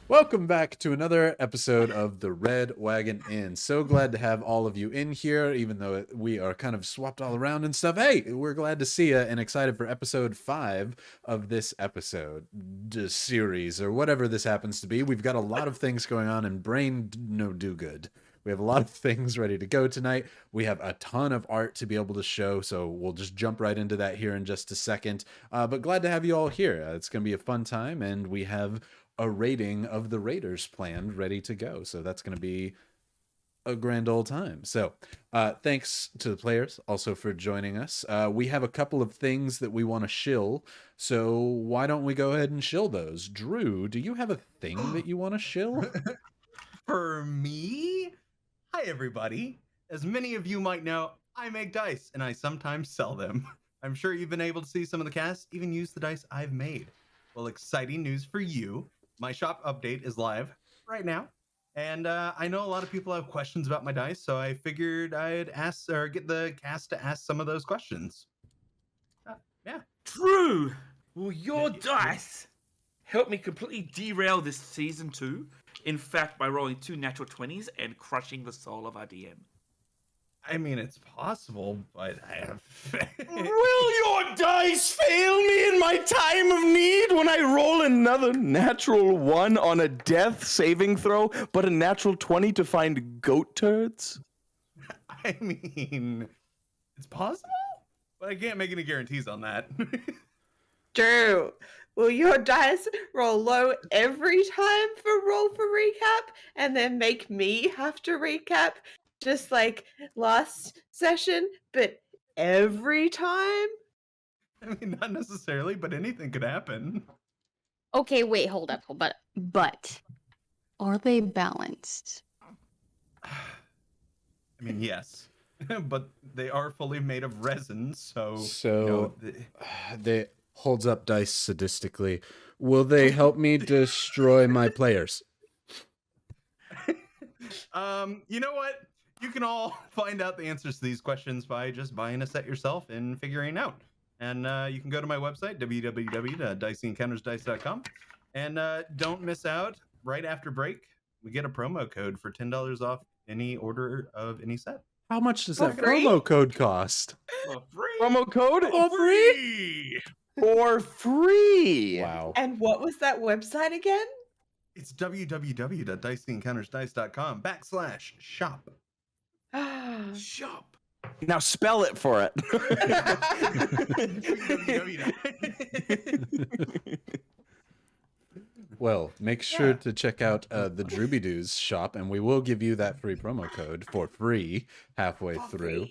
Welcome back to another episode of the Red Wagon Inn. So glad to have all of you in here, even though we are kind of swapped all around and stuff. Hey, we're glad to see you and excited for episode 5 of this series, or whatever this happens to be. We've got a lot of things going on and brain no do good. We have a lot of things ready to go tonight. We have a ton of art to be able to show, so we'll just jump right into that here in just a second. But glad to have you all here. It's going to be a fun time, and we have a rating of the Raiders planned, ready to go. So that's going to be a grand old time. So thanks to the players also for joining us. We have a couple of things that we want to shill. So why don't we go ahead and shill those? Drew, do you have a thing that you want to shill? For me? Hi, everybody. As many of you might know, I make dice, and I sometimes sell them. I'm sure you've been able to see some of the cast even use the dice I've made. Well, exciting news for you. My shop update is live right now, and I know a lot of people have questions about my dice, so I figured I'd ask or get the cast to ask some of those questions. Yeah. Drew, will your dice help me completely derail this season 2? In fact, by rolling 2 natural 20s and crushing the soul of our DM. I mean, it's possible, but I have... Will your dice fail me in my time of need when I roll another natural 1 on a death saving throw, but a natural 20 to find goat turds? I mean, it's possible, but I can't make any guarantees on that. Drew, will your dice roll low every time for roll for recap and then make me have to recap just like last session, but every time? I mean, not necessarily, but anything could happen. Okay, wait, hold up. But are they balanced? I mean, yes, but they are fully made of resin, so they holds up dice sadistically. Will they help me destroy my players? You know what? You can all find out the answers to these questions by just buying a set yourself and figuring out. And you can go to my website, www.diceencountersdice.com. And don't miss out, right after break, we get a promo code for $10 off any order of any set. How much does that promo code cost? For free. Promo code? For free? For free! Wow. And what was that website again? It's www.diceencountersdice.com/shop. Shop. Now spell it for it. Well, make sure to check out the Drooby-Doo's shop, and we will give you that free promo code for free halfway through.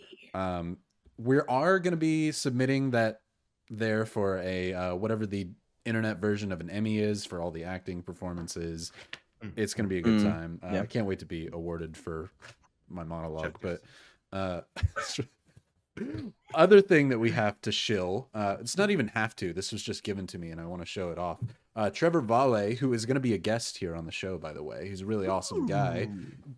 We are going to be submitting that there for a whatever the internet version of an Emmy is for all the acting performances. It's going to be a good time. I can't wait to be awarded for my monologue, but other thing that we have to shill, it's not even have to, this was just given to me and I want to show it off. Trevor Vale, who is going to be a guest here on the show, by the way, he's a really awesome guy,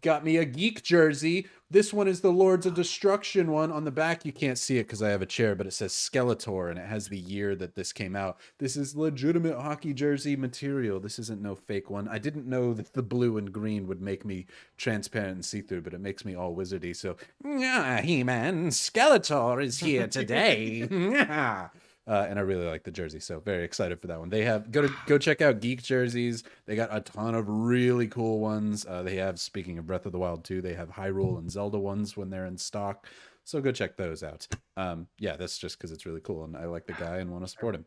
got me a geek jersey. This one is the Lords of Destruction one. On the back you can't see it because I have a chair, but it says Skeletor and it has the year that this came out. This is legitimate hockey jersey material. This isn't no fake one. I didn't know that the blue and green would make me transparent and see-through, but it makes me all wizardy. So He-Man, Skeletor is here today. And I really like the jersey, so very excited for that one. They have go check out Geek Jerseys. They got a ton of really cool ones. They have, speaking of Breath of the Wild 2, they have Hyrule and Zelda ones when they're in stock. So go check those out. Yeah, that's just because it's really cool, and I like the guy and want to support him.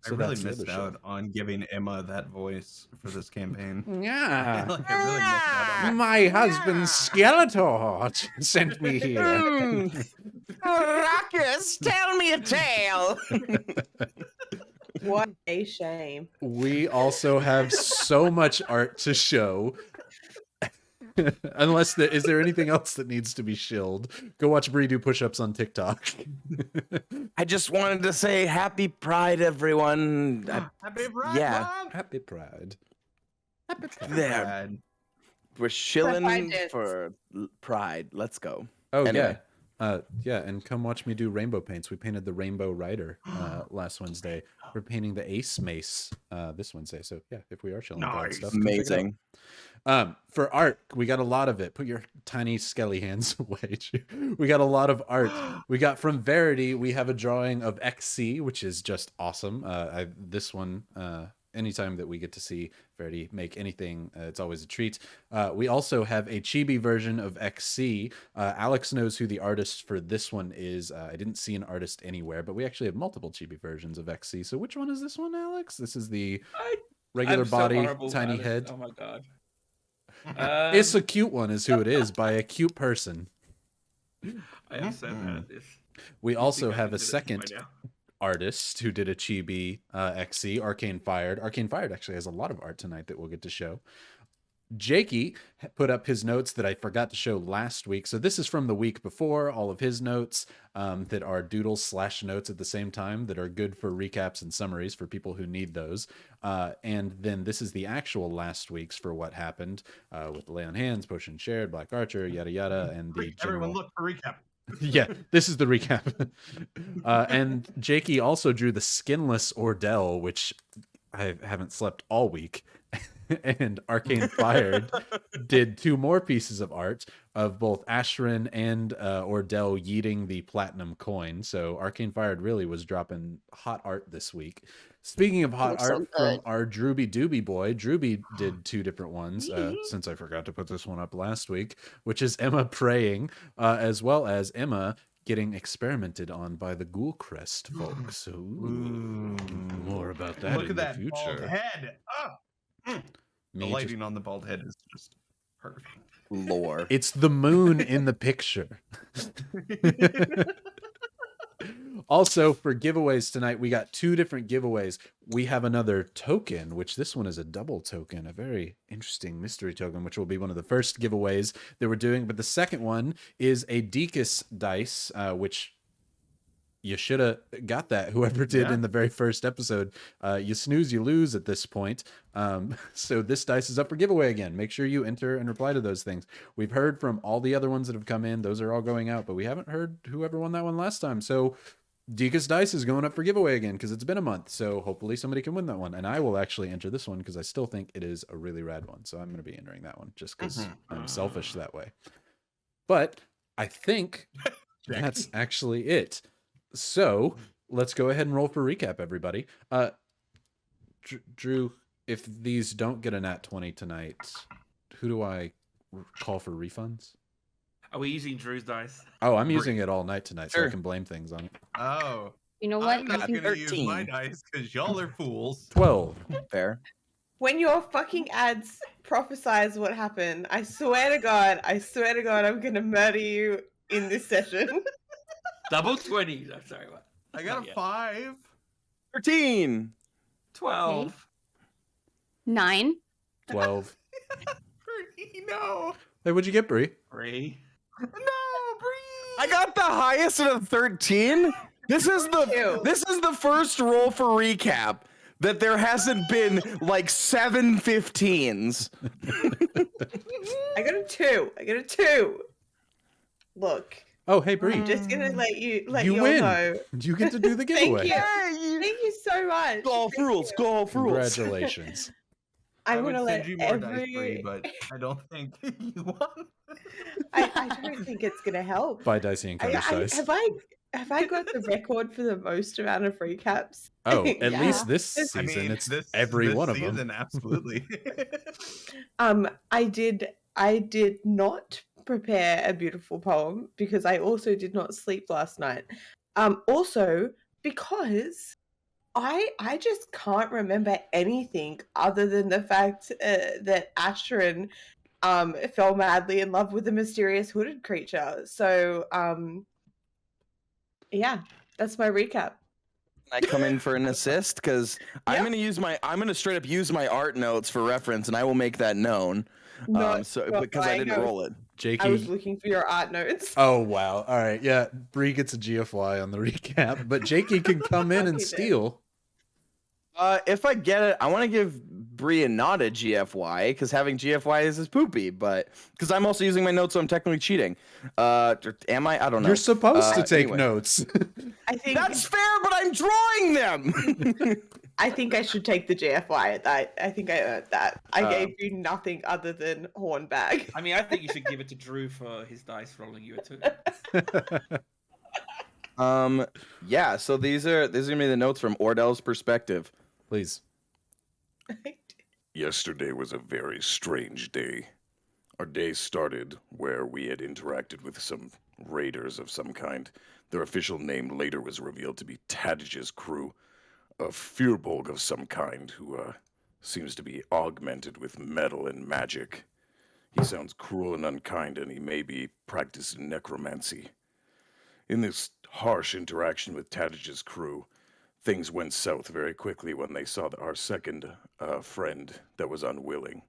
So I really missed out on giving Emma that voice for this campaign. Yeah. I really missed out on My husband Skeletor sent me here. Ruckus, tell me a tale. What a shame. We also have so much art to show. Unless is there anything else that needs to be shilled? Go watch Brie do push-ups on TikTok. I just wanted to say happy Pride, everyone. Happy Pride, yeah. Mom! Happy Pride. Happy Pride. There. We're shilling for Pride. Let's go. Oh, Anyway. Yeah, and come watch me do rainbow paints. We painted the Rainbow Rider last Wednesday. We're painting the Ace Mace this Wednesday. So yeah, if we are chilling with that Nice. stuff, come check it out. Amazing. For art, we got a lot of it. Put your tiny skelly hands away. We got a lot of art. We got from Verity. We have a drawing of XC, which is just awesome. This one, anytime that we get to see Verity make anything, it's always a treat. We also have a chibi version of XC. Alex knows who the artist for this one is. I didn't see an artist anywhere, but we actually have multiple chibi versions of XC. So which one is this one, Alex? This is the regular I'm so body, horrible tiny about it. head. Oh my god. It's a cute one, is who it is, by a cute person. I am so bad at this. We also think I have can a do this second right now. artist who did a chibi XC, Arcane Fired. Arcane Fired actually has a lot of art tonight that we'll get to show. Jakey put up his notes that I forgot to show last week. So this is from the week before, all of his notes that are doodles / notes at the same time that are good for recaps and summaries for people who need those. And then this is the actual last week's for what happened with Lay on Hands, Potion Shared, Black Archer, yada yada, and the Everyone, general... look for recap. Yeah, this is the recap. And Jakey also drew the Skinless Ordell, which I haven't slept all week. And Arcane Fired did 2 more pieces of art of both Ashrin and Ordell yeeting the platinum coin. So Arcane Fired really was dropping hot art this week. Speaking of hot Looks so art from good. our Drooby Dooby boy, Drooby did 2 different ones, since I forgot to put this one up last week, which is Emma praying, as well as Emma getting experimented on by the Ghoul Crest folks. Ooh, more about that Look in at the that bald future. head. The Me lighting on the bald head is just perfect. Lore. It's the moon in the picture. Also, for giveaways tonight, we got 2 different giveaways. We have another token, which this one is a double token, a very interesting mystery token, which will be one of the first giveaways that we're doing. But the second one is a Dekus dice, which you should have got that, whoever did in the very first episode. You snooze, you lose at this point. So this dice is up for giveaway again. Make sure you enter and reply to those things. We've heard from all the other ones that have come in. Those are all going out, but we haven't heard whoever won that one last time. So Dekus dice is going up for giveaway again because it's been a month. So hopefully somebody can win that one. And I will actually enter this one because I still think it is a really rad one. So I'm going to be entering that one just because I'm selfish that way. But I think that's actually it. So let's go ahead and roll for recap, everybody. Drew, if these don't get a nat 20 tonight, who do I call for refunds? Are we using Drew's dice? Oh, I'm using it all night tonight, so I Sure. can blame things on it. Oh, You know what? I'm not You can- gonna use 13. my dice because y'all are fools. 12. Fair. When your fucking ads prophesize what happened, I swear to God, I'm gonna murder you in this session. Double 20. I'm sorry, what? I got Not a yet. 5. 13. 12. 9. 12. No, Hey, what'd you get, Brie? 3. no, Brie. I got the highest of 13. This is the first roll for recap that there hasn't been like 7 15s. I got a 2. Look, Oh, hey, Brie. I'm just gonna let You you all win. know. You get to do the Thank giveaway. you. Thank you so much. Golf Thank rules. you. Golf rules. Congratulations. I I'm would gonna send let you more dice, Brie, every. but I don't think you won. I don't think it's gonna help. By Dicey and Counter Dice. Have I got the record for the most amount of recaps? Oh, at Yeah. least this I season, mean, it's this, every this one of season, them. absolutely. I did not prepare a beautiful poem because I also did not sleep last night. Also because I just can't remember anything other than the fact that Ashrin fell madly in love with a mysterious hooded creature. So yeah, that's my recap. I come in for an assist because Yep. I'm gonna straight up use my art notes for reference, and I will make that known. Not Because I lying, didn't roll it. I was Jakey. looking for your art notes. Oh, wow. All right. Yeah. Brie gets a GFY on the recap, but Jakey can come in and Okay, then. steal. If I get it, I want to give Brie and not a GFY, because having GFY is poopy, but because I'm also using my notes, so I'm technically cheating. Am I? I don't know. You're supposed to take anyway. notes. I think That's fair, but I'm drawing them. I think I should take the GFY at that. I think I earned that. I gave you nothing other than horn bag. I mean, I think you should give it to Drew for his dice rolling you too. Yeah. So these are gonna be the notes from Ordell's perspective. Please. Yesterday was a very strange day. Our day started where we had interacted with some raiders of some kind. Their official name later was revealed to be Tattage's crew, a Firbolg of some kind who seems to be augmented with metal and magic. He sounds cruel and unkind, and he may be practicing necromancy. In this harsh interaction with Tattage's crew, things went south very quickly when they saw our second friend that was unwilling.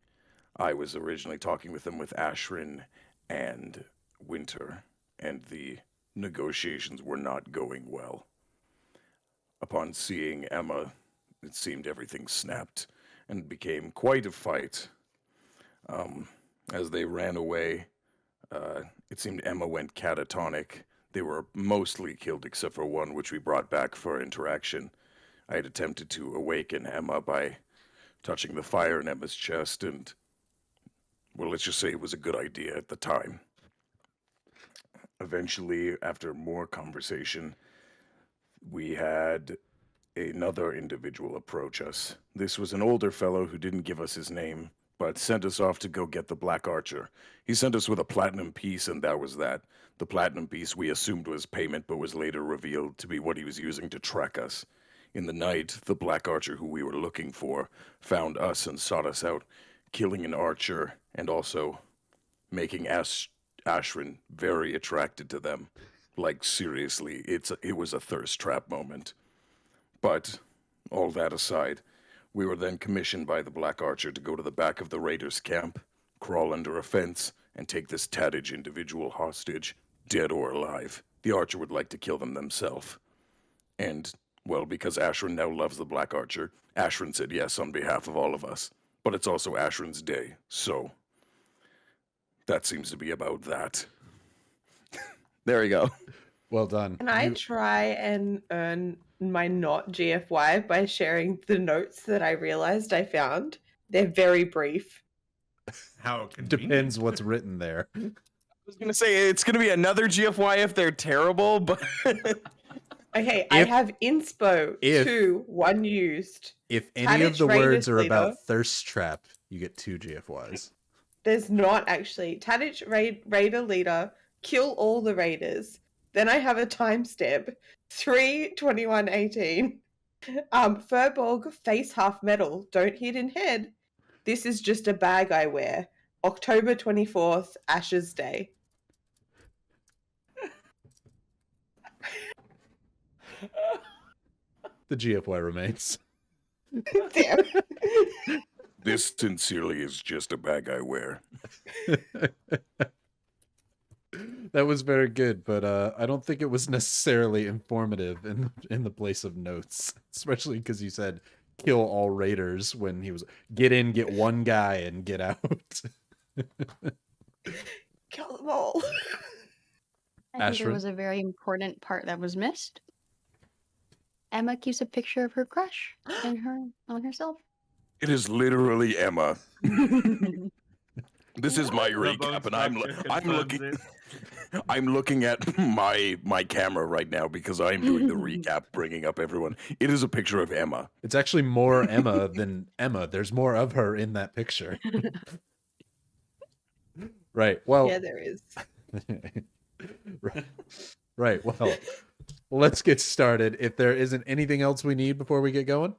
I was originally talking with them with Ashrin and Winter, and the negotiations were not going well. Upon seeing Emma, it seemed everything snapped and became quite a fight. As they ran away, it seemed Emma went catatonic. They were mostly killed except for one, which we brought back for interaction. I had attempted to awaken Emma by touching the fire in Emma's chest, and, well, let's just say it was a good idea at the time. Eventually, after more conversation, we had another individual approach us. This was an older fellow who didn't give us his name, but sent us off to go get the Black Archer. He sent us with a platinum piece, and that was that. The platinum piece we assumed was payment, but was later revealed to be what he was using to track us. In the night, the Black Archer who we were looking for found us and sought us out, killing an archer and also making Ashrin very attracted to them. Like, seriously, it was a thirst trap moment. But, all that aside, we were then commissioned by the Black Archer to go to the back of the raiders' camp, crawl under a fence, and take this Tattage individual hostage, dead or alive. The Archer would like to kill them themselves. And, well, because Ashrin now loves the Black Archer, Ashrin said yes on behalf of all of us. But it's also Ashrin's day, so that seems to be about that. There we go. Well done. Can I try and earn my not GFY by sharing the notes that I realized I found? They're very brief. How convenient. Depends what's written there. I was gonna say it's gonna be another GFY if they're terrible, but Okay, I have inspo if- 2, 1 used. If any of Tattage the words Raiders are about leader. thirst trap, you get 2 GFYs. There's not actually. Tattage Raider leader, kill all the raiders. Then I have a timestamp. 3/21/18. Furbolg, face half metal, don't hit in head. This is just a bag I wear. October 24th, Ashes Day. The GFY remains. Damn. This sincerely is just a bag I wear. That was very good, but I don't think it was necessarily informative in the place of notes, especially because you said kill all raiders when he was get in, get one guy, and get out. Kill them all. I think there Ashrin? was a very important part that was missed. Emma keeps a picture of her crush on herself. It is literally Emma. This is my The recap, bone and I'm structure looking confirms I'm looking at my camera right now because I'm doing the recap, bringing up everyone. It is a picture of Emma. It's actually more Emma than Emma. There's more of her in that picture. Right. Well. Yeah, there is. Right. Well, let's get started. If there isn't anything else we need before we get going.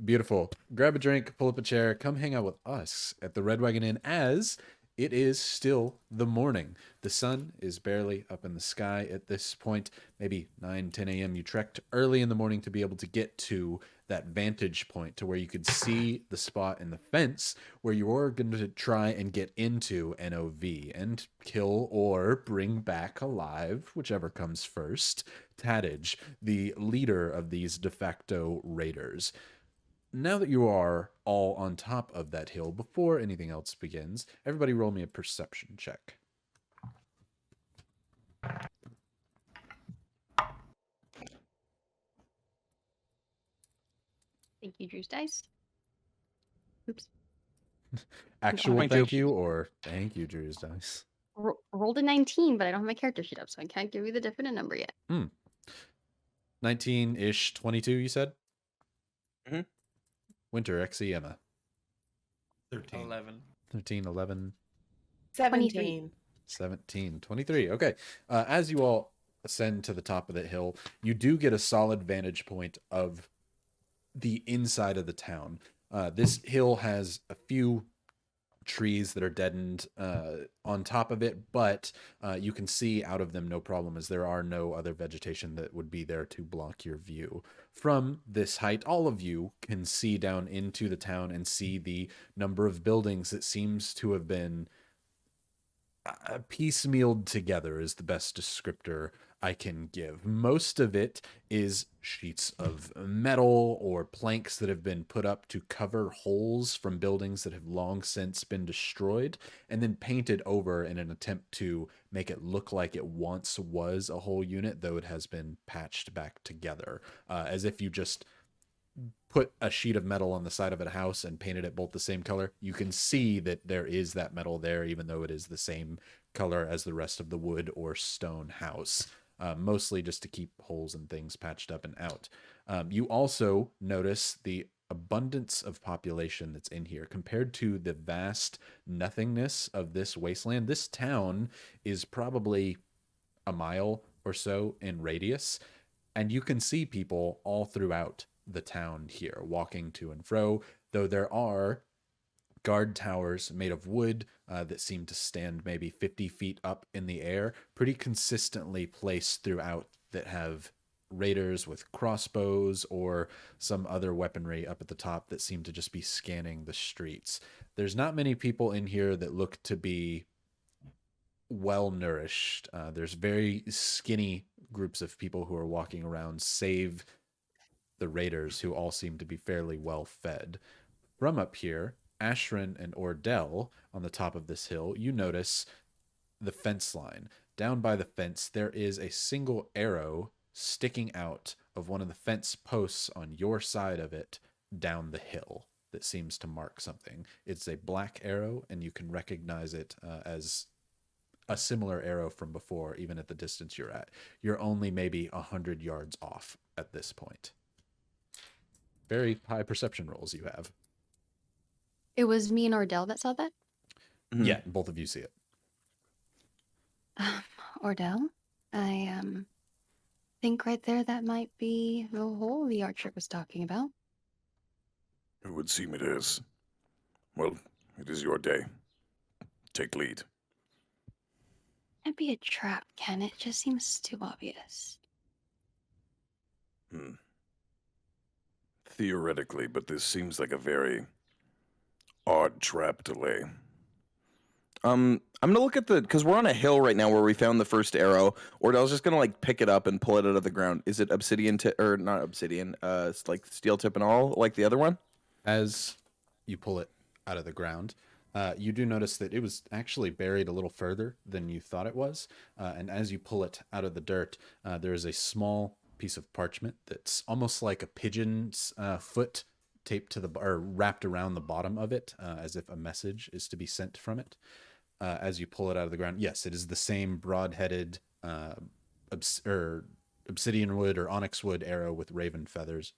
Beautiful. Grab a drink, pull up a chair, come hang out with us at the Red Wagon Inn as it is still the morning. The sun is barely up in the sky at this point. Maybe 9, 10 a.m. You trekked early in the morning to be able to get to that vantage point to where you could see the spot in the fence where you were going to try and get into NOV and kill or bring back alive, whichever comes first, Tattage, the leader of these de facto raiders. now that you are all on top of that hill, before anything else begins, everybody roll me a perception check. Thank you, Drew's dice. Oops. Actual Thank thank you. you or thank you, Drew's dice? Rolled a 19, but I don't have my character sheet up, so I can't give you the definite number yet. 19-ish, 22, you said? Mhm. Winter, Xe, Emma. 13. 11. 13, 11, 17. 17, 23. Okay. As you all ascend to the top of that hill, you do get a solid vantage point of the inside of the town. This hill has a few trees that are deadened on top of it, but you can see out of them no problem, as there are no other vegetation that would be there to block your view. From this height, all of you can see down into the town and see the number of buildings that seems to have been piecemealed together is the best descriptor I can give. Most of it is sheets of metal or planks that have been put up to cover holes from buildings that have long since been destroyed and then painted over in an attempt to make it look like it once was a whole unit, though it has been patched back together, as if you just put a sheet of metal on the side of a house and painted it both the same color. You can see that there is that metal there, even though it is the same color as the rest of the wood or stone house, mostly just to keep holes and things patched up and out. You also notice the abundance of population that's in here compared to the vast nothingness of this wasteland. This town is probably a mile or so in radius, and you can see people all throughout the town here walking to and fro, though there are guard towers made of wood that seem to stand maybe 50 feet up in the air, pretty consistently placed throughout, that have raiders with crossbows or some other weaponry up at the top that seem to just be scanning the streets. There's not many people in here that look to be well nourished. There's very skinny groups of people who are walking around, save the raiders, who all seem to be fairly well fed. From up here, Ashrin and Ordell, on the top of this hill, you notice the fence line. Down by the fence, there is a single arrow sticking out of one of the fence posts on your side of it down the hill that seems to mark something. It's a black arrow, and you can recognize it as a similar arrow from before, even at the distance you're at. You're only maybe 100 yards off at this point. Very high perception rolls you have. It was me and Ordell that saw that? Mhm. Yeah, both of you see it. Ordell, I think right there that might be the hole the archer was talking about. It would seem it is. Well, it is your day. Take lead. Can't be a trap, can it? Just seems too obvious. Theoretically, but this seems like a very odd trap to lay. I'm gonna look at because we're on a hill right now where we found the first arrow. Ordell's just gonna like pick it up and pull it out of the ground. Is it obsidian or not obsidian? It's like steel tip and all, like the other one. As you pull it out of the ground, you do notice that it was actually buried a little further than you thought it was. And as you pull it out of the dirt, there is a small piece of parchment that's almost like a pigeon's foot taped to the or wrapped around the bottom of it, as if a message is to be sent from it. As you pull it out of the ground, yes, it is the same broad-headed obsidian wood or onyx wood arrow with raven feathers,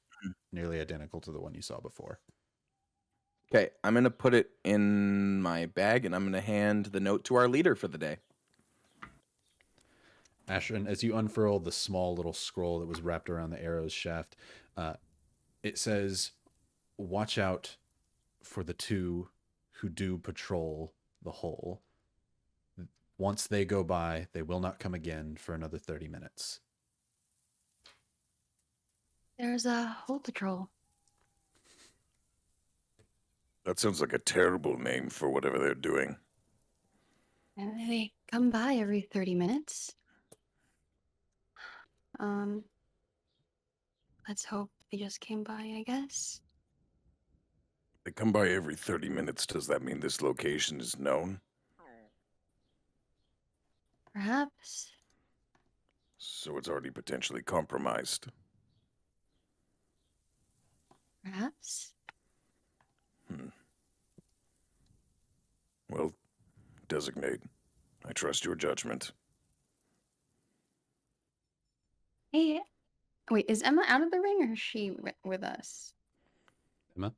nearly identical to the one you saw before. Okay, I'm gonna put it in my bag and I'm gonna hand the note to our leader for the day. Ashrin, as you unfurl the small little scroll that was wrapped around the arrow's shaft, it says, "Watch out for the two who do patrol the hole. Once they go by, they will not come again for another 30 minutes. There's a hole patrol. That sounds like a terrible name for whatever they're doing. And they come by every 30 minutes. Let's hope they just came by, I guess. They come by every 30 minutes. Does that mean this location is known? Perhaps. So it's already potentially compromised. Perhaps. Well, designate. I trust your judgment. Hey, wait, is Emma out of the ring or is she with us? Emma?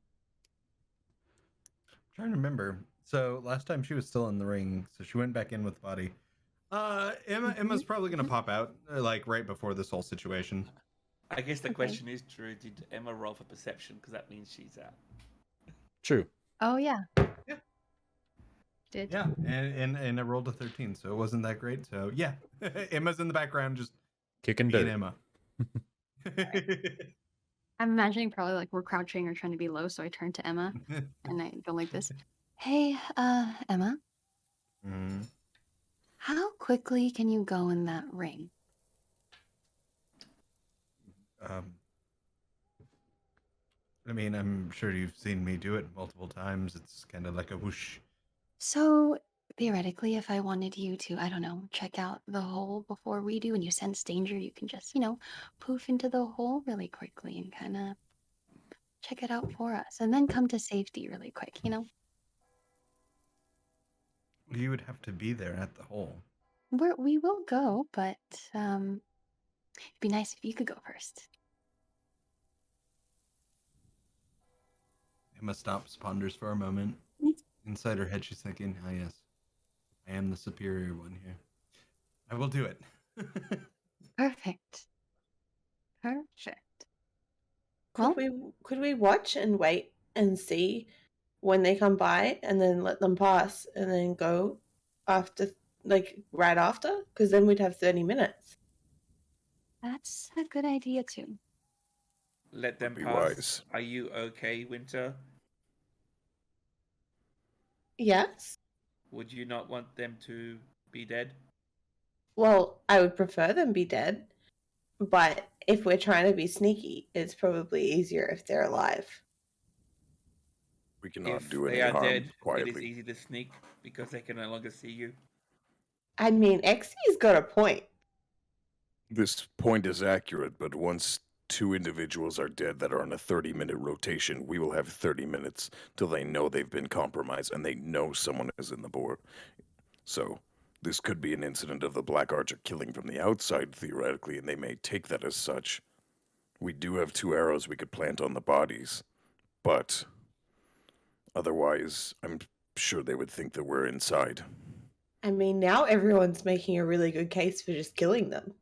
Trying to remember. So last time she was still in the ring, so she went back in with the body. Emma's probably gonna pop out like right before this whole situation. I guess the Okay. question is, Drew, did Emma roll for perception? Because that means she's out. True. Oh, yeah. Yeah. Did. Yeah, and I rolled a 13, so it wasn't that great. So yeah, Emma's in the background just Kicking being dirt. Emma. I'm imagining probably like we're crouching or trying to be low, so I turn to Emma and I go like this. Hey, Emma, Mhm. how quickly can you go in that ring? I mean, I'm sure you've seen me do it multiple times. It's kind of like a whoosh. So theoretically, if I wanted you to, I don't know, check out the hole before we do and you sense danger, you can just, poof into the hole really quickly and kind of check it out for us and then come to safety really quick. You would have to be there at the hole. We will go, but it'd be nice if you could go first. Emma stops, ponders for a moment. Inside her head, she's thinking, "Ah, yes, I am the superior one here. I will do it." Perfect. Perfect. Could we watch and wait and see when they come by and then let them pass and then go after, like right after? Because then we'd have 30 minutes. That's a good idea too. Let them Be pass. wise. Are you okay, Winter? Yes. Would you not want them to be dead? Well, I would prefer them be dead, but if we're trying to be sneaky, it's probably easier if they're alive. We cannot If do they any are harm dead, it is quietly. easy to sneak because they can no longer see you. I mean, Xy's got a point. This point is accurate, but once two individuals are dead that are on a 30-minute rotation, we will have 30 minutes till they know they've been compromised and they know someone is in the board. So this could be an incident of the Black Archer killing from the outside, theoretically, and they may take that as such. We do have 2 arrows we could plant on the bodies, but otherwise, I'm sure they would think that we're inside. I mean, now everyone's making a really good case for just killing them.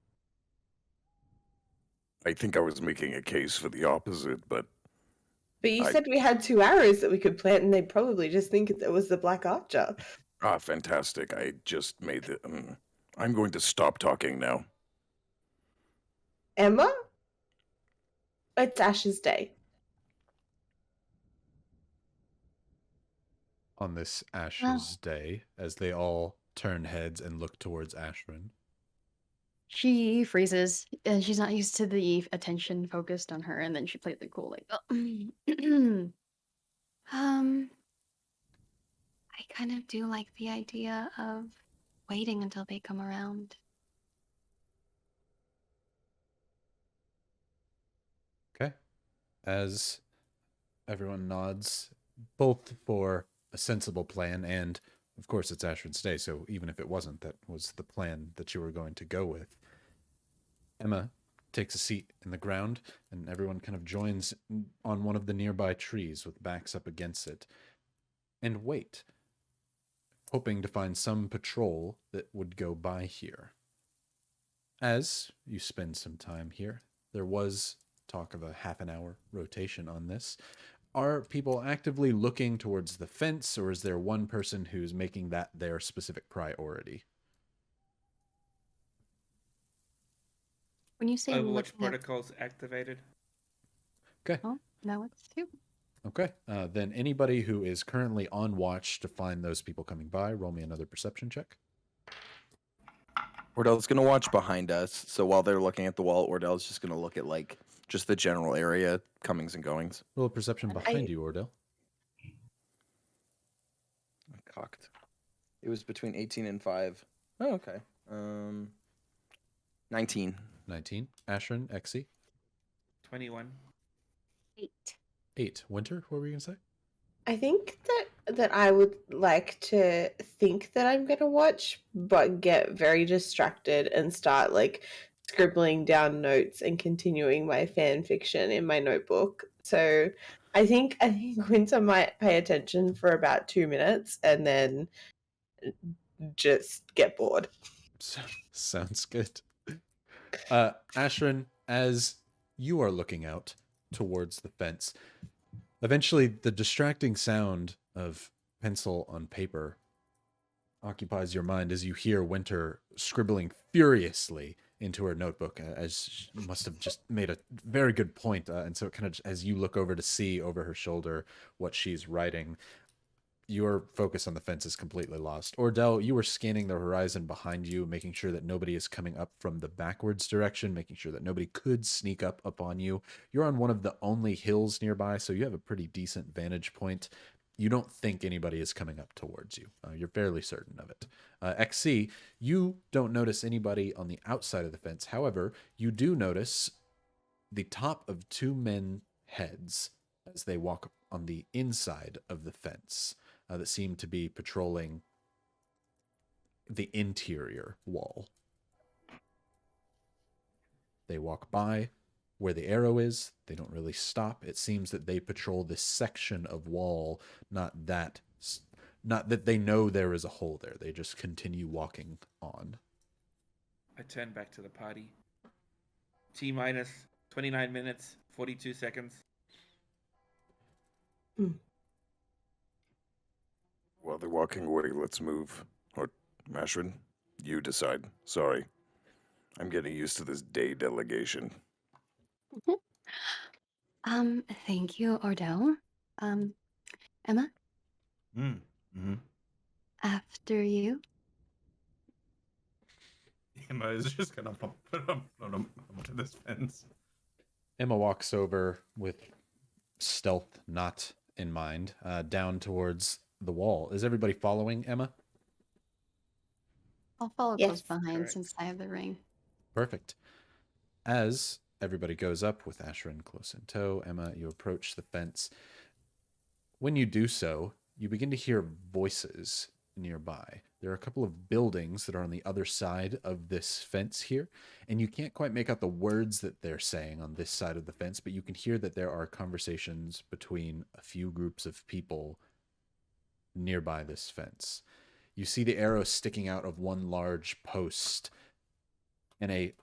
I think I was making a case for the opposite, but But you said we had 2 arrows that we could plant, and they'd probably just think it was the Black Archer. fantastic. I just made the... I'm going to stop talking now. Emma? It's Ash's day. On this Ash's day, as they all turn heads and look towards Ashrin. She freezes and she's not used to the attention focused on her, and then she plays it cool like, I kind of do like the idea of waiting until they come around. Okay. As everyone nods, both for a sensible plan and, of course, it's Ashrin's day, so even if it wasn't, that was the plan that you were going to go with. Emma takes a seat in the ground, and everyone kind of joins on one of the nearby trees with backs up against it, and wait, hoping to find some patrol that would go by here. As you spend some time here, there was talk of a half an hour rotation on this. Are people actively looking towards the fence, or is there one person who's making that their specific priority? When you say Overwatch looking at, protocols activated. Okay. oh, now it's 2. Okay. Then anybody who is currently on watch to find those people coming by, roll me another perception check. Ordell's gonna watch behind us, so while they're looking at the wall, Ordell's just gonna look at like just the general area, comings and goings. Roll a perception behind you, Ordell. cocked. It was between 18 and 5. Oh, okay. 19. 19. Ashrin, Exy. 21. 8. 8. Winter, what were you going to say? I think that I would like to think that I'm gonna watch, but get very distracted and start like scribbling down notes and continuing my fan fiction in my notebook. So I think Winter might pay attention for about 2 minutes and then just get bored. Sounds good. Ashrin, as you are looking out towards the fence, eventually the distracting sound of pencil on paper occupies your mind as you hear Winter scribbling furiously into her notebook, as she must have just made a very good point. And so it kind of, as you look over to see over her shoulder what she's writing, your focus on the fence is completely lost. Ordell, you were scanning the horizon behind you, making sure that nobody is coming up from the backwards direction, making sure that nobody could sneak up upon you. You're on one of the only hills nearby, so you have a pretty decent vantage point. You don't think anybody is coming up towards you. You're fairly certain of it. XC, you don't notice anybody on the outside of the fence. However, you do notice the top of 2 men heads as they walk on the inside of the fence. That seem to be patrolling the interior wall. They walk by where the arrow is. They don't really stop. It seems that they patrol this section of wall, not that they know there is a hole there. They just continue walking on. I turn back to the party. T minus 29 minutes, 42 seconds. While they're walking away, let's move. Or, Ashrin, you decide. Sorry. I'm getting used to this day delegation. Thank you, Ordell. Emma, Mm-hmm. after you. Emma is just gonna put him to this fence. Emma walks over with stealth not in mind, down towards the wall. Is everybody following Emma? I'll follow Yes. close behind Correct. since I have the ring. Perfect. As everybody goes up with Ashrin close in tow, Emma, you approach the fence. When you do so, you begin to hear voices nearby. There are a couple of buildings that are on the other side of this fence here, and you can't quite make out the words that they're saying on this side of the fence, but you can hear that there are conversations between a few groups of people nearby this fence. You see the arrow sticking out of one large post, and a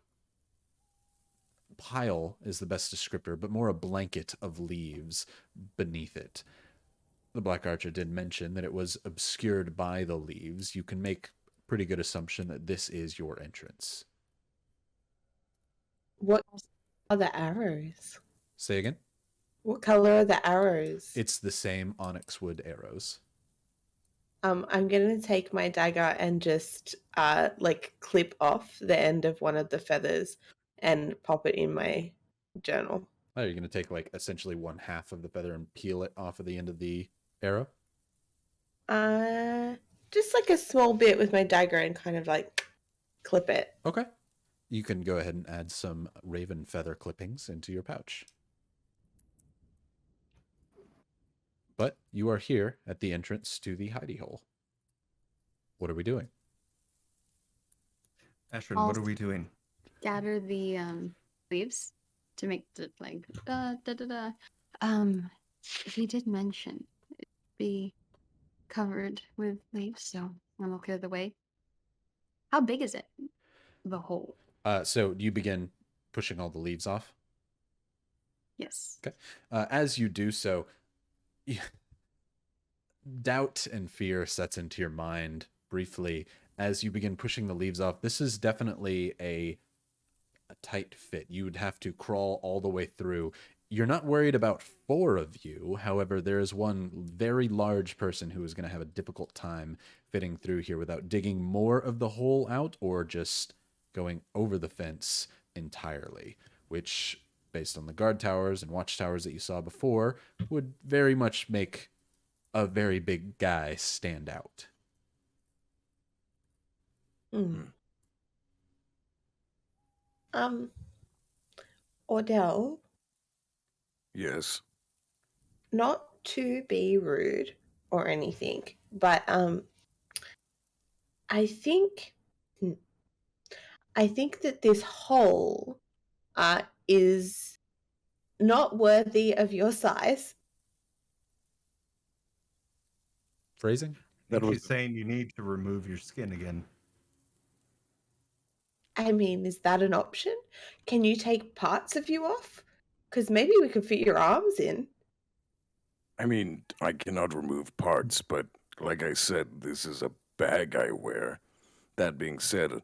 pile is the best descriptor, but more a blanket of leaves beneath it. The Black Archer did mention that it was obscured by the leaves. You can make a pretty good assumption that this is your entrance. What are the arrows? Say again? What color are the arrows? It's the same onyx wood arrows. I'm gonna take my dagger and just like clip off the end of one of the feathers and pop it in my journal. Oh, you're going to take like essentially one half of the feather and peel it off of the end of the arrow? Just like a small bit with my dagger and kind of like clip it. Okay. You can go ahead and add some raven feather clippings into your pouch. But you are here at the entrance to the hidey hole. What are we doing? Ashrin, I'll what are we doing? Scatter the leaves to make the like da da da da. He did mention it'd be covered with leaves, so I'll clear the way. How big is it? The hole. So you begin pushing all the leaves off. Yes. Okay. As you do so, doubt and fear sets into your mind briefly as you begin pushing the leaves off. This is definitely a tight fit. You would have to crawl all the way through. You're not worried about 4 of you. However, there is one very large person who is going to have a difficult time fitting through here without digging more of the hole out or just going over the fence entirely, which, based on the guard towers and watchtowers that you saw before, would very much make a very big guy stand out. Hmm. Ordell, Yes. not to be rude or anything, but I think I think that this hole is not worthy of your size. Phrasing? I think That he's saying you need to remove your skin again. I mean, is that an option? Can you take parts of you off? Because maybe we could fit your arms in. I mean, I cannot remove parts, but like I said, this is a bag I wear. That being said,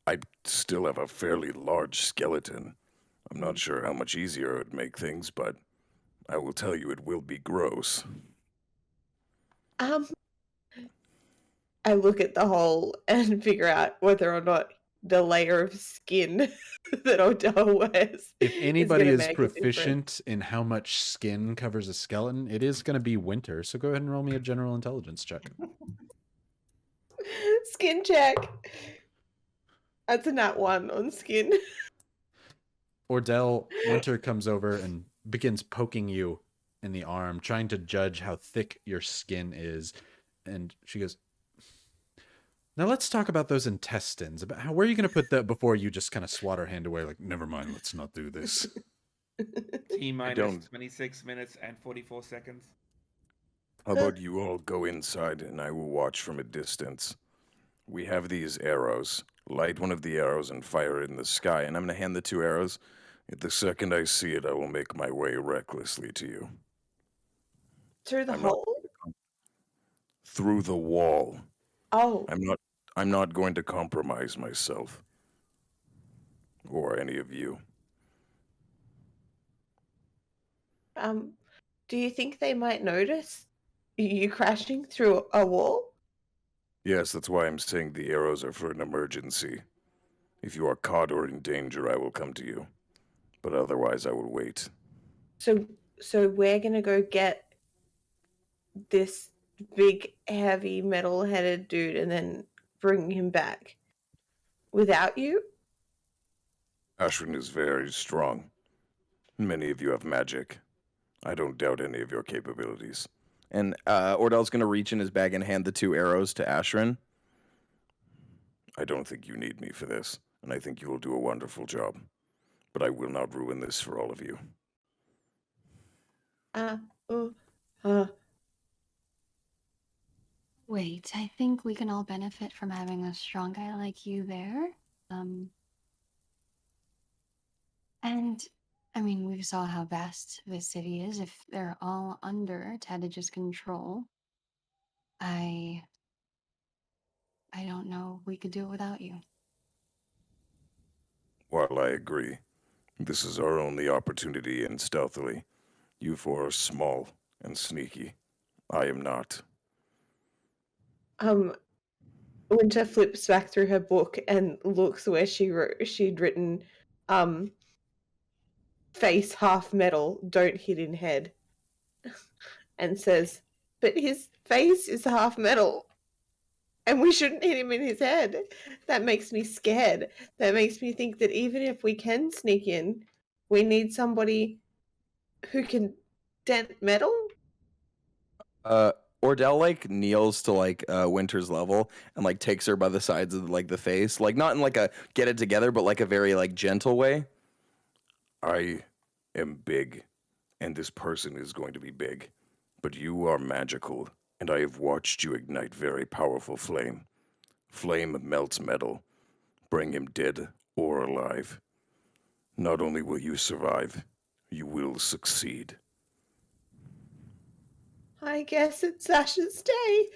I still have a fairly large skeleton. I'm not sure how much easier it would make things, but I will tell you it will be gross. Um, I look at the hole and figure out whether or not the layer of skin that Odell wears If anybody gonna is make a difference. proficient in how much skin covers a skeleton, it is going to be Winter. So go ahead and roll me a general intelligence check. Skin check. That's a nat 1 on skin. Ordell, Winter comes over and begins poking you in the arm, trying to judge how thick your skin is. And she goes, "Now let's talk about those intestines. About where are you going to put that before you just kind of swat her hand away? Like, never mind, let's not do this." T minus don't- 26 minutes and 44 seconds. How about you all go inside and I will watch from a distance? We have these arrows. Light one of the arrows and fire it in the sky, and I'm going to hand the 2 arrows. At the second I see it, I will make my way recklessly to you. Through the I'm not- hole? Through the wall. Oh, I'm not going to compromise myself. Or any of you. do you think they might notice you crashing through a wall? Yes, that's why I'm saying the arrows are for an emergency. If you are caught or in danger, I will come to you. But otherwise, I will wait. So we're gonna go get this big, heavy, metal-headed dude and then bring him back without you? Ashwin is very strong. Many of you have magic. I don't doubt any of your capabilities. And Ordell's going to reach in his bag and hand the 2 arrows to Ashrin. I don't think you need me for this, and I think you will do a wonderful job. But I will not ruin this for all of you. Wait, I think we can all benefit from having a strong guy like you there. And I mean, we saw how vast this city is. If they're all under Tattage's control, I don't know. We could do it without you. While I agree, this is our only opportunity, and stealthily. You 4 are small and sneaky. I am not. Winter flips back through her book and looks where she'd written, face half metal, don't hit in head, and says, "But his face is half metal, and we shouldn't hit him in his head." That makes me scared. That makes me think that even if we can sneak in, we need somebody who can dent metal. Ordell like kneels to like Winter's level and like takes her by the sides of like the face, like not in like a get it together, but like a very like gentle way. I am big, and this person is going to be big. But you are magical, and I have watched you ignite very powerful flame. Flame melts metal. Bring him dead or alive. Not only will you survive, you will succeed. I guess it's Sasha's day.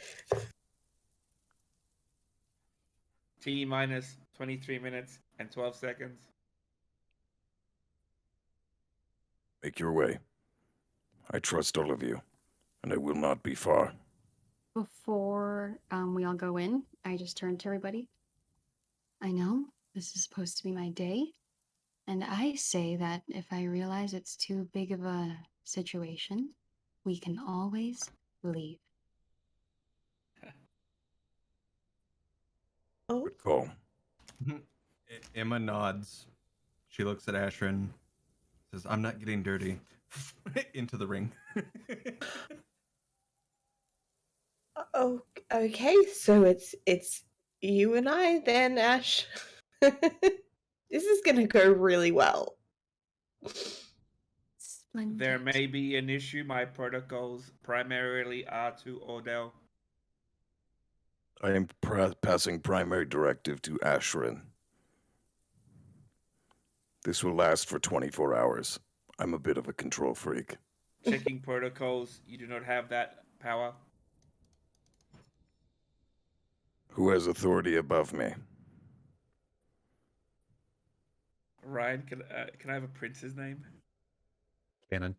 T minus 23 minutes and 12 seconds. Make your way. I trust all of you, and I will not be far. Before we all go in, I just turned to everybody. I know this is supposed to be my day, and I say that if I realize it's too big of a situation, we can always leave. Oh, Good call. Emma nods. She looks at Ashrin, says, "I'm not getting dirty." Into the ring. oh, okay. So it's you and I then, Ash. This is gonna go really well. Splendid. There may be an issue. My protocols primarily are to Ordell. I am passing primary directive to Ashrin. This will last for 24 hours. I'm a bit of a control freak. Checking protocols. You do not have that power. Who has authority above me? Ryan, can I have a prince's name? Cannon.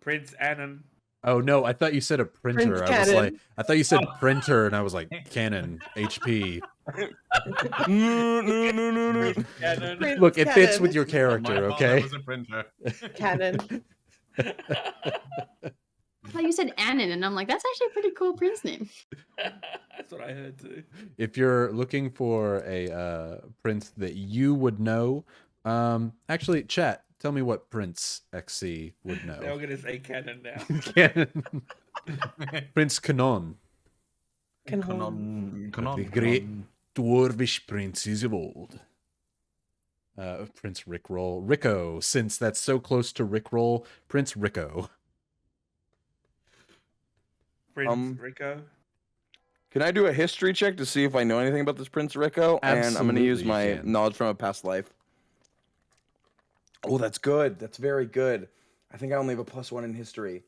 Prince Annan. Oh no, I thought you said a printer. Prince I was like, Cannon. I thought you said printer, and I was like, Canon, HP. No. Annan. Prince Look, it fits Cannon. with your My character, fault, okay? I was a printer. Cannon. I thought you said Annan, and I'm like, that's actually a pretty cool prince name. That's what I heard too. If you're looking for a prince that you would know, actually, chat, tell me what Prince XC would They're know. gonna say Cannon now. Canon. Prince Canon. Canon. The great dwarvish princes of old. Prince Rickroll. Rico, since that's so close to Rickroll, Prince Rico. Prince Rico. Can I do a history check to see if I know anything about this Prince Rico? And I'm going to use Absolutely, my you can. knowledge from a past life. Oh, that's good. That's very good. I think I only have a +1 in history.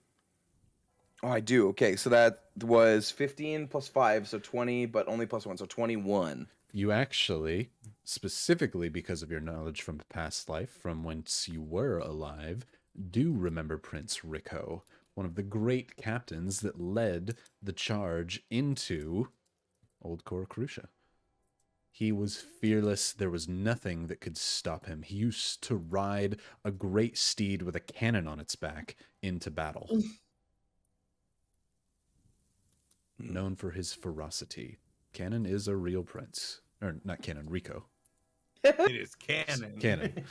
Oh, I do. Okay, so that was 15 plus 5, so 20, but only +1, so 21. You actually, specifically because of your knowledge from a past life, from whence you were alive, do remember Prince Rico, one of the great captains that led the charge into Old Coracrusha. He was fearless. There was nothing that could stop him. He used to ride a great steed with a cannon on its back into battle. Known for his ferocity. Cannon is a real prince. Or not Cannon, Rico. It is canon. Cannon.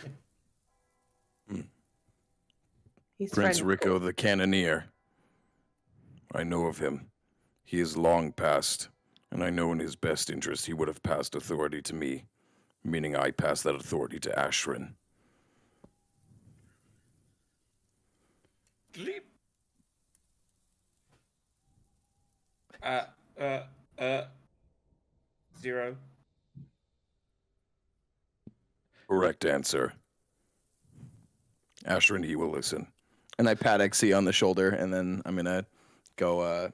He's Prince friend- Rico the Cannoneer. I know of him. He is long past, and I know in his best interest he would have passed authority to me, meaning I pass that authority to Ashrin. Bleep. 0. Correct answer. Ashrin, he will listen. And I pat XC on the shoulder, and then I'm going to go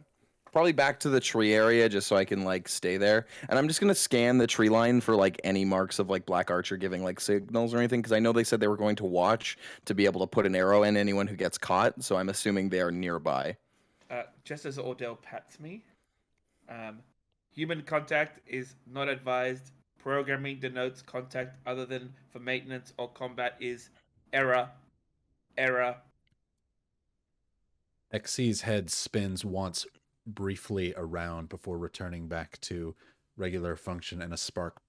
probably back to the tree area just so I can, like, stay there. And I'm just going to scan the tree line for, like, any marks of, like, Black Archer giving, like, signals or anything, because I know they said they were going to watch to be able to put an arrow in anyone who gets caught, so I'm assuming they are nearby. Just as Ordell pats me, human contact is not advised. Programming denotes contact other than for maintenance or combat is error. XC's head spins once briefly around before returning back to regular function, and a spark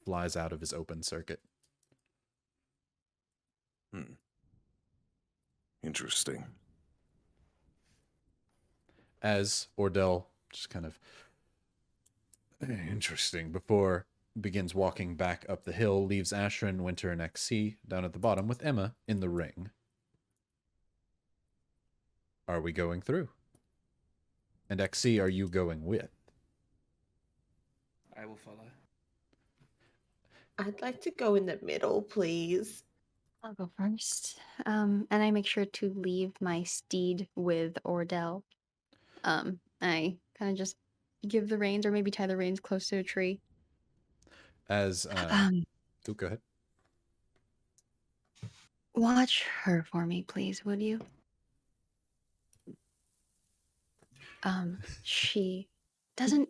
flies out of his open circuit. Interesting. As Ordell just kind of interesting before begins walking back up the hill, leaves Ashrin, Winter, and XC down at the bottom with Emma in the ring. Are we going through? And XC, are you going with? I will follow. I'd like to go in the middle, please. I'll go first. And I make sure to leave my steed with Ordell. I kind of just give the reins, or maybe tie the reins close to a tree. As go ahead. Watch her for me, please, would you? She doesn't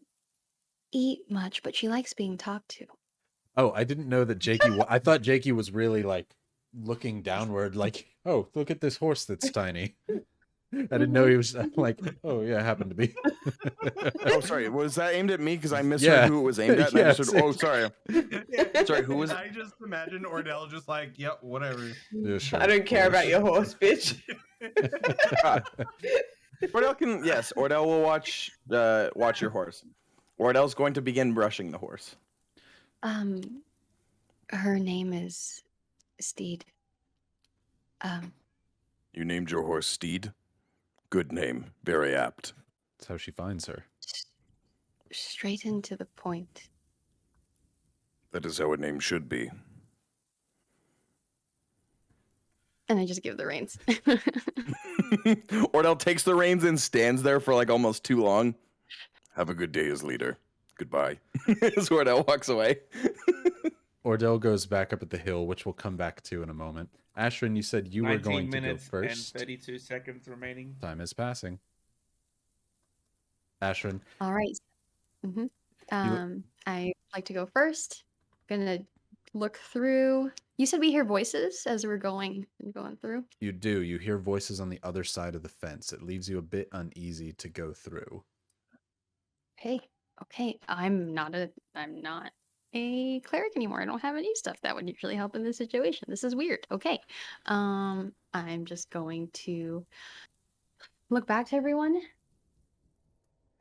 eat much, but she likes being talked to. Oh, I didn't know that Jakey. I thought Jakey was really like looking downward, like, oh, look at this horse that's tiny. I didn't know he was like, oh yeah, it happened to be. Oh, sorry. Was that aimed at me? Because I misheard Yeah. who it was aimed at. And I Yeah, just heard, oh, sorry. Yeah, Sorry, who was it? I just imagine Ordell just like, yep, whatever. Yeah, sure, I don't care about Polish. your horse, bitch. Ordell can, yes, Ordell will watch your horse. Ordell's going to begin brushing the horse. Her name is Steed. You named your horse Steed? Good name. Very apt. That's how she finds her. Straight into the point. That is how a name should be. And I just give the reins. Ordell takes the reins and stands there for like almost too long. Have a good day as leader. Goodbye. As Ordell walks away. Ordell goes back up at the hill, which we'll come back to in a moment. Ashrin, you said you were 19 going to go minutes first. and 32 seconds remaining. Time is passing. Ashrin, All right. I like to go first. Gonna look through. You said we hear voices as we're going through. you do. You hear voices on the other side of the fence. It leaves you a bit uneasy to go through. Okay. I'm not a cleric anymore. I don't have any stuff that would usually help in this situation. This is weird. Okay. I'm just going to look back to everyone.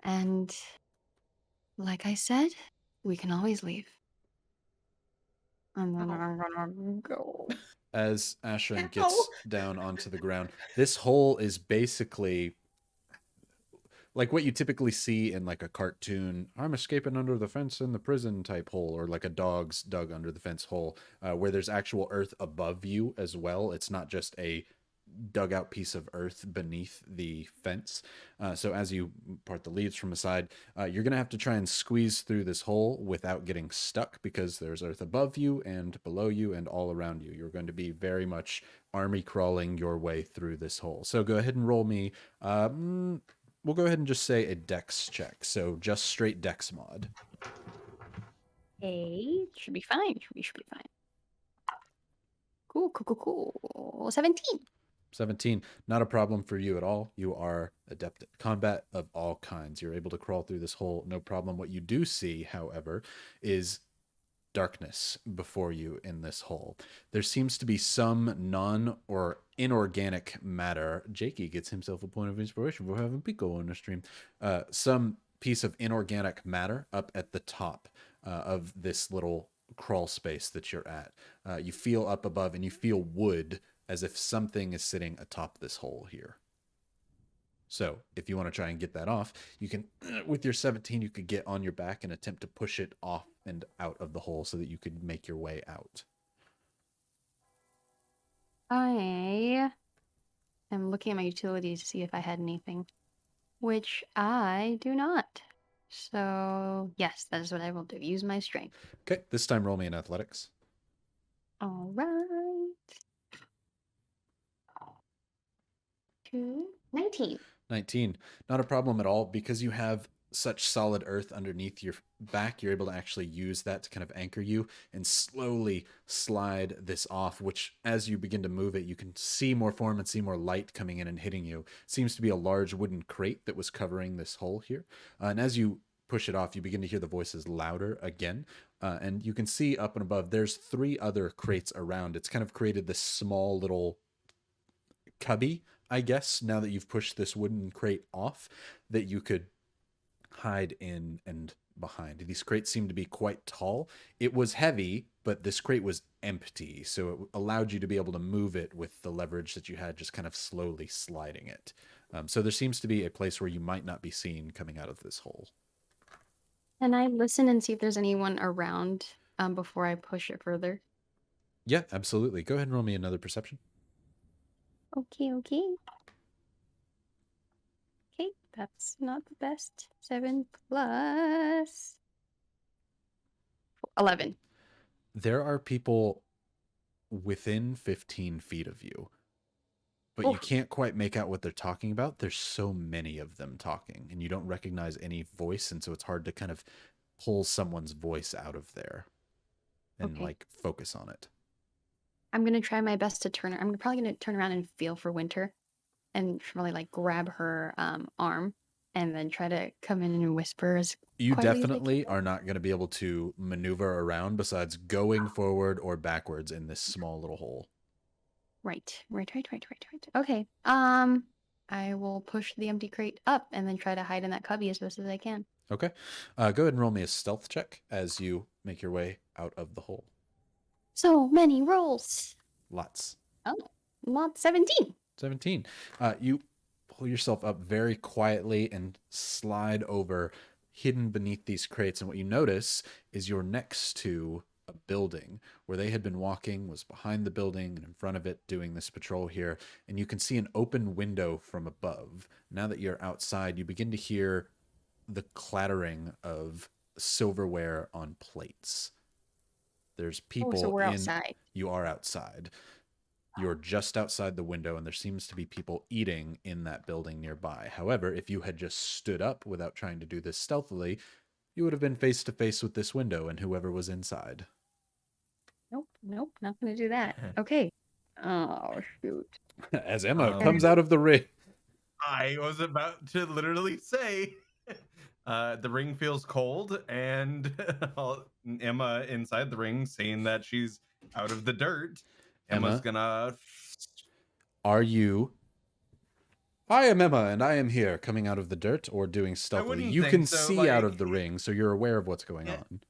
And like I said, we can always leave. And then I'm gonna go. As Ashrin Ow. gets down onto the ground, this hole is basically like what you typically see in like a cartoon. I'm escaping under the fence in the prison type hole, or like a dog's dug under the fence hole, where there's actual earth above you as well. It's not just a dug out piece of earth beneath the fence. So as you part the leaves from the side, you're going to have to try and squeeze through this hole without getting stuck, because there's earth above you and below you and all around you. You're going to be very much army crawling your way through this hole. So go ahead and roll me. We'll go ahead and just say a dex check. So just straight dex mod. Should be fine. Should be fine. Cool. 17. 17, not a problem for you at all. You are adept at combat of all kinds. You're able to crawl through this hole, no problem. What you do see, however, is darkness before you in this hole. There seems to be some non or inorganic matter. Jakey gets himself a point of inspiration for having Pico on the stream. Some piece of inorganic matter up at the top of this little crawl space that you're at. You feel up above and you feel wood, as if something is sitting atop this hole here. So if you want to try and get that off, you can, with your 17, you could get on your back and attempt to push it off and out of the hole so that you could make your way out. I am looking at my utilities to see if I had anything, which I do not. So yes, that is what I will do. Use my strength. Okay, this time roll me in athletics. All right. 19. 19. Not a problem at all, because you have such solid earth underneath your back. You're able to actually use that to kind of anchor you and slowly slide this off, which as you begin to move it, you can see more form and see more light coming in and hitting you. It seems to be a large wooden crate that was covering this hole here. And as you push it off, you begin to hear the voices louder again. And you can see up and above, there's 3 other crates around. It's kind of created this small little cubby, I guess, now that you've pushed this wooden crate off, that you could hide in and behind. These crates seem to be quite tall. It was heavy, but this crate was empty, so it allowed you to be able to move it with the leverage that you had, just kind of slowly sliding it. So there seems to be a place where you might not be seen coming out of this hole. Can I listen and see if there's anyone around before I push it further? Yeah, absolutely. Go ahead and roll me another perception. Okay. Okay, that's not the best. 7 plus 11. There are people within 15 feet of you, but you can't quite make out what they're talking about. There's so many of them talking, and you don't recognize any voice, and so it's hard to kind of pull someone's voice out of there and like focus on it. I'm gonna try my best to I'm probably gonna turn around and feel for Winter. and really like grab her arm and then try to come in and whisper as You quietly as I definitely can. are not going to be able to maneuver around besides going forward or backwards in this small little hole. Right. Okay. I will push the empty crate up and then try to hide in that cubby as best as I can. Okay. Go ahead and roll me a stealth check as you make your way out of the hole. So many rolls. Lots. Oh, lot 17. 17. You pull yourself up very quietly and slide over, hidden beneath these crates. And what you notice is you're next to a building. Where they had been walking was behind the building and in front of it doing this patrol here. And you can see an open window from above. Now that you're outside, you begin to hear the clattering of silverware on plates. There's people Oh, so we're in. outside. You are outside. You're just outside the window, and there seems to be people eating in that building nearby. However, if you had just stood up without trying to do this stealthily, you would have been face to face with this window and whoever was inside. Nope, not gonna do that. Okay. Oh shoot. As Emma Um, comes out of the ring. I was about to literally say, the ring feels cold, and Emma inside the ring, seeing that she's out of the dirt, Emma's gonna. Are you? I am Emma, and I am here, coming out of the dirt or doing stealthily. wouldn't You think can so, see out like- of the ring, so you're aware of what's going Yeah. on.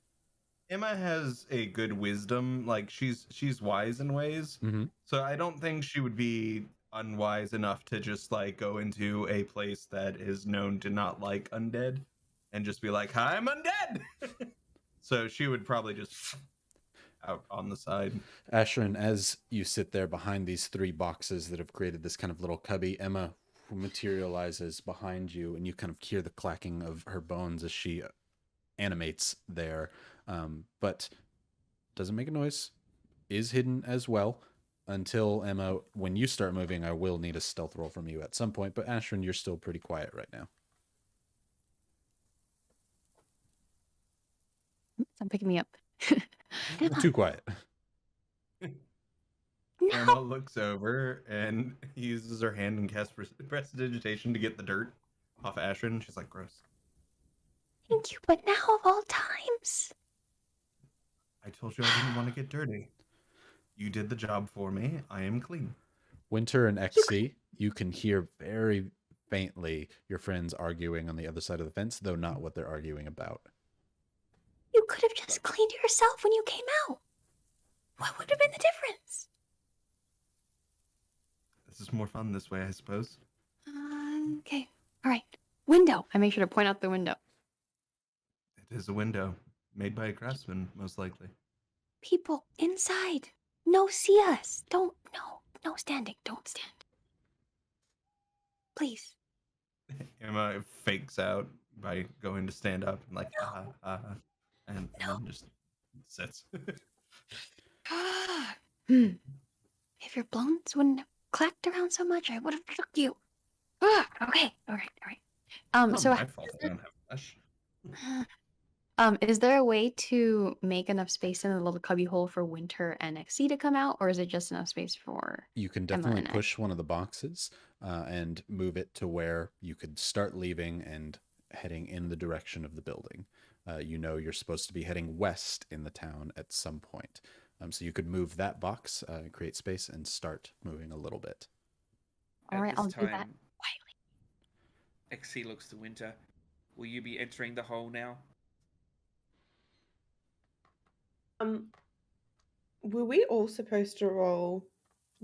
Emma has a good wisdom, like she's wise in ways, Mm-hmm. so I don't think she would be unwise enough to just like go into a place that is known to not like undead and just be like, "Hi, I'm undead." So she would probably just out on the side. Ashrin, as you sit there behind these three boxes that have created this kind of little cubby, Emma materializes behind you, and you kind of hear the clacking of her bones as she animates there, but doesn't make a noise, is hidden as well. Until Emma, when you start moving, I will need a stealth roll from you at some point, but Ashrin, you're still pretty quiet right now. I'm picking me up. Too quiet. Emma No, looks over and uses her hand and casts prestidigitation to get the dirt off Ashrin. She's like, "Gross." thank you, but now of all times. I told you I didn't want to get dirty. You did the job for me. I am clean. Winter and Exy, you can hear very faintly your friends arguing on the other side of the fence, though not what they're arguing about. You could have just cleaned yourself when you came out. What would have been the difference? This is more fun this way, I suppose. Okay. All right. Window. I make sure to point out the window. It is a window made by a craftsman, most likely. People inside. No, see us. Don't. No standing. Don't stand. Please. Emma fakes out by going to stand up and like, and No. then just sits. If your bones wouldn't have clacked around so much, I would have shook you. Okay. All right. Not So my fault I don't have flesh. is there a way to make enough space in the little cubby hole for Winter and XC to come out, or is it just enough space for? You can Emma definitely and I. push one of the boxes and move it to where you could start leaving and heading in the direction of the building. You know you're supposed to be heading west in the town at some point. So you could move that box, create space, and start moving a little bit. All At right, this I'll do that time, quietly. XC looks to Winter. Will you be entering the hole now? Were we all supposed to roll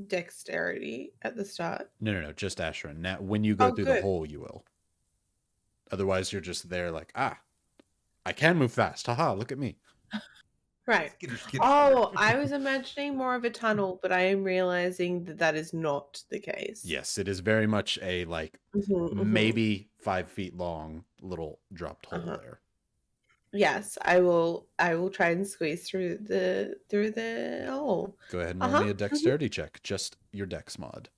dexterity at the start? No, just Ashrin. Now, when you go Oh, through the good. hole, you will. Otherwise, you're just there like, I can move fast. Haha, look at me. Right. Oh, I was imagining more of a tunnel, but I am realizing that that is not the case. Yes, it is very much a, like, Mhm, mhm. maybe 5 feet long little dropped hole Uh-huh. there. Yes, I will try and squeeze through the hole. Go ahead and roll me a dexterity check. Just your dex mod.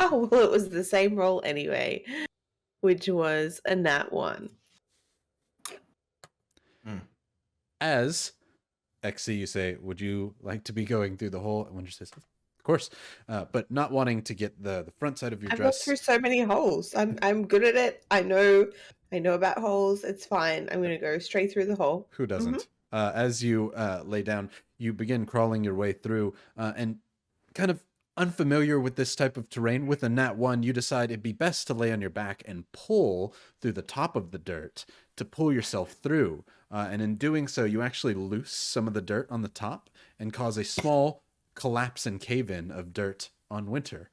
Oh, well, it was the same roll anyway, which was a nat 1. As XC, you say, would you like to be going through the hole? And Winter says, of course. But not wanting to get the front side of your I've gone dress. through so many holes. I'm good at it. I know about holes. It's fine. I'm gonna go straight through the hole. Who doesn't? As you lay down, you begin crawling your way through, and kind of unfamiliar with this type of terrain, with a nat 1, you decide it'd be best to lay on your back and pull through the top of the dirt to pull yourself through. And in doing so, you actually loose some of the dirt on the top and cause a small collapse and cave-in of dirt on Winter.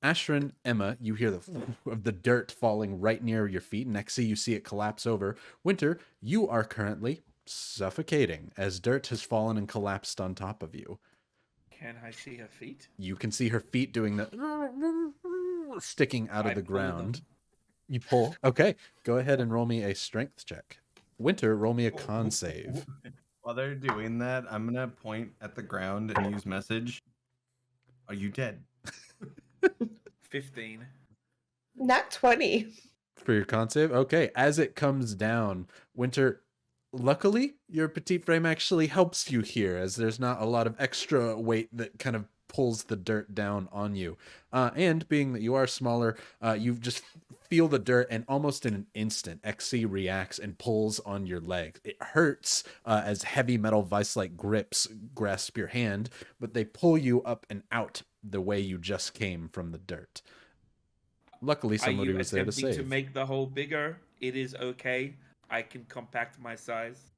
Ashrin, Emma, you hear of the dirt falling right near your feet. Next, you see it collapse over. Winter, you are currently suffocating as dirt has fallen and collapsed on top of you. Can I see her feet? You can see her feet doing the sticking out of the pull ground. them. You pull. Okay, go ahead and roll me a strength check. Winter, roll me a con save. While they're doing that, I'm gonna point at the ground and use message. Are you dead? 15. Nat 20. For your con save? Okay, as it comes down, Winter, luckily, your petite frame actually helps you here, as there's not a lot of extra weight that kind of pulls the dirt down on you. And being that you are smaller, you just feel the dirt, and almost in an instant, XC reacts and pulls on your leg. It hurts as heavy metal vice-like grips grasp your hand, but they pull you up and out the way you just came from the dirt. Luckily, somebody was there to Are you attempting save. to make the hole bigger? It is okay. I can compact my size.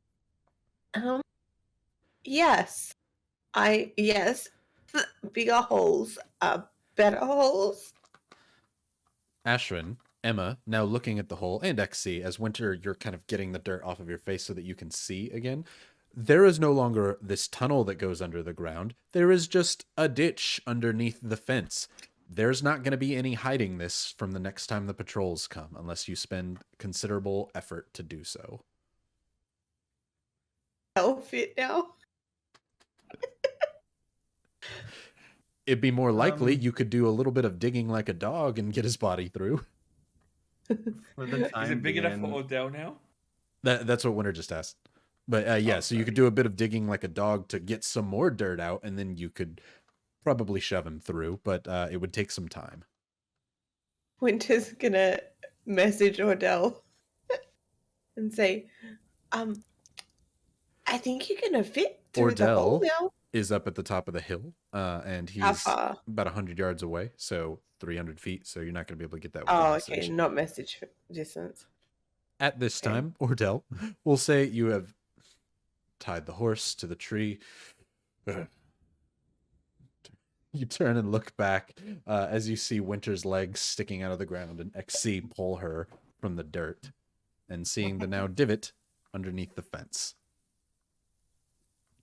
Yes. Yes. Bigger holes are better holes. Ashrin, Emma, now looking at the hole, and XC, as Winter, you're kind of getting the dirt off of your face so that you can see again. There is no longer this tunnel that goes under the ground. There is just a ditch underneath the fence. There's not going to be any hiding this from the next time the patrols come, unless you spend considerable effort to do so. Outfit now. It'd be more likely you could do a little bit of digging like a dog and get his body through. For the time Is it big enough for being- Odell now? That's what Winter just asked. But yeah, so you could do a bit of digging like a dog to get some more dirt out, and then you could probably shove him through, but it would take some time. Winter's gonna message Ordell and say, I think you're gonna fit through the hole Ordell now. is up at the top of the hill, and How he's far? about 100 yards away, so 300 feet, so you're not going to be able to get that with a Oh, message. okay, not message distance. At this Okay. time, Ordell will say you have tied the horse to the tree. You turn and look back as you see Winter's legs sticking out of the ground and XC pull her from the dirt, and seeing the now divot underneath the fence.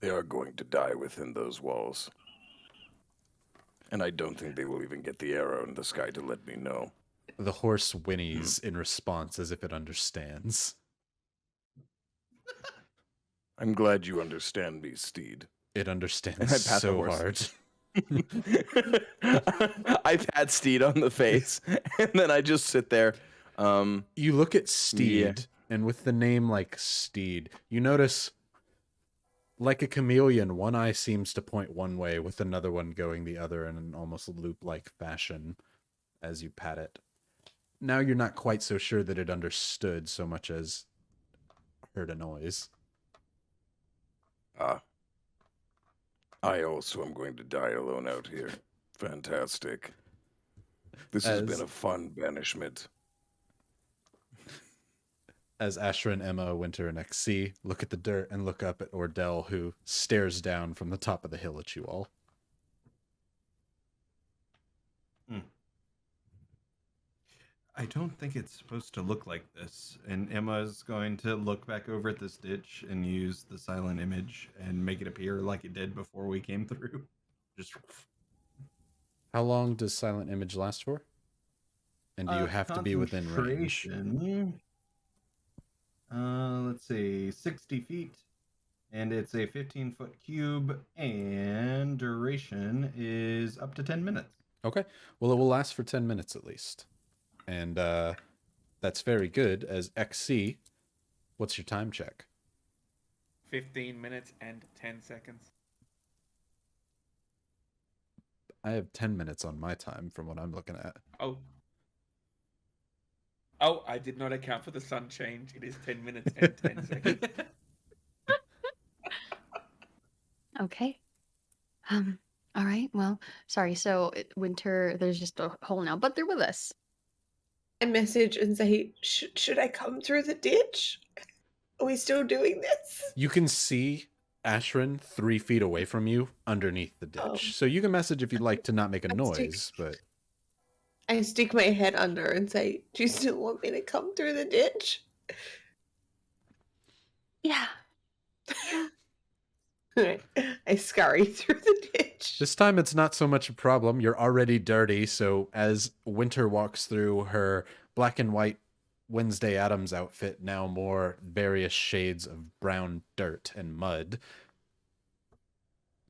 They are going to die within those walls. And I don't think they will even get the arrow in the sky to let me know. The horse whinnies in response as if it understands. I'm glad you understand me, Steed. It And I understands pat the so horse. hard. I pat Steed on the face, and then I just sit there. You look at Steed, and with the name like Steed, you notice, like a chameleon, one eye seems to point one way with another one going the other in an almost loop-like fashion as you pat it. Now you're not quite so sure that it understood so much as heard a noise. I also am going to die alone out here. Fantastic. This has been a fun banishment. As Ashrin, Emma, Winter, and XC look at the dirt and look up at Ordell, who stares down from the top of the hill at you all. I don't think it's supposed to look like this. And Emma's going to look back over at this ditch and use the silent image and make it appear like it did before we came through. Just How long does silent image last for? And do you have to be within range? concentration, let's see, 60 feet. And it's a 15-foot cube, and duration is up to 10 minutes. Okay. Well, it will last for 10 minutes at least. And that's very good, as XC, what's your time check? 15 minutes and 10 seconds. I have 10 minutes on my time from what I'm looking at. Oh. Oh, I did not account for the sun change. It is 10 minutes and 10 seconds. Okay. All right. Well, sorry. So Winter, there's just a hole now, but they're with us. I message and say, should I come through the ditch? Are we still doing this? You can see Ashrin 3 feet away from you underneath the ditch. Oh. So you can message if you'd like to not make a noise, but I stick my head under and say, do you still want me to come through the ditch? Yeah. I scurry through the ditch. this time it's not so much a problem. You're already dirty, so as Winter walks through her black and white Wednesday Addams outfit, now more various shades of brown dirt and mud,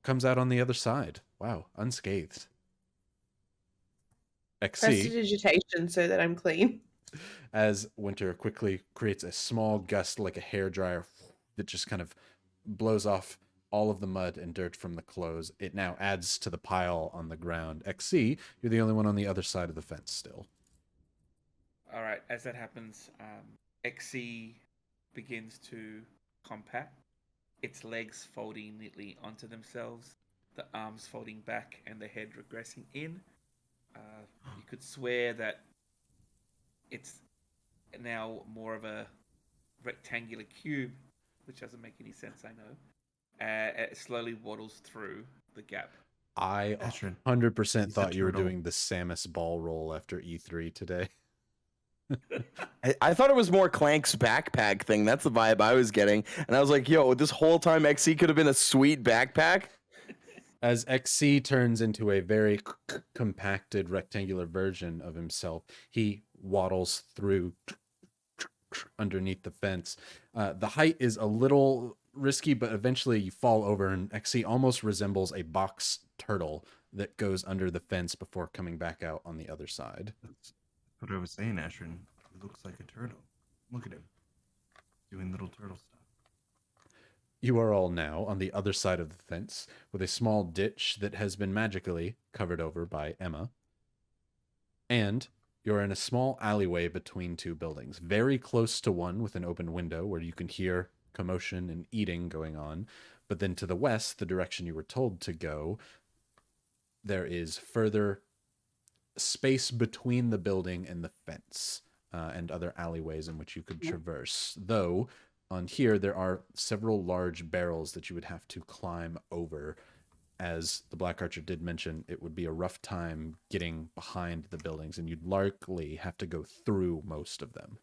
comes out on the other side. Wow, unscathed. XC, Prestidigitation so that I'm clean. as Winter quickly creates a small gust like a hairdryer that just kind of blows off all of the mud and dirt from the clothes. It now adds to the pile on the ground. XC, you're the only one on the other side of the fence still. All right, as that happens, XC begins to compact, its legs folding neatly onto themselves, the arms folding back, and the head regressing in. You could swear that it's now more of a rectangular cube, which doesn't make any sense, I know. It slowly waddles through the gap. I Ashrin, 100% he's thought a you were turtle. doing the Samus ball roll after E3 today. I thought it was more Clank's backpack thing. That's the vibe I was getting. And I was like, yo, this whole time XC could have been a sweet backpack. As XC turns into a very compacted rectangular version of himself, he waddles through underneath the fence. The height is a little risky, but eventually you fall over, and XC almost resembles a box turtle that goes under the fence before coming back out on the other side. That's what I was saying, Ashrin. He looks like a turtle. Look at him. Doing little turtle stuff. You are all now on the other side of the fence with a small ditch that has been magically covered over by Emma. And you're in a small alleyway between two buildings, very close to one with an open window where you can hear commotion and eating going on. But then to the west, the direction you were told to go, there is further space between the building and the fence, and other alleyways in which you could traverse. Though on here, there are several large barrels that you would have to climb over. As the Black Archer did mention, it would be a rough time getting behind the buildings, and you'd likely have to go through most of them.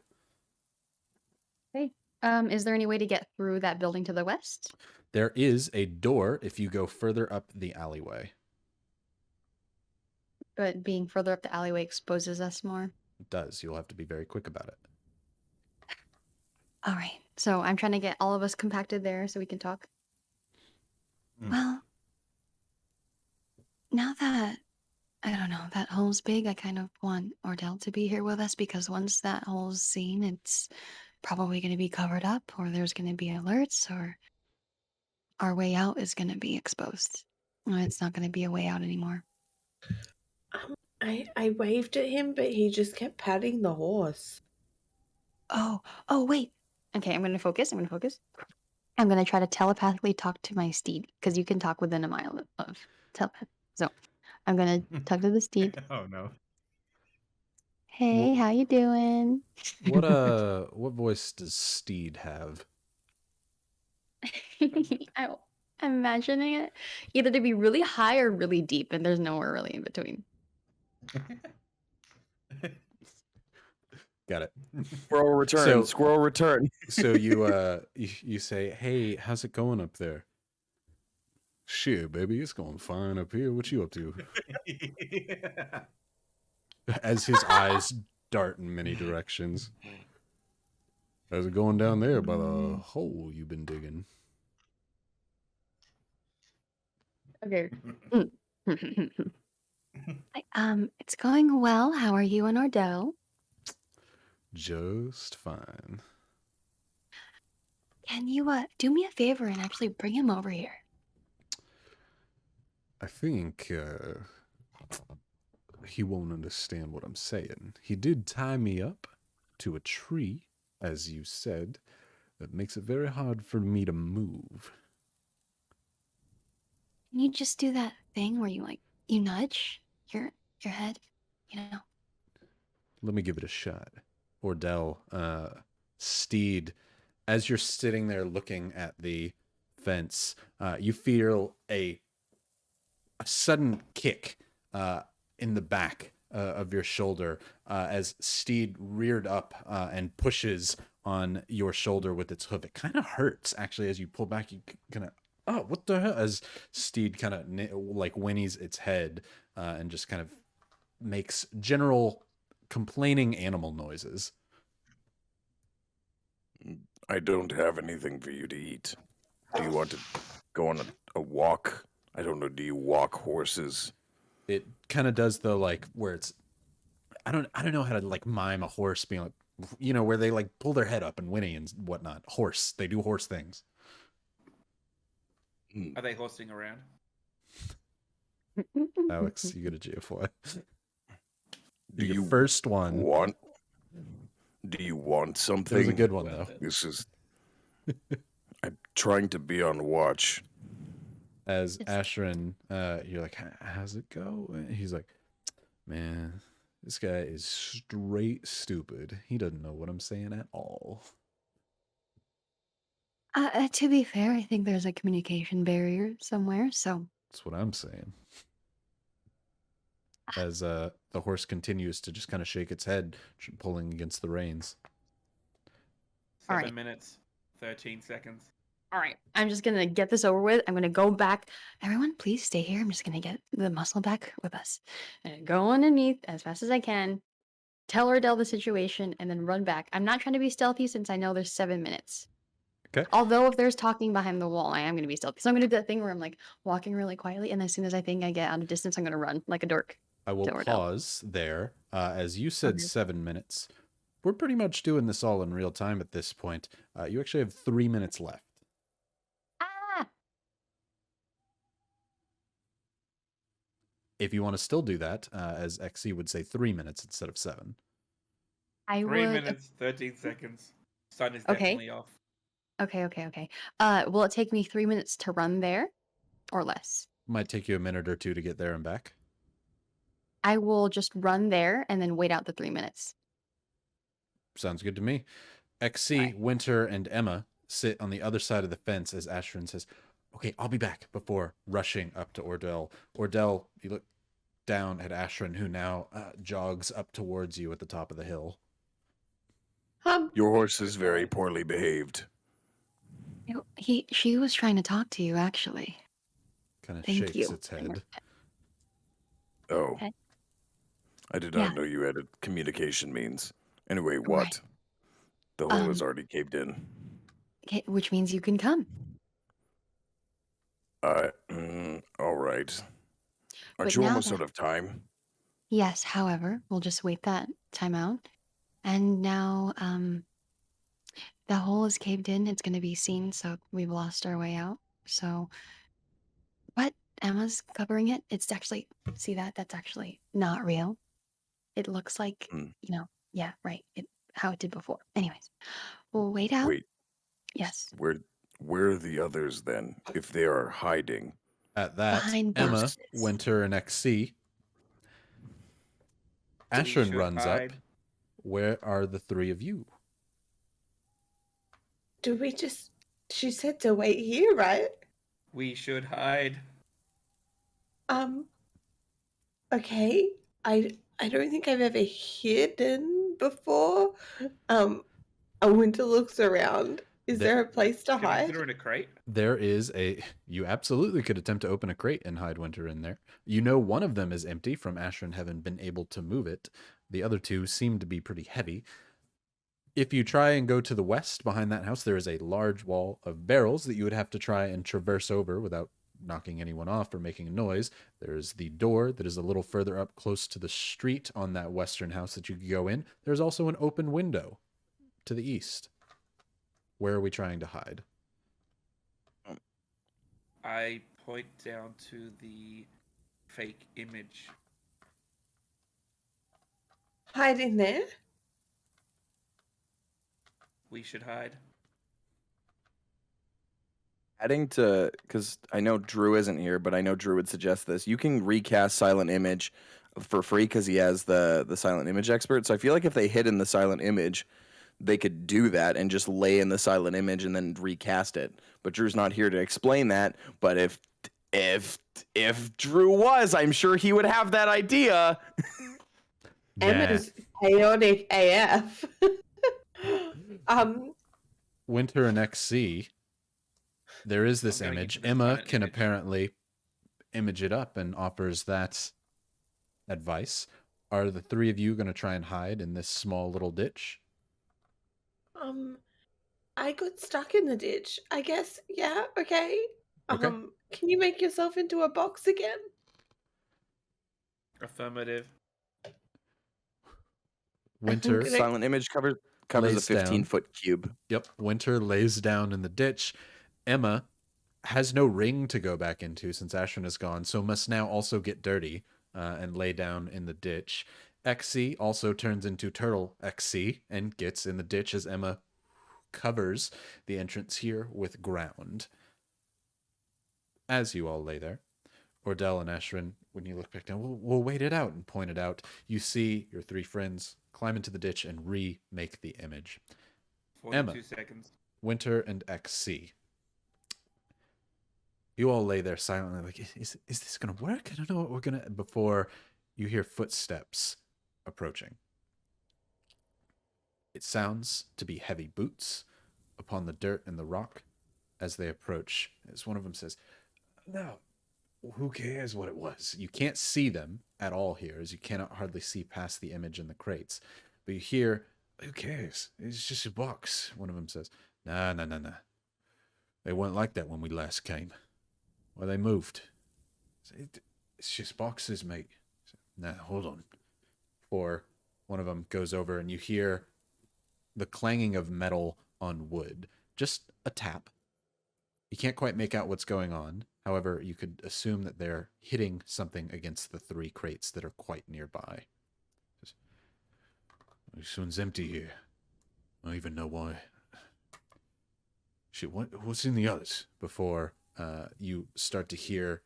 Okay. Is there any way to get through that building to the west? There is a door if you go further up the alleyway. But being further up the alleyway exposes us more. It does. You'll have to be very quick about it. All right. So I'm trying to get all of us compacted there so we can talk. Mm. Well, now that, I don't know, that hole's big, I kind of want Ordell to be here with us, because once that hole's seen, it's probably going to be covered up, or there's going to be alerts, or our way out is going to be exposed. It's not going to be a way out anymore. I waved at him, but he just kept patting the horse. Oh, wait. Okay, I'm going to focus. I'm going to try to telepathically talk to my steed, because you can talk within a mile of telepath. So I'm going to talk to the steed. Oh no. Hey, Well- how you doing? What voice does Steed have? I'm imagining it either to be really high or really deep, and there's nowhere really in between. Got it. Squirrel return. So- Squirrel return. So you say, "Hey, how's it going up there?" "Shit, baby, it's going fine up here. What you up to?" As his eyes dart in many directions. "How's it going down there by the hole you've been digging?" Okay. It's going well. How are you and Ordell? "Just fine." Can you do me a favor and actually bring him over here? I think he won't understand what I'm saying. He did tie me up to a tree, as you said. That makes it very hard for me to move. Can you just do that thing where you nudge your head, you know? Let me give it a shot. Ordell, Steed, as you're sitting there looking at the fence, you feel a sudden kick in the back of your shoulder as Steed reared up and pushes on your shoulder with its hoof. It kind of hurts, actually, as you pull back. You kind of, oh, what the hell? As Steed kind of like whinnies its head and just kind of makes general complaining animal noises. I don't have anything for you to eat. Do you want to go on a walk? I don't know. Do you walk horses? It kind of does the like where it's I don't know how to like mime a horse being like, you know, where they like pull their head up and whinny and whatnot. Horse, they do horse things. Are they horsing around? Alex, you get a GFY. Do Your you first one? Do you want something? That was a good one though. This is. I'm trying to be on watch. As Ashrin, you're like, how's it go? And he's like, man, this guy is straight stupid. He doesn't know what I'm saying at all. To be fair, I think there's a communication barrier somewhere, so That's what I'm saying. As the horse continues to just kind of shake its head, pulling against the reins. 7 right. minutes, 13 seconds. all right, I'm just gonna get this over with. I'm gonna go back. Everyone, please stay here. I'm just gonna get the muscle back with us. And go underneath as fast as I can. Tell Ordell the situation and then run back. I'm not trying to be stealthy since I know there's 7 minutes. Okay. Although if there's talking behind the wall, I am gonna be stealthy. So I'm gonna do that thing where I'm like walking really quietly, and as soon as I think I get out of distance, I'm gonna run like a dork. I will to Ordell. pause there. As you said, Okay. 7 minutes. We're pretty much doing this all in real time at this point. You actually have 3 minutes left. Ah! If you want to still do that, as XC would say, 3 minutes instead of 7. I 3 would. minutes, 13 seconds. Sun is Okay. definitely off. Okay. Will it take me 3 minutes to run there, or less? Might take you a minute or two to get there and back. I will just run there and then wait out the 3 minutes. Sounds good to me. XC, Right. Winter, and Emma sit on the other side of the fence as Ashrin says, okay, I'll be back, before rushing up to Ordell. Ordell, you look down at Ashrin, who now jogs up towards you at the top of the hill. Your horse is very poorly behaved. She was trying to talk to you, actually. Kind of Thank shakes you. its head. Oh. Okay. I did Yeah. not know you had a communication means. Anyway, what? Right. The hole has already caved in. Okay, which means you can come. All right. Aren't But you now almost that- out of time? Yes, however, we'll just wait that time out. And now, the hole is caved in. It's going to be seen, so we've lost our way out. So, but Emma's covering it. It's actually, see that? That's actually not real. It looks like, Hmm. yeah, right. How it did before. Anyways, we'll wait out. Wait, Yes. where are the others then? If they are hiding. At that, Behind Emma, bushes. Winter, and XC. Ashrin should runs hide. up. Where are the three of you? Do we just? She said to wait here, right? We should hide. Okay. I don't think I've ever hidden before. A Winter looks around. Is There- there a place to Can I hide? put her in a crate? There is you absolutely could attempt to open a crate and hide Winter in there. You know one of them is empty from Ashrin having been able to move it. The other two seem to be pretty heavy. If you try and go to the west behind that house, there is a large wall of barrels that you would have to try and traverse over without knocking anyone off or making a noise. There's the door that is a little further up close to the street on that western house that you could go in. There's also an open window to the east. Where are we trying to hide? I point down to the fake image. hide in there? We should hide. Adding to, because I know Drew isn't here, but I know Drew would suggest this. You can recast Silent Image for free because he has the Silent Image expert. So I feel like if they hid in the Silent Image, they could do that and just lay in the Silent Image and then recast it. But Drew's not here to explain that. But if Drew was, I'm sure he would have that idea. Nah. Emma's chaotic AF. Winter and XC. There is this I'm going image. into the Emma silent can image. apparently image it up and offers that advice. Are the three of you going to try and hide in this small little ditch? I got stuck in the ditch. I guess, yeah, okay. Okay. Can you make yourself into a box again? Affirmative. Winter. gonna- Silent Image covers a Lays down. 15-foot cube. Yep. Winter lays down in the ditch. Emma has no ring to go back into since Ashwin is gone, so must now also get dirty and lay down in the ditch. XC also turns into Turtle XC and gets in the ditch as Emma covers the entrance here with ground. As you all lay there, Ordell and Ashwin, when you look back down, we'll wait it out and point it out. You see your three friends climb into the ditch and remake the image. 42 Emma. seconds. Winter and XC. You all lay there silently, like, is this gonna work? I don't know what we're gonna. Before you hear footsteps approaching. It sounds to be heavy boots upon the dirt and the rock as they approach. As one of them says, "No, who cares what it was?" You can't see them at all here, as you cannot hardly see past the image in the crates. But you hear, "Who cares? It's just a box." One of them says, "Nah. They weren't like that when we last came. Well, they moved. It's just boxes, mate." Nah, hold on. Or one of them goes over and you hear the clanging of metal on wood. Just a tap. You can't quite make out what's going on. However, you could assume that they're hitting something against the three crates that are quite nearby. This one's empty here. I don't even know why. Shit, what's in the others? Before you start to hear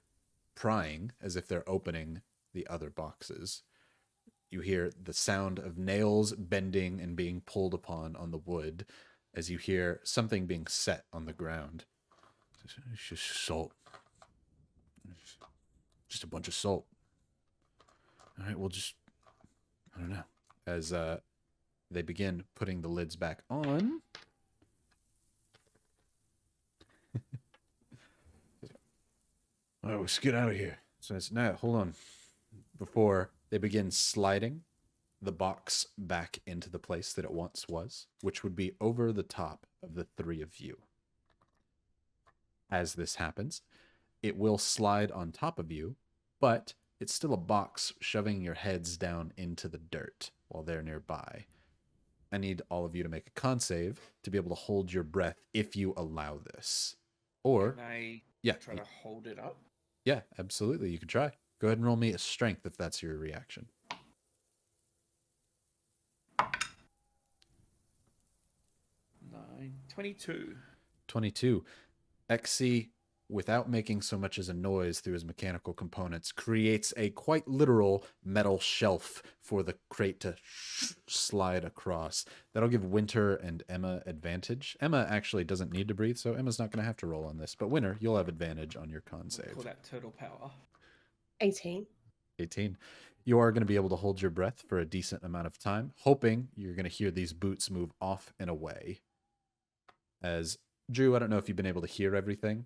prying as if they're opening the other boxes. You hear the sound of nails bending and being pulled upon on the wood as you hear something being set on the ground. It's just salt. It's just a bunch of salt. All right, we'll just... I don't know. As they begin putting the lids back on... All right, let's get out of here. So it's now, hold on. Before they begin sliding the box back into the place that it once was, which would be over the top of the three of you. As this happens, it will slide on top of you, but it's still a box shoving your heads down into the dirt while they're nearby. I need all of you to make a con save to be able to hold your breath if you allow this. Or, Can I yeah, try to hold it up? yeah, absolutely. You can try. Go ahead and roll me a strength if that's your reaction. 22. 22. XC, without making so much as a noise through his mechanical components, creates a quite literal metal shelf for the crate to slide across. That'll give Winter and Emma advantage. Emma actually doesn't need to breathe, so Emma's not going to have to roll on this. But Winter, you'll have advantage on your con save. Call that total power. 18. 18. You are going to be able to hold your breath for a decent amount of time, hoping you're going to hear these boots move off and away. As Drew, I don't know if you've been able to hear everything.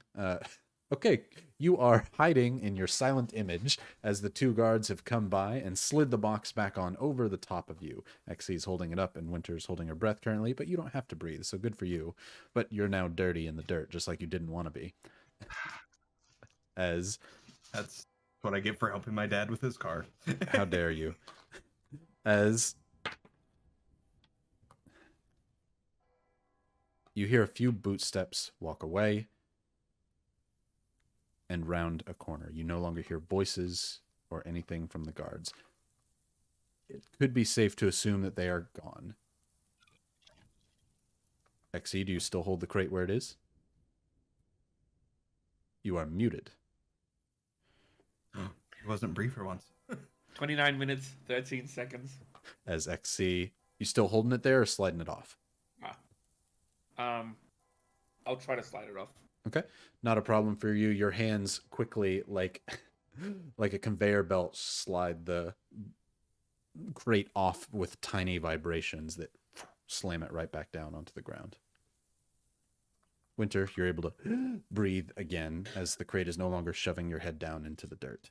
Okay, you are hiding in your silent image as the two guards have come by and slid the box back on over the top of you. XC's holding it up and Winter's holding her breath currently, but you don't have to breathe, so good for you. But you're now dirty in the dirt, just like you didn't want to be. As... That's what I get for helping my dad with his car. How dare you? As you hear a few boot steps walk away and round a corner. You no longer hear voices or anything from the guards. it could be safe to assume that they are gone. XE, do you still hold the crate where it is? You are muted. It wasn't Brie for once. 29 minutes, 13 seconds. As XC, you still holding it there or sliding it off? I'll try to slide it off. Okay, not a problem for you. Your hands quickly, like a conveyor belt, slide the crate off with tiny vibrations that slam it right back down onto the ground. Winter, you're able to breathe again as the crate is no longer shoving your head down into the dirt.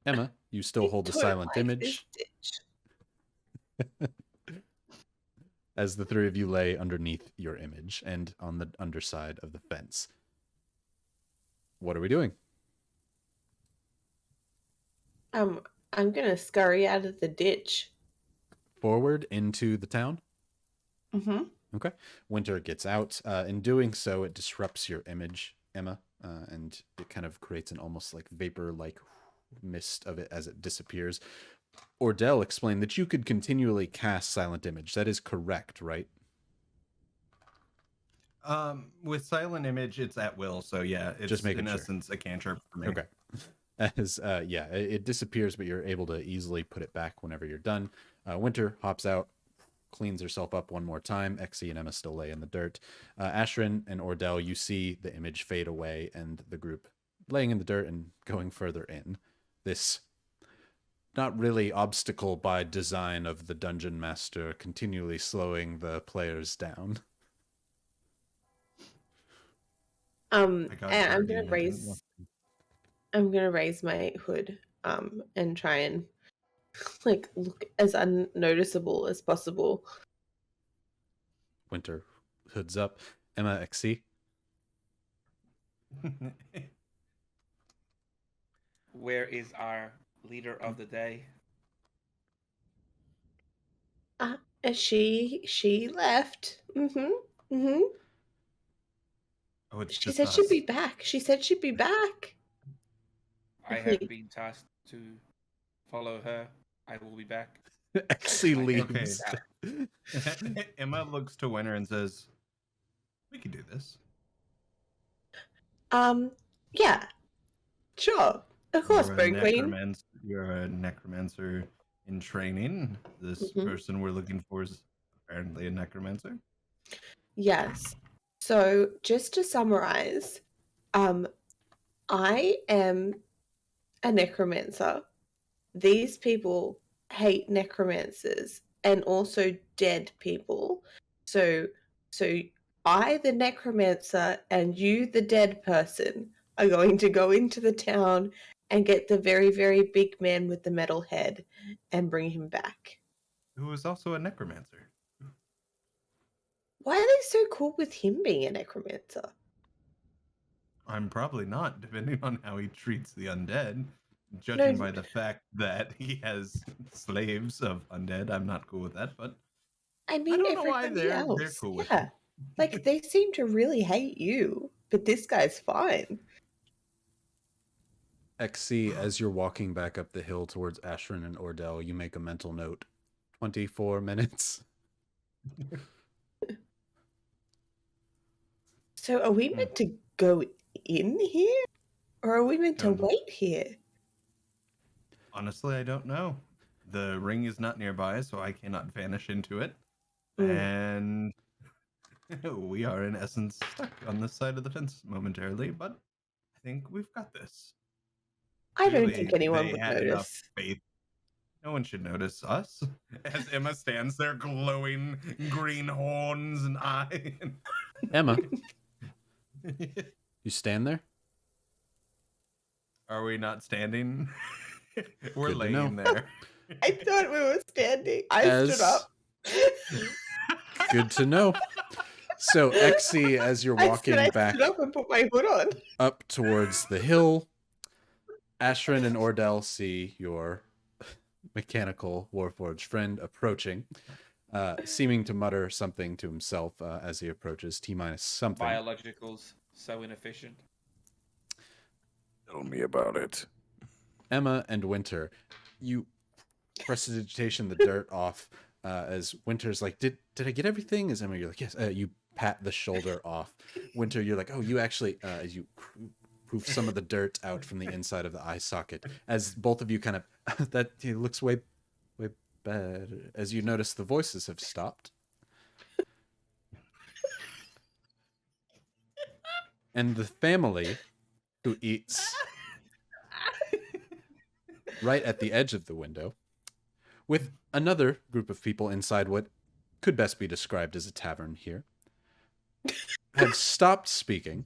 Emma, you still hold the Don't silent like image this ditch. as the three of you lay underneath your image and on the underside of the fence. What are we doing? I'm gonna scurry out of the ditch. Forward into the town? Mm-hmm. Okay. Winter gets out. In doing so, it disrupts your image, Emma, and it kind of creates an almost like vapor-like mist of it as it disappears. Ordell explained that you could continually cast Silent Image. That is correct, right? With silent image, it's at will. So yeah, it's Just making in sure. essence a cantrip for me. Okay. As yeah, it disappears, but you're able to easily put it back whenever you're done. Winter hops out, cleans herself up one more time. Exie and Emma still lay in the dirt. Ashrin and Ordell, you see the image fade away and the group laying in the dirt and going further in. This not really obstacle by design of the dungeon master continually slowing the players down. And I got I'm Guardian gonna and didn't raise my hood and try and like look as unnoticeable as possible. Winter hoods up. Emma, Exie. Where is our leader of the day? And she left. Mm-hmm. Oh, it's She just said us. she'd be back. She said she'd be back. I have been tasked to follow her. I will be back. Exie Okay. leaves. Emma looks to Winter and says, "We could do this." Yeah. Sure. Of course, Bone Queen. You're a necromancer in training. This Mhm. person we're looking for is apparently a necromancer. Yes. So just to summarize, I am a necromancer. These people hate necromancers and also dead people. So I, the necromancer, and you, the dead person, are going to go into the town and get the very, very big man with the metal head and bring him back. Who is also a necromancer. Why are they so cool with him being a necromancer? I'm probably not, depending on how he treats the undead. Judging by the fact that he has slaves of undead, I'm not cool with that, but I mean, don't know why everybody they're else. cool with Yeah. it. Like, they seem to really hate you, but this guy's fine. Exie, as you're walking back up the hill towards Ashrin and Ordell, you make a mental note. 24 minutes. So are we meant to go in here? Or are we meant to Don't know. wait here? Honestly, I don't know. The ring is not nearby, so I cannot vanish into it. Mm. And we are, in essence, stuck on this side of the fence momentarily, but I think we've got this. I don't Clearly, think anyone they would had enough notice. faith. No one should notice us. As Emma stands there, glowing green horns and eyes. Emma, you stand there? Are we not standing? We're Good to know. laying there. I thought we were standing. I stood up. Good to know. So, Exie, as you're walking I back stood up and put my hood on. up towards the hill, Ashrin and Ordell see your mechanical Warforged friend approaching, seeming to mutter something to himself as he approaches. T-minus something. Biologicals, so inefficient. Tell me about it. Emma and Winter, you prestidigitation the dirt off as Winter's like, did I get everything? As Emma, you're like, yes. You pat the shoulder off. Winter, you're like, oh, you actually, as you poof some of the dirt out from the inside of the eye socket. As both of you kind of, that it looks way better. As you notice the voices have stopped. And the family who eats right at the edge of the window, with another group of people inside what could best be described as a tavern here, have stopped speaking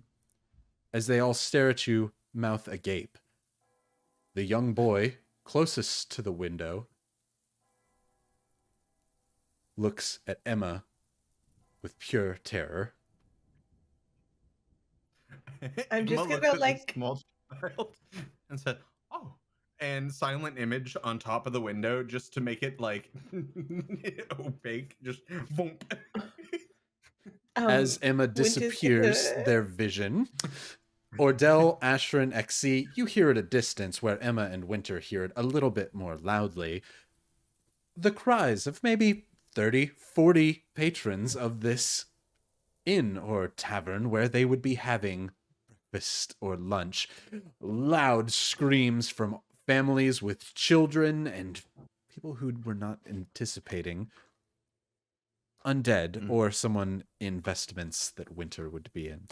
as they all stare at you, mouth agape. The young boy closest to the window looks at Emma with pure terror. I'm just Emma gonna, looked at the like- small child and said, "Oh," and silent image on top of the window just to make it like opaque. Just boom. As Emma Winter's disappears gonna- their vision, Ordell, Ashrin, Xe, you hear at a distance where Emma and Winter hear it a little bit more loudly. The cries of maybe 30, 40 patrons of this inn or tavern where they would be having breakfast or lunch. Loud screams from families with children and people who were not anticipating undead or someone in vestments that Winter would be in.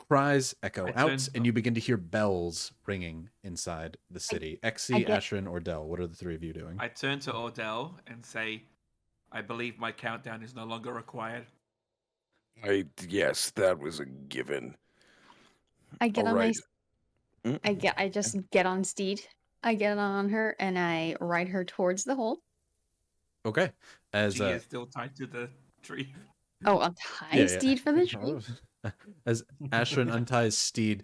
Cries echo out, and you begin to hear bells ringing inside the city. Xe, Ashrin, Ordell, what are the three of you doing? I turn to Ordell and say, I believe my countdown is no longer required. Yes, that was a given. I get on Alright. my. I just get on Steed. I get on her and I ride her towards the hole. Okay. As She is still tied to the tree. Oh, untie Steed from the tree. As Ashrin unties Steed,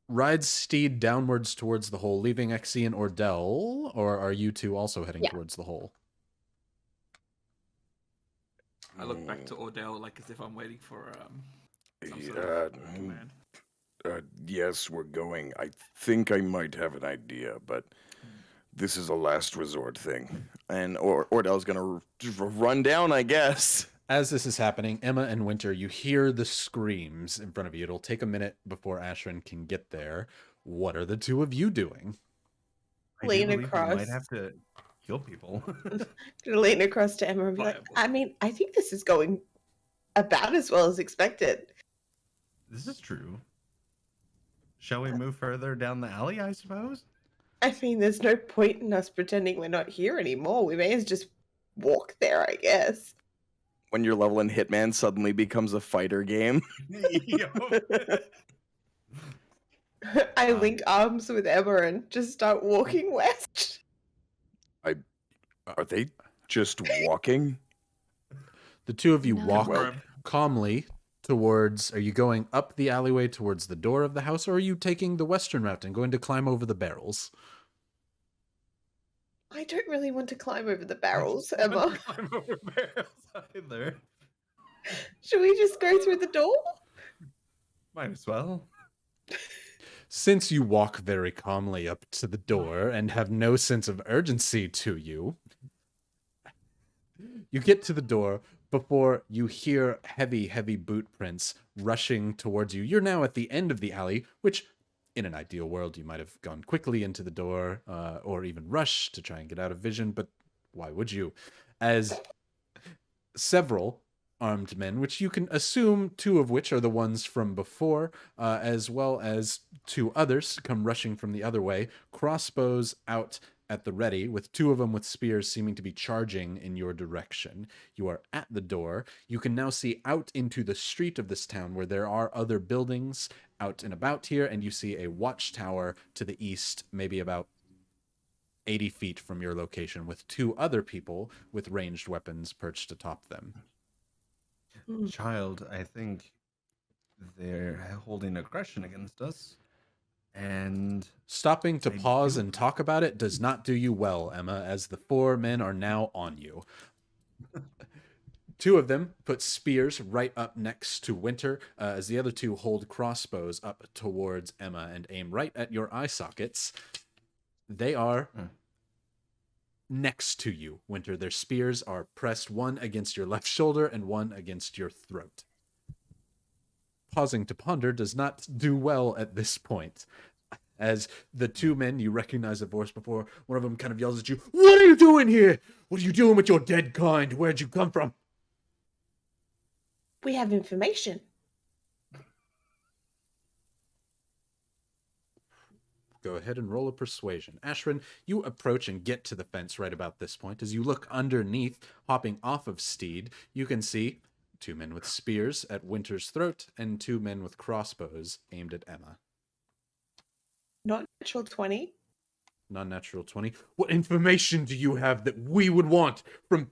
rides Steed downwards towards the hole, leaving Xe and Ordell, or are you two also heading towards the hole? I look back to Ordell like as if I'm waiting for some sort Yeah, of command. yes, we're going. I think I might have an idea, but this is a last resort thing. And Ordell's gonna run down, I guess. As this is happening, Emma and Winter, you hear the screams in front of you. It'll take a minute before Ashrin can get there. What are the two of you doing? I do Lean believe we across. might have to kill people. Gonna lean across to Emma and be like, Viable. I mean, I think this is going about as well as expected. This is true. Shall we move further down the alley, I suppose? I mean, there's no point in us pretending we're not here anymore. We may as just walk there, I guess. When your level in Hitman suddenly becomes a fighter game. I link arms with Emma and just start walking west. Are they just walking? The two of you No. walk Well- calmly towards... Are you going up the alleyway towards the door of the house, or are you taking the western route and going to climb over the barrels? I don't really want to climb over the barrels, Emma. Climb over barrels either. Should we just go through the door? Might as well. Since you walk very calmly up to the door and have no sense of urgency to you, you get to the door before you hear heavy, heavy boot prints rushing towards you. You're now at the end of the alley, which in an ideal world you might have gone quickly into the door or even rushed to try and get out of vision, but why would you? As several armed men, which you can assume two of which are the ones from before, as well as two others come rushing from the other way, crossbows out at the ready, with two of them with spears seeming to be charging in your direction. You are at the door. You can now see out into the street of this town where there are other buildings out and about here, and you see a watchtower to the east, maybe about 80 feet from your location, with two other people with ranged weapons perched atop them. Child, I think they're holding aggression against us. And Stopping to I pause do- and talk about it does not do you well, Emma, as the four men are now on you. Two of them put spears right up next to Winter, as the other two hold crossbows up towards Emma and aim right at your eye sockets. They are next to you, Winter. Their spears are pressed one against your left shoulder and one against your throat. Pausing to ponder does not do well at this point. As the two men, you recognize the voice before, one of them kind of yells at you, "What are you doing here? What are you doing with your dead kind? Where'd you come from?" We have information. Go ahead and roll a persuasion. Ashrin, you approach and get to the fence right about this point. As you look underneath, hopping off of Steed, you can see two men with spears at Winter's throat and two men with crossbows aimed at Emma. Not natural 20. Non-natural 20. What information do you have that we would want from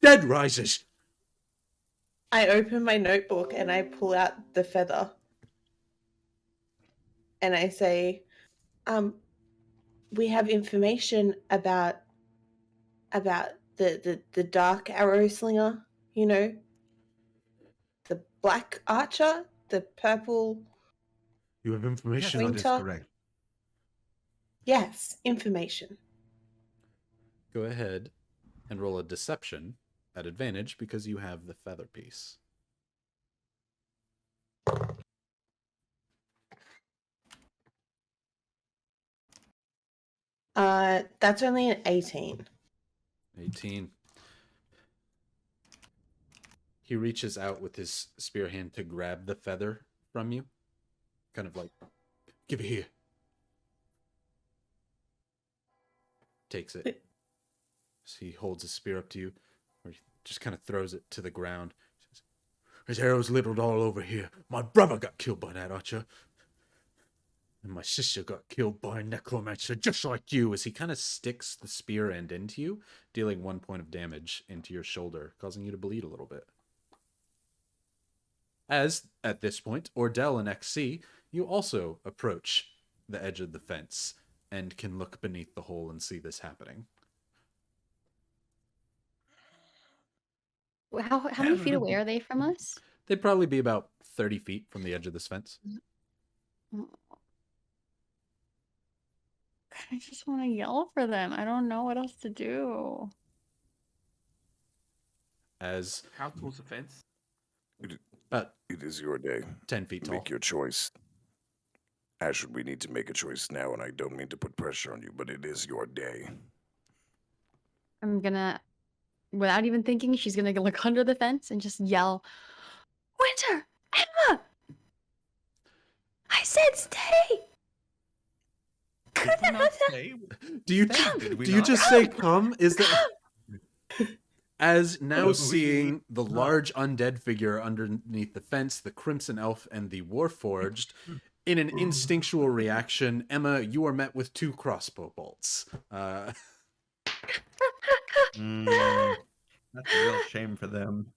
dead risers? I open my notebook and I pull out the feather. And I say, we have information about the dark arrow slinger, you know, the black archer, the purple. You have information on Winter? That is correct. Yes, information. Go ahead and roll a deception at advantage because you have the feather piece. That's only an 18. 18. He reaches out with his spear hand to grab the feather from you. Kind of like, "Give it here." Takes it. So he holds his spear up to you, or he just kind of throws it to the ground. Says, "There's arrows littered all over here. My brother got killed by that archer. And my sister got killed by a necromancer just like you," as he kind of sticks the spear end into you, dealing 1 point of damage into your shoulder, causing you to bleed a little bit. As, at this point, Ordell and XC, you also approach the edge of the fence and can look beneath the hole and see this happening. How many feet away are they from us? They'd probably be about 30 feet from the edge of this fence. I just want to yell for them. I don't know what else to do. As How tall's the fence? about It is your day. 10 feet tall. Make your choice. Ashwood, we need to make a choice now, and I don't mean to put pressure on you, but it is your day. I'm gonna, without even thinking, she's gonna look under the fence and just yell, "Winter! Emma! I said stay!" Did we not say? Do you Did we do you not? just say come? Is that as now We- seeing the large undead figure underneath the fence, the Crimson Elf and the Warforged, in an instinctual reaction, Emma, you are met with 2 crossbow bolts. That's a real shame for them.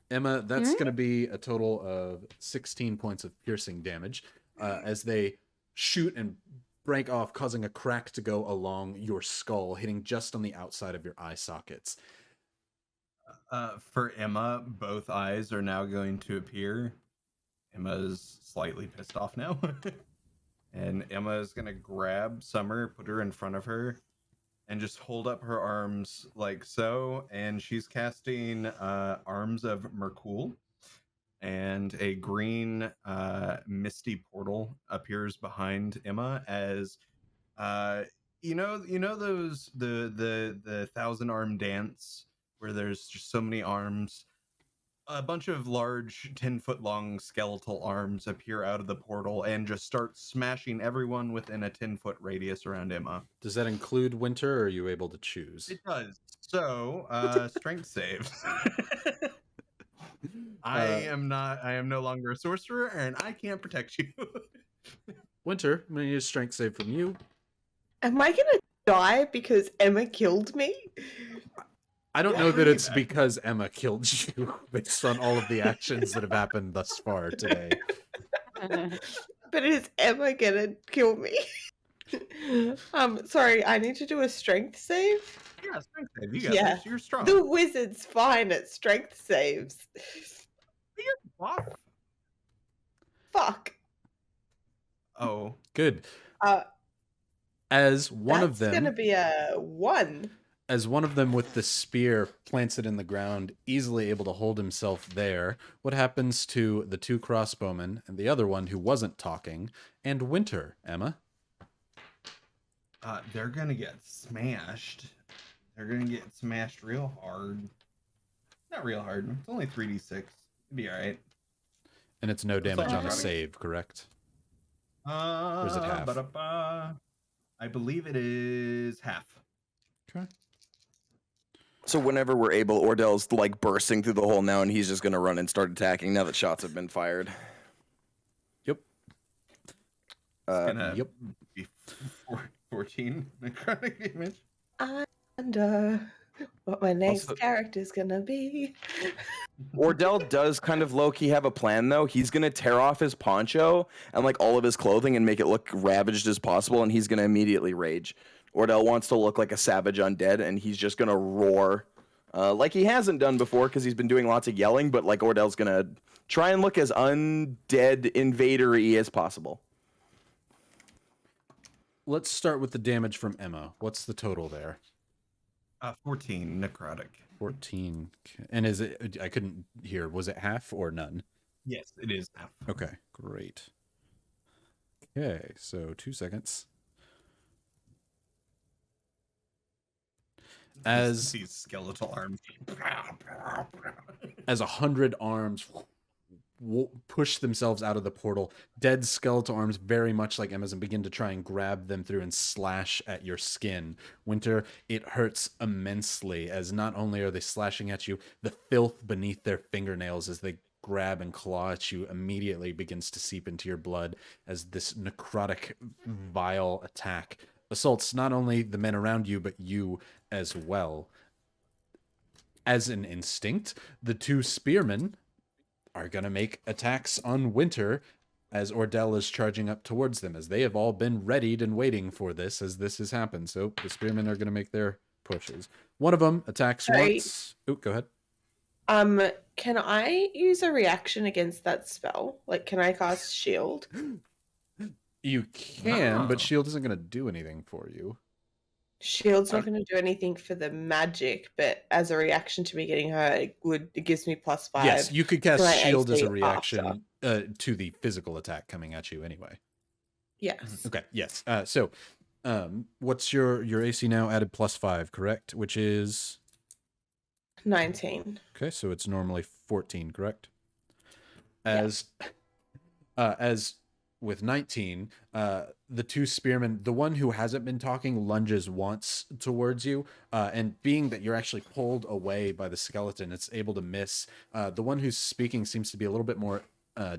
Emma, that's going to be a total of 16 points of piercing damage as they shoot and break off, causing a crack to go along your skull, hitting just on the outside of your eye sockets. For Emma, both eyes are now going to appear. Emma's slightly pissed off now. And Emma is going to grab Summer, put her in front of her, and just hold up her arms like so. And she's casting Arms of Merkul. And a green misty portal appears behind Emma as you know those the thousand arm dance where there's just so many arms. A bunch of large 10-foot long skeletal arms appear out of the portal and just start smashing everyone within a 10-foot radius around Emma. Does that include Winter, or are you able to choose? It does. So, strength saves. I am no longer a sorcerer, and I can't protect you. Winter, I'm going to need a strength save from you. Am I gonna die because Emma killed me? I don't Yeah, know that believe it's that. because Emma killed you based on all of the actions that have happened thus far today. But is Emma gonna kill me? Sorry, I need to do a strength save. Yeah, strength save. You got Yeah. this. You're strong. The wizard's fine at strength saves. You're buff. Fuck. Oh, Good. As one of That's gonna them, be a 1. as one of them with the spear plants it in the ground, easily able to hold himself there, what happens to the 2 crossbowmen and the other one who wasn't talking, and Winter, Emma? They're gonna get smashed. They're gonna get smashed real hard. Not real hard. It's only 3d6. It'd be all right. And it's no damage on a necrotic. save, correct? Or is it half? I believe it is half. Okay. So whenever we're able, Ordell's like bursting through the hole now, and he's just gonna run and start attacking now that shots have been fired. Yep. It's gonna Yep. be 14 necrotic damage. I wonder what my next Also- character's gonna be. Ordell does kind of low-key have a plan, though. He's going to tear off his poncho and, like, all of his clothing and make it look ravaged as possible, and he's going to immediately rage. Ordell wants to look like a savage undead, and he's just going to roar like he hasn't done before because he's been doing lots of yelling, but, like, Ordell's going to try and look as undead invader-y as possible. Let's start with the damage from Emma. What's the total there? 14 necrotic. 14. And is it, I couldn't hear, was it half or none? Yes, it is half. Okay, great. Okay, so 2 seconds. As these skeletal arms as 100 arms push themselves out of the portal, dead skeletal arms very much like Emma's, and begin to try and grab them through and slash at your skin. Winter, it hurts immensely, as not only are they slashing at you, the filth beneath their fingernails as they grab and claw at you immediately begins to seep into your blood as this necrotic, vile attack assaults not only the men around you, but you as well. As an instinct, the 2 spearmen are going to make attacks on Winter as Ordell is charging up towards them, as they have all been readied and waiting for this as this has happened. So the spearmen are going to make their pushes. One of them attacks once. Oh, go ahead. Can I use a reaction against that spell? Like, can I cast shield? You can, but Oh. shield isn't going to do anything for you. Shield's not going to do anything for the magic, but as a reaction to me getting hurt, it gives me +5. Yes, you could cast my shield as AC a reaction to the physical attack coming at you anyway. Yes. Okay, yes. So what's your AC now? Added +5, correct? Which is 19. okay, so it's normally 14, correct? Yeah. As with 19, the 2 spearmen, the one who hasn't been talking lunges once towards you, and being that you're actually pulled away by the skeleton, it's able to miss. The one who's speaking seems to be a little bit more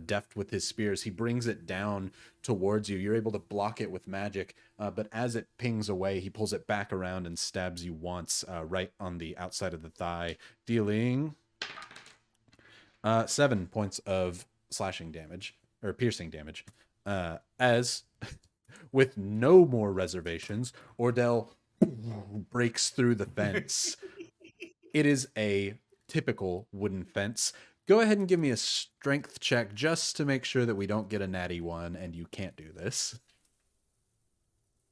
deft with his spears. He brings it down towards you. You're able to block it with magic, but as it pings away, he pulls it back around and stabs you once, right on the outside of the thigh, dealing 7 points of slashing damage, or piercing damage. As with no more reservations, Ordell breaks through the fence. It is a typical wooden fence. Go ahead and give me a strength check just to make sure that we don't get a natty 1 and you can't do this.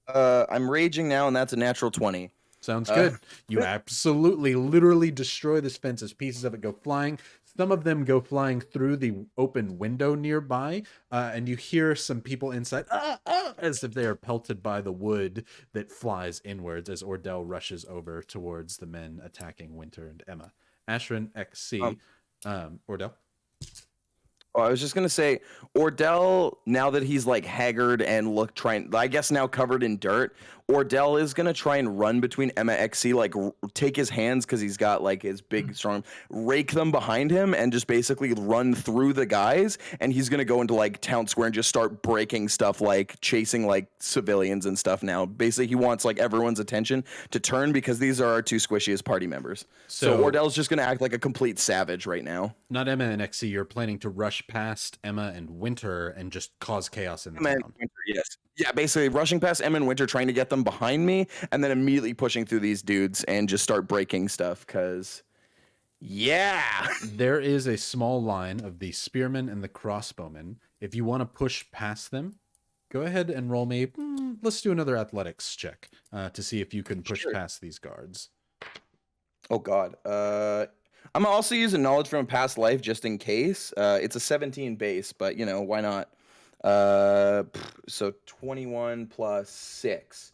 I'm raging now, and that's a natural 20. Sounds good. You absolutely, literally destroy this fence as pieces of it go flying. Some of them go flying through the open window nearby, and you hear some people inside, as if they are pelted by the wood that flies inwards as Ordell rushes over towards the men attacking Winter and Emma. Ashrin XC, Ordell. Oh, I was just gonna say, Ordell, now that he's like haggard and I guess now covered in dirt, Ordell is gonna try and run between Emma XC, like take his hands because he's got like his big strong, rake them behind him and just basically run through the guys. And he's gonna go into like town square and just start breaking stuff, like chasing like civilians and stuff. Now, basically, he wants like everyone's attention to turn because these are our 2 squishiest party members. So Ordell's just gonna act like a complete savage right now. Not Emma and XC. You're planning to rush past Emma and Winter and just cause chaos in the Emma and town. Winter, yes. Yeah, basically rushing past Emma and Winter, trying to get them behind me, and then immediately pushing through these dudes and just start breaking stuff, because, yeah. There is a small line of the spearmen and the crossbowmen. If you want to push past them, Go ahead and roll me. Let's do another athletics check to see if you can push Sure. past these guards. Oh God. I'm gonna also use a knowledge from a past life just in case. It's a 17 base, but you know why not? So 21 plus 6.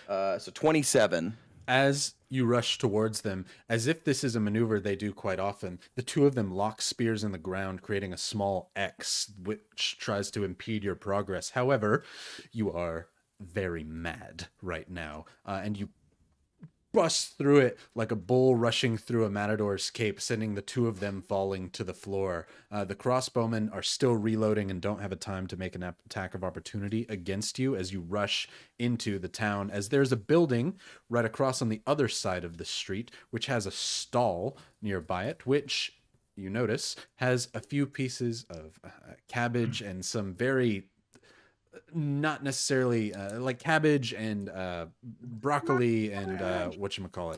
So 27. As you rush towards them, as if this is a maneuver they do quite often, the two of them lock spears in the ground, creating a small X, which tries to impede your progress. However, you are very mad right now, and you bust through it like a bull rushing through a matador's cape, sending the two of them falling to the floor. The crossbowmen are still reloading and don't have a time to make an attack of opportunity against you as you rush into the town, as there's a building right across on the other side of the street, which has a stall nearby it, which you notice has a few pieces of cabbage and some very not necessarily like cabbage and broccoli and whatchamacallit.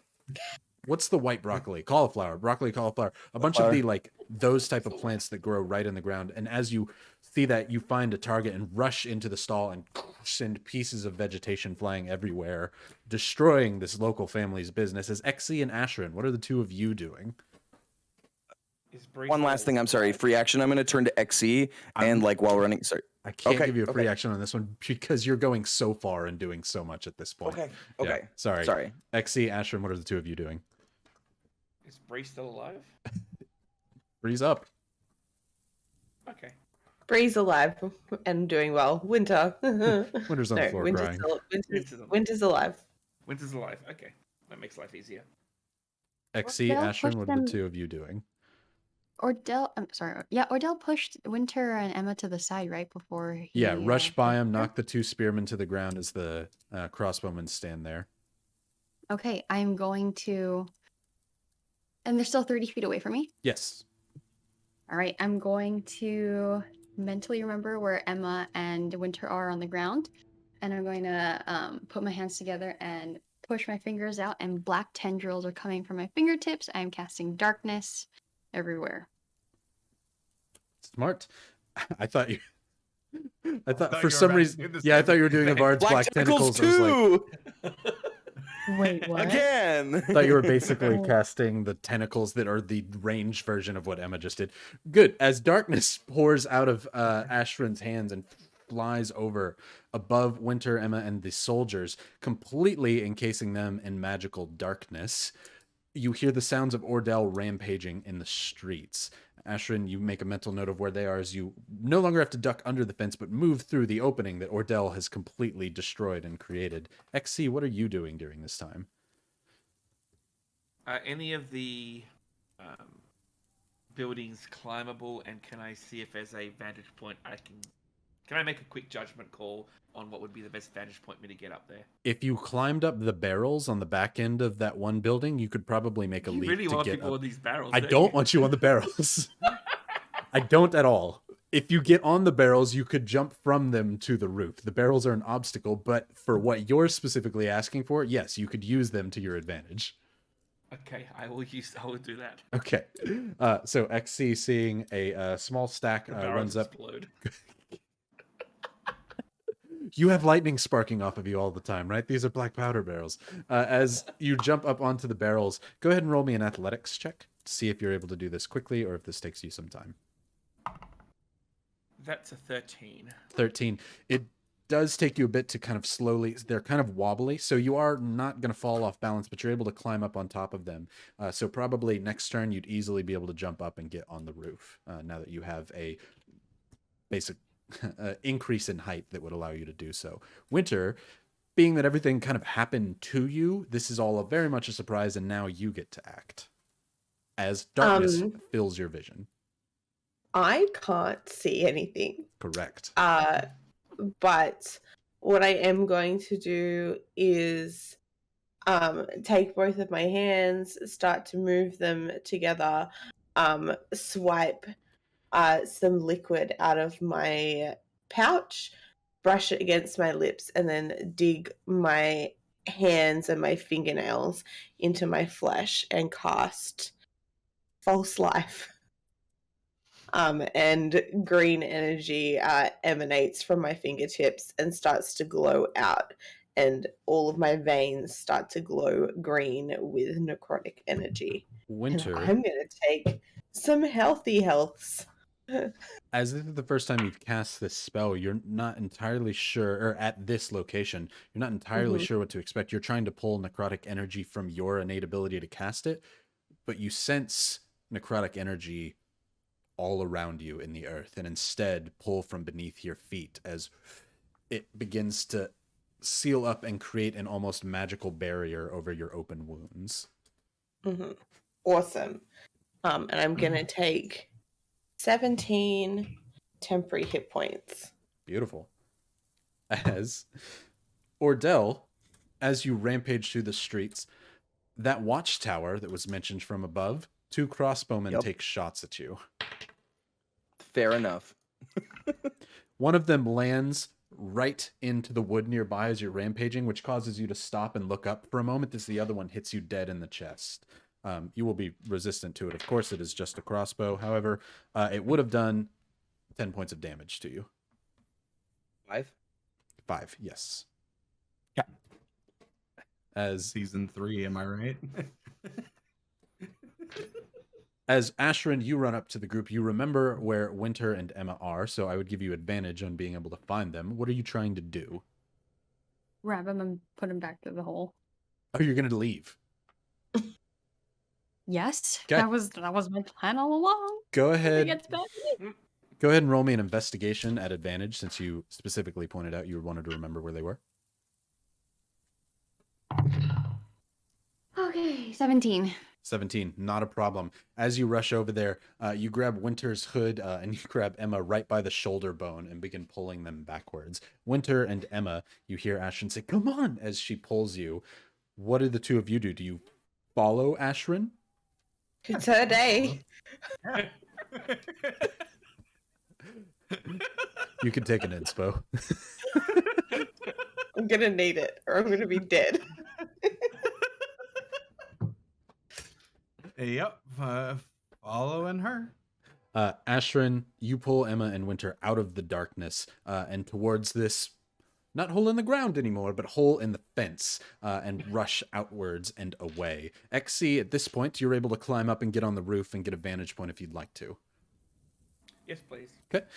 What's the white broccoli? Broccoli, cauliflower. A bunch of the like those type of plants that grow right in the ground. And as you see that, you find a target and rush into the stall and send pieces of vegetation flying everywhere, destroying this local family's business. As Exy and Ashrin, what are the two of you doing? Is Brie One last thing. I'm sorry. Free action. I'm gonna turn to XE and like while running. Sorry. I can't Okay, give you a free okay. action on this one because you're going so far and doing so much at this point. Okay. Yeah, Okay. sorry. Sorry. Exy, Ashrin, what are the two of you doing? Is Brie still alive? Breeze up. Okay. Bree's alive and doing well. Winter. Winter's on the floor crying. Winter's alive. Winter's alive. Okay. That makes life easier. Exy, Ordell Ashrin, pushed what are them- the two of you doing? Ordell pushed Winter and Emma to the side right before he... Yeah, rush by him, hit her. knock the two spearmen to the ground as the crossbowmen stand there. Okay, I'm going to... And they're still 30 feet away from me? Yes. All right, I'm going to mentally remember where Emma and Winter are on the ground. And I'm going to put my hands together and push my fingers out, and black tendrils are coming from my fingertips. I'm casting darkness everywhere. Smart. I thought you... I thought thought for you were some about to reason... do the Yeah, I same thought you were doing a thing. bard's black tentacles. I was like, too. Wait, what? Again. I thought you were basically Oh. casting the tentacles that are the ranged version of what Emma just did. Good. As darkness pours out of Ashrin's hands and flies over above Winter, Emma, and the soldiers, completely encasing them in magical darkness, you hear the sounds of Ordell rampaging in the streets. Ashrin, you make a mental note of where they are as you no longer have to duck under the fence, but move through the opening that Ordell has completely destroyed and created. XC, what are you doing during this time? Are any of the buildings climbable, and can I see if there's a vantage point I can... Can I make a quick judgment call on what would be the best vantage point for me to get up there? If you climbed up the barrels on the back end of that one building, you could probably make a You leap really to want get people up. on these barrels? I don't want you on the barrels. I don't at all. If you get on the barrels, you could jump from them to the roof. The barrels are an obstacle, but for what you're specifically asking for, yes, you could use them to your advantage. Okay, I will do that. Okay. So XC, seeing a small stack, The barrels runs up. explode. You have lightning sparking off of you all the time, right? These are black powder barrels. As you jump up onto the barrels, go ahead and roll me an athletics check to see if you're able to do this quickly or if this takes you some time. That's a 13. 13. It does take you a bit to kind of slowly... They're kind of wobbly, so you are not going to fall off balance, but you're able to climb up on top of them. So probably next turn, you'd easily be able to jump up and get on the roof now that you have a basic... increase in height that would allow you to do so. Winter, being that everything kind of happened to you, this is all very much a surprise, and now you get to act as darkness fills your vision. I can't see anything. Correct. But what I am going to do is take both of my hands, start to move them together, swipe some liquid out of my pouch, brush it against my lips, and then dig my hands and my fingernails into my flesh and cast false life. and green energy emanates from my fingertips and starts to glow out, and all of my veins start to glow green with necrotic energy. Winter, And I'm gonna take some healthy healths. as this is the first time you've cast this spell, you're not entirely sure, or at this location, you're not entirely Mhm. sure what to expect. You're trying to pull necrotic energy from your innate ability to cast it, but you sense necrotic energy all around you in the earth, and instead pull from beneath your feet as it begins to seal up and create an almost magical barrier over your open wounds. Mhm. Awesome. And I'm gonna take 17 temporary hit points. Beautiful. As Ordell, as you rampage through the streets, that watchtower that was mentioned from above, 2 crossbowmen Yep. take shots at you. Fair enough. One of them lands right into the wood nearby as you're rampaging, which causes you to stop and look up for a moment as the other one hits you dead in the chest. You will be resistant to it. Of course, it is just a crossbow. However, it would have done 10 points of damage to you. 5. 5, yes. Yeah. As Season 3, am I right? As Ashrin, you run up to the group, you remember where Winter and Emma are, so I would give you advantage on being able to find them. What are you trying to do? Grab him and put him back to the hole. Oh, you're going to leave. Yes, 'Kay. that was my plan all along. Go If he ahead. gets back to me. Go ahead and roll me an investigation at advantage, since you specifically pointed out you wanted to remember where they were. Okay, 17. 17, not a problem. As you rush over there, you grab Winter's hood and you grab Emma right by the shoulder bone and begin pulling them backwards. Winter and Emma, you hear Ashrin say, "Come on," as she pulls you. What do the two of you do? Do you follow Ashrin? It's her day. You can take an inspo. I'm gonna need it, or I'm gonna be dead. Yep, following her. Ashrin, you pull Emma and Winter out of the darkness and towards this, not hole in the ground anymore, but hole in the fence, and rush outwards and away. XC, at this point, you're able to climb up and get on the roof and get a vantage point if you'd like to. Yes, please. Okay.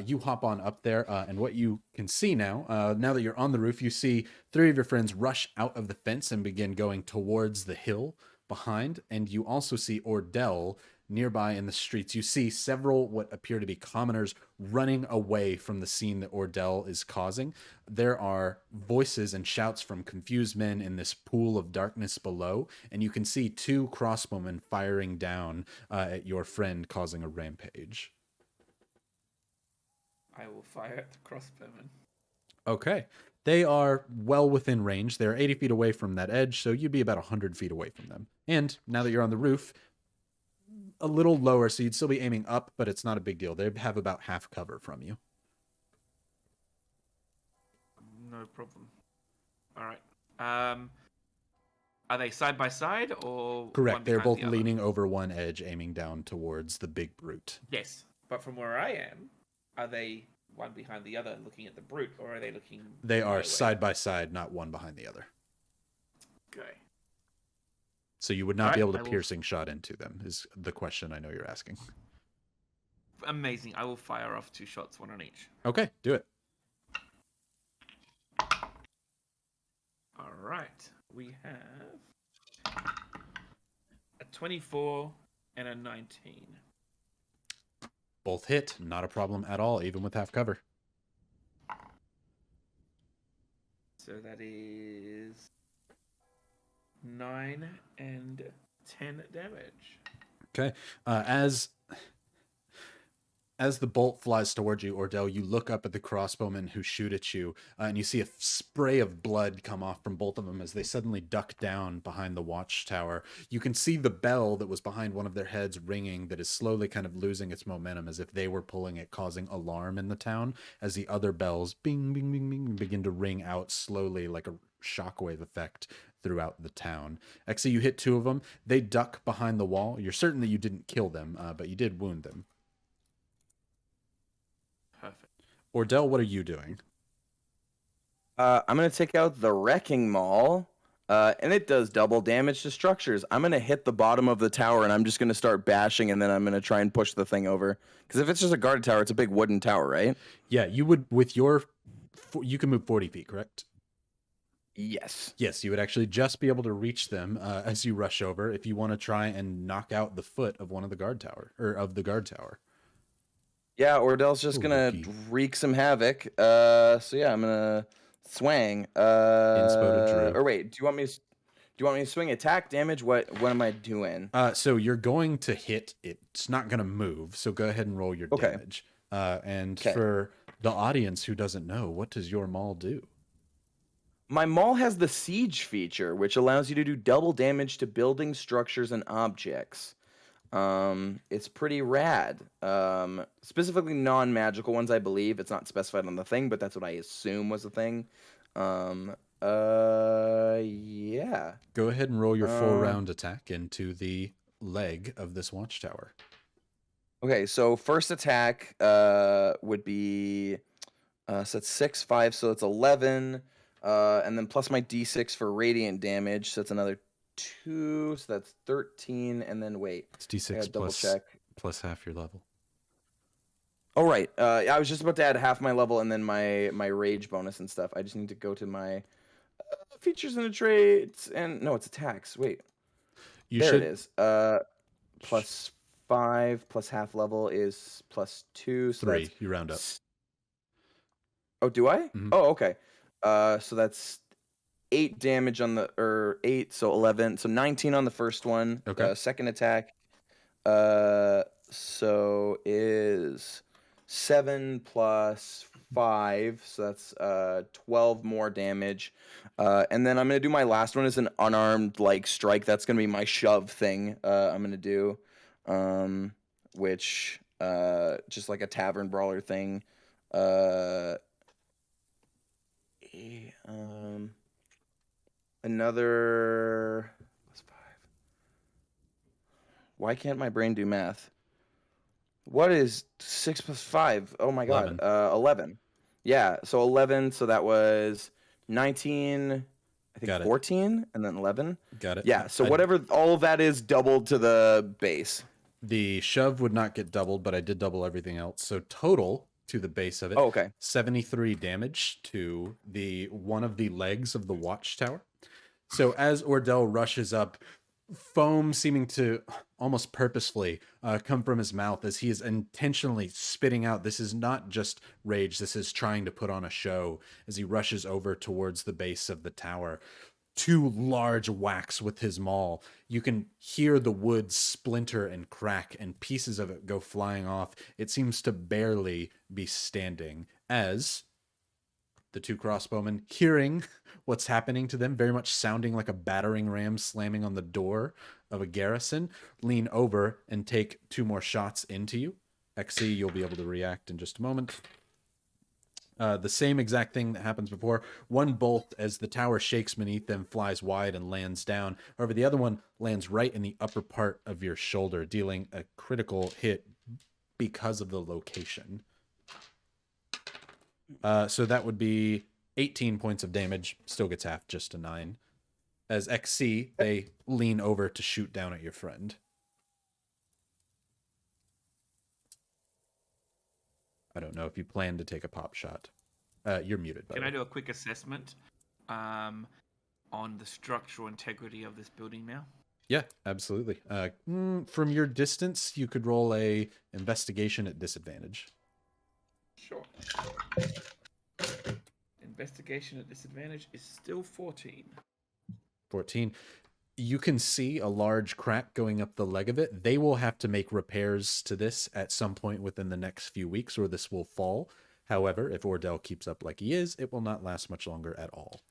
You hop on up there, and what you can see now, now that you're on the roof, you see 3 of your friends rush out of the fence and begin going towards the hill behind, and you also see Ordell nearby in the streets. You see several what appear to be commoners running away from the scene that Ordell is causing. There are voices and shouts from confused men in this pool of darkness below, and you can see 2 crossbowmen firing down at your friend, causing a rampage. I will fire at the crossbowman. Okay. They are well within range. They're 80 feet away from that edge, so you'd be about 100 feet away from them. And now that you're on the roof, a little lower, so you'd still be aiming up, but it's not a big deal. They have about half cover from you. No problem. All right. Are they side by side or Correct. one They're behind both the other? leaning over one edge, aiming down towards the big brute. Yes, but from where I am, are they one behind the other looking at the brute, or are they looking? They my are way? side by side, not one behind the other. Okay. So you would not Alright, be able to I will- piercing shot into them, is the question I know you're asking. Amazing. I will fire off 2 shots, 1 on each. Okay, do it. All right. We have a 24 and a 19. Both hit, not a problem at all, even with half cover. So that is 9 and 10 damage. Okay. As the bolt flies towards you, Ordell, you look up at the crossbowmen who shoot at you, and you see a spray of blood come off from both of them as they suddenly duck down behind the watchtower. You can see the bell that was behind one of their heads ringing, that is slowly kind of losing its momentum as if they were pulling it, causing alarm in the town, as the other bells bing, bing, bing, bing, begin to ring out slowly like a shockwave effect throughout the town. Actually, you hit 2 of them. They duck behind the wall. You're certain that you didn't kill them, but you did wound them. Ordell, what are you doing? I'm gonna take out the wrecking maul, and it does double damage to structures. I'm gonna hit the bottom of the tower, and I'm just gonna start bashing, and then I'm gonna try and push the thing over. Because if it's just a guarded tower, it's a big wooden tower, right? Yeah, you would with your you can move 40 feet, correct? Yes. Yes, you would actually just be able to reach them as you rush over if you want to try and knock out the foot of one of the guard tower or of the guard tower. Yeah, Ordell's just Ooh, gonna rookie. wreak some havoc. So yeah, I'm gonna swang. Inspo to Drew. Or wait, do you want me to swing attack damage? What am I doing? So you're going to hit. It's not going to move. So go ahead and roll your Okay. damage. And Okay. for the audience who doesn't know, what does your maul do? My maul has the siege feature, which allows you to do double damage to buildings, structures, and objects. It's pretty rad. Specifically non-magical ones, I believe. It's not specified on the thing, but that's what I assume was the thing. Yeah. Go ahead and roll your full round attack into the leg of this watchtower. Okay, so first attack would be so that's 6, 5, so it's 11, and then plus my d6 for radiant damage, so it's another 2, so that's 13, and then wait, It's I gotta D6 double plus, check. plus half your level. Oh right, I was just about to add half my level and then my rage bonus and stuff. I just need to go to my features and traits, and no, it's attacks. Wait, You there should. it is. Plus 5 plus half level is plus 2, so 3. that's You round up. Oh, do I? Mhm. Oh, okay. So that's 8 damage on the, or 8, so 11, so 19 on the first one. Okay. Second attack, so is 7 plus 5, so that's 12 more damage. And then I'm gonna do my last one as an unarmed like strike. That's gonna be my shove thing. I'm gonna do, which just like a tavern brawler thing. Another plus 5. Why can't my brain do math? What is 6 plus 5? Oh my god. 11. Yeah, so 11, so that was 19, I think Got it. 14, and then 11. Got it. Yeah, so I- whatever, all of that is doubled to the base. The shove would not get doubled, but I did double everything else. So total to the base of it, Oh, okay. 73 damage to the one of the legs of the watchtower. So as Ordell rushes up, foam seeming to almost purposefully come from his mouth as he is intentionally spitting out. This is not just rage. This is trying to put on a show as he rushes over towards the base of the tower. 2 large whacks with his maul. You can hear the wood splinter and crack and pieces of it go flying off. It seems to barely be standing as the 2 crossbowmen, hearing what's happening to them, very much sounding like a battering ram slamming on the door of a garrison, lean over and take 2 more shots into you. XC, you'll be able to react in just a moment. The same exact thing that happens before. One bolt, as the tower shakes beneath them, flies wide and lands down. However, the other one lands right in the upper part of your shoulder, dealing a critical hit because of the location. So that would be 18 points of damage. Still gets half, just a 9. As XC, they lean over to shoot down at your friend. I don't know if you plan to take a pop shot. You're muted. By Can the I way. do a quick assessment on the structural integrity of this building now? Yeah, absolutely. From your distance, you could roll a investigation at disadvantage. Sure. Investigation at disadvantage is still 14. 14. You can see a large crack going up the leg of it. They will have to make repairs to this at some point within the next few weeks, or this will fall. However, if Ordell keeps up like he is, it will not last much longer at all.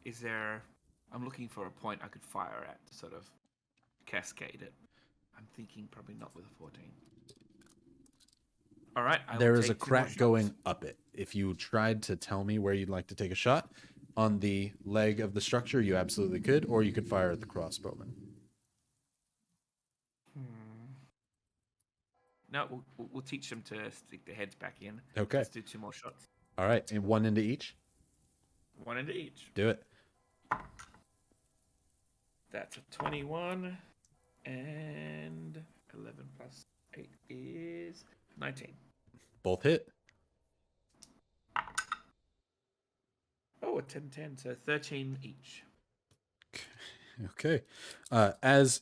Is there... I'm looking for a point I could fire at to sort of cascade it. I'm thinking probably not with a 14. All right. I will There is a take 2 more crack shots. going up it. If you tried to tell me where you'd like to take a shot on the leg of the structure, you absolutely could, or you could fire at the crossbowman. No, we'll teach them to stick their heads back in. Okay. Let's do 2 more shots. All right, and one into each. 1 into each. Do it. That's a 21, and 11 plus 8 is 19. Both hit. Oh, a 10, so 13 each. Okay. As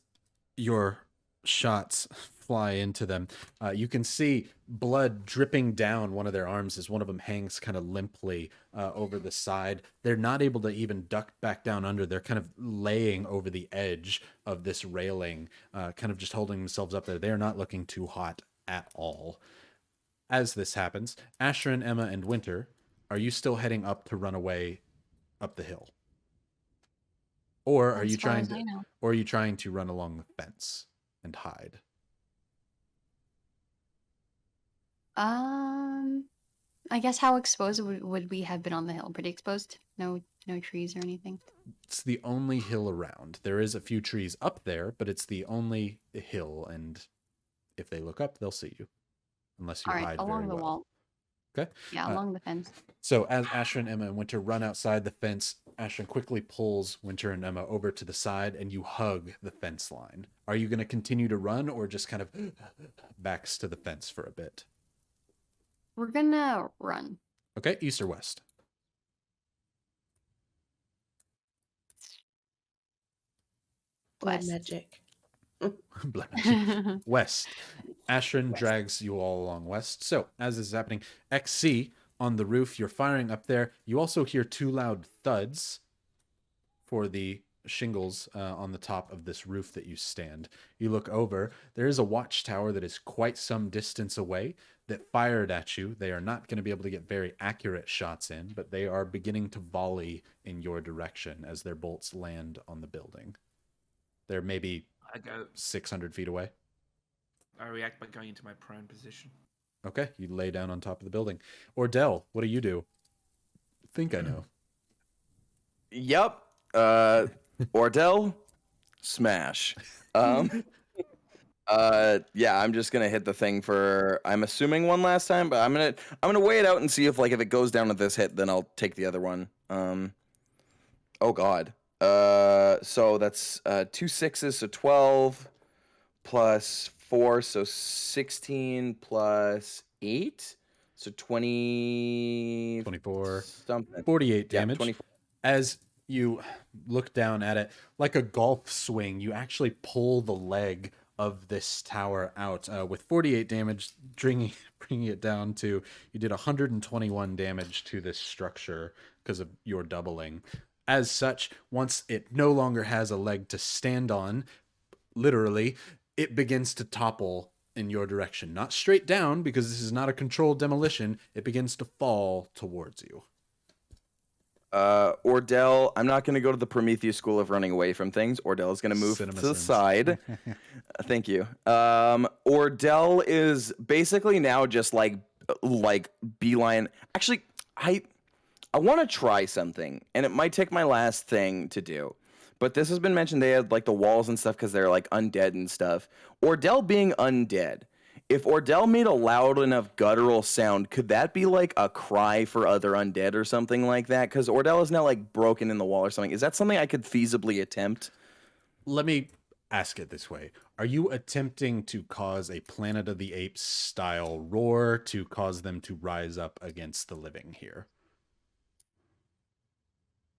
your shots fly into them, you can see blood dripping down one of their arms as one of them hangs kind of limply over the side. They're not able to even duck back down under. They're kind of laying over the edge of this railing, kind of just holding themselves up there. They're not looking too hot at all. As this happens, Asherin, Emma, and Winter, are you still heading up to run away up the hill? Or are As you far trying as to, I know. or are you trying to run along the fence and hide? I guess how exposed would we have been on the hill? Pretty exposed? No trees or anything. It's the only hill around. There is a few trees up there, but it's the only hill, and if they look up, they'll see you, unless you All right, hide along very the well. wall. Okay. Yeah, along the fence. So as Asherin, Emma, and Winter run outside the fence, Asherin quickly pulls Winter and Emma over to the side, and you hug the fence line. Are you going to continue to run, or just kind of backs to the fence for a bit? We're gonna run. Okay, east or west? Blood West. magic. Blood magic. West. Asherin drags you all along west. So, as this is happening, XC on the roof, you're firing up there. You also hear 2 loud thuds for the shingles on the top of this roof that you stand. You look over. There is a watchtower that is quite some distance away that fired at you. They are not going to be able to get very accurate shots in, but they are beginning to volley in your direction as their bolts land on the building. They're maybe I go. 600 feet away. I react by going into my prone position. Okay, you lay down on top of the building. Ordell, what do you do? I think I know. Yep. Ordell, smash. Yeah, I'm just gonna hit the thing for, I'm assuming, one last time, but I'm gonna weigh it out and see if if it goes down at this hit, then I'll take the other one. Oh god. So that's 2 6s, so 12 plus 4, so 16 plus 8, so 20 24, something. 48 Yeah, damage. 24. As you look down at it, like a golf swing, you actually pull the leg of this tower out with 48 damage, bringing it down to, you did 121 damage to this structure because of your doubling. As such, once it no longer has a leg to stand on, literally, it begins to topple in your direction. Not straight down, because this is not a controlled demolition. It begins to fall towards you. Ordell, I'm not going to go to the Prometheus school of running away from things. Ordell is going to move to the CinemaSins. side. Thank you. Ordell is basically now just like beeline. Actually, I want to try something, and it might take my last thing to do. But this has been mentioned. They had like the walls and stuff because they're like undead and stuff. Ordell being undead. If Ordell made a loud enough guttural sound, could that be like a cry for other undead or something like that? Because Ordell is now like broken in the wall or something. Is that something I could feasibly attempt? Let me ask it this way. Are you attempting to cause a Planet of the Apes style roar to cause them to rise up against the living here?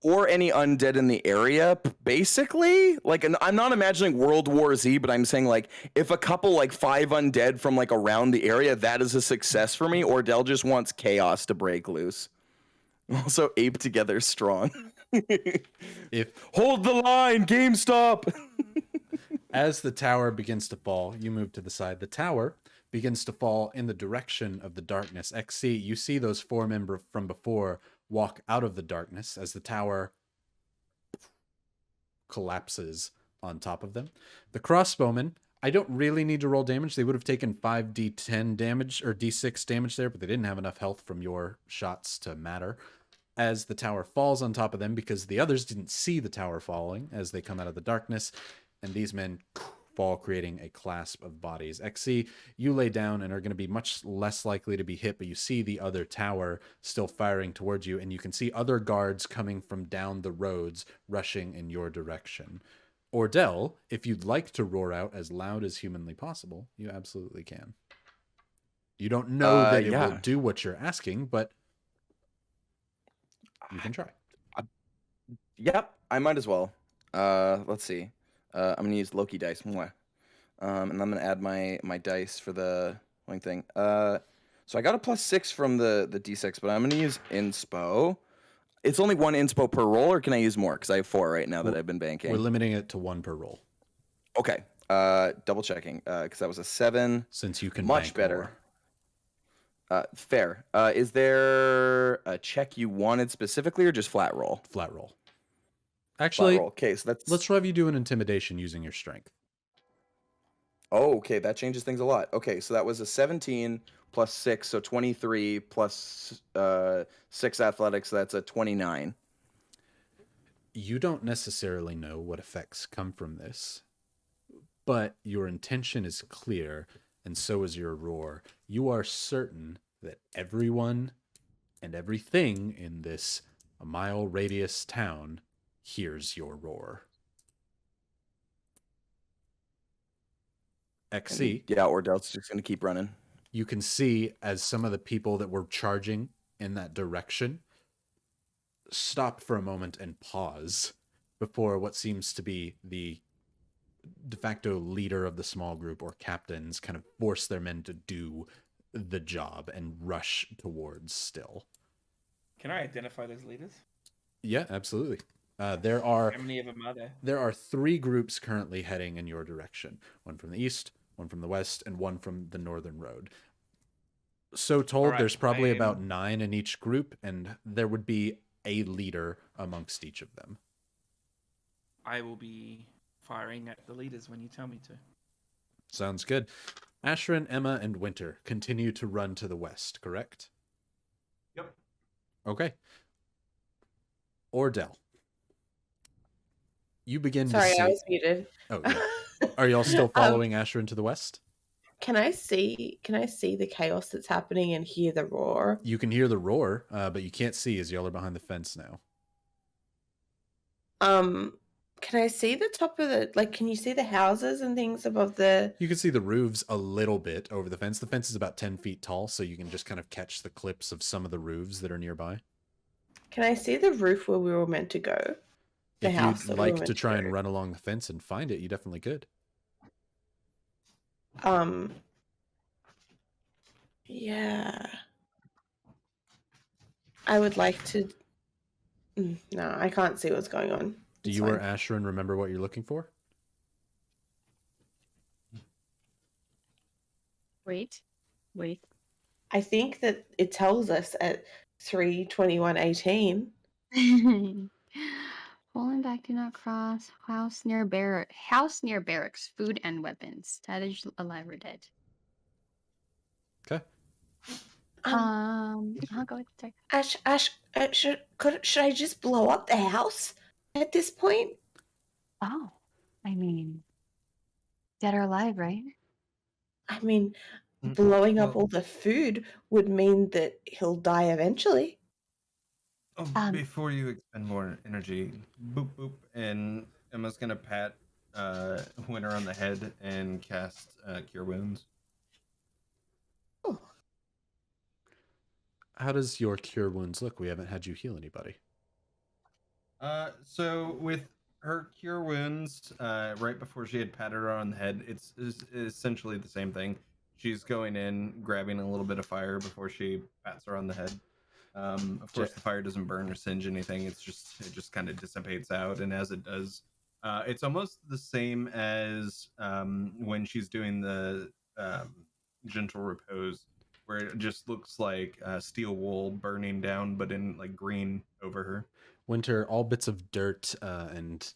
Or any undead in the area, basically? Like, I'm not imagining World War Z, but I'm saying, like, if a couple, like, 5 undead from, like, around the area, that is a success for me. Ordell just wants chaos to break loose. Also, ape together strong. Hold the line, GameStop! As the tower begins to fall, you move to the side. The tower begins to fall in the direction of the darkness. XC, you see those 4 men from before walk out of the darkness as the tower collapses on top of them. The crossbowmen, I don't really need to roll damage. They would have taken 5d10 damage or d6 damage there, but they didn't have enough health from your shots to matter. As the tower falls on top of them, because the others didn't see the tower falling as they come out of the darkness, and these men fall, creating a clasp of bodies. XC, you lay down and are going to be much less likely to be hit, but you see the other tower still firing towards you, and you can see other guards coming from down the roads, rushing in your direction. Ordell, if you'd like to roar out as loud as humanly possible, you absolutely can. You don't know that it will Yeah. do what you're asking, but you can try. Yep, I might as well. Let's see. I'm gonna use Loki dice. Mwah. And I'm gonna add my dice for the one thing. So I got a +6 from the D6, but I'm gonna use inspo. It's only 1 inspo per roll, or can I use more? Because I have 4 right now that I've been banking. We're limiting it to 1 per roll. Okay. Double checking. Because that was a 7. Since you can Much bank better. more. Fair. Is there a check you wanted specifically, or just flat roll? Flat roll. Flat Actually, roll. Okay, so that's. let's have you do an intimidation using your strength. Oh, okay, that changes things a lot. Okay, so that was a 17 plus 6, so 23 plus 6 athletics, so that's a 29. You don't necessarily know what effects come from this, but your intention is clear, and so is your roar. You are certain that everyone and everything in this mile radius town hears your roar. XC, Yeah, Ordell's just gonna keep running. you can see as some of the people that were charging in that direction stop for a moment and pause before what seems to be the de facto leader of the small group, or captains, kind of force their men to do the job and rush towards Still. Can I identify those leaders? Yeah, absolutely. There are How many of them are there? There are 3 groups currently heading in your direction. One from the east, one from the west, and one from the northern road. So told, Alright, there's probably I am- about 9 in each group, and there would be a leader amongst each of them. I will be firing at the leaders when you tell me to. Sounds good. Ashrin, Emma, and Winter continue to run to the west, correct? Yep. Okay. Ordell, you begin to Sorry, see... I was muted. Oh, yeah. Are y'all still following Ashrin to the west? Can I see the chaos that's happening and hear the roar? You can hear the roar, but you can't see as y'all are behind the fence now. Can I see the top of can you see the houses and things above the... You can see the roofs a little bit over the fence. The fence is about 10 feet tall, so you can just kind of catch the clips of some of the roofs that are nearby. Can I see the roof where we were meant to go? The If house you'd that we were like meant to try go. and run along the fence and find it, you definitely could. Yeah. I would like to... No, I can't see what's going on. Do It's you or fine. Ashrin remember what you're looking for? Wait. I think that it tells us at 3:21:18. Falling back, do not cross. House near barracks. Food and weapons. Tattage alive or dead. Okay. I'll go with sorry. Should I just blow up the house at this point? Oh, I mean, dead or alive, right? I mean, blowing up all the food would mean that he'll die eventually. Before you expend more energy, boop boop, and Emma's gonna pat Winter on the head and cast Cure Wounds. Oh, How does your cure wounds look? We haven't had you heal anybody. So with her Cure Wounds, right before she had patted her on the head, it's essentially the same thing. She's going in, grabbing a little bit of fire before she pats her on the head. Of course, the fire doesn't burn or singe anything. It just kind of dissipates out, and as it does, it's almost the same as when she's doing the gentle repose, where it just looks like steel wool burning down, but in like green over her. Winter, all bits of dirt and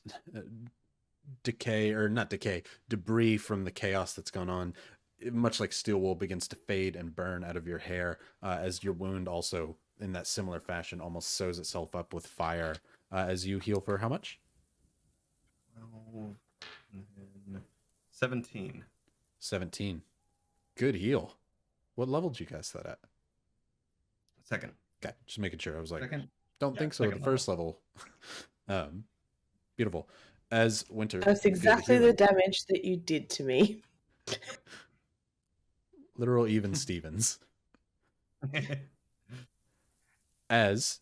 decay, or not decay, debris from the chaos that's gone on, much like steel wool, begins to fade and burn out of your hair as your wound also, in that similar fashion, almost sews itself up with fire as you heal for how much? 12, and then 17. 17. Good heal. What level did you cast that at? Second. Okay, just making sure. I was like, Second. don't Yeah, think so at the second first level. Beautiful. As Winter. That's good exactly the healing. damage that you did to me. Literal even Stevens. As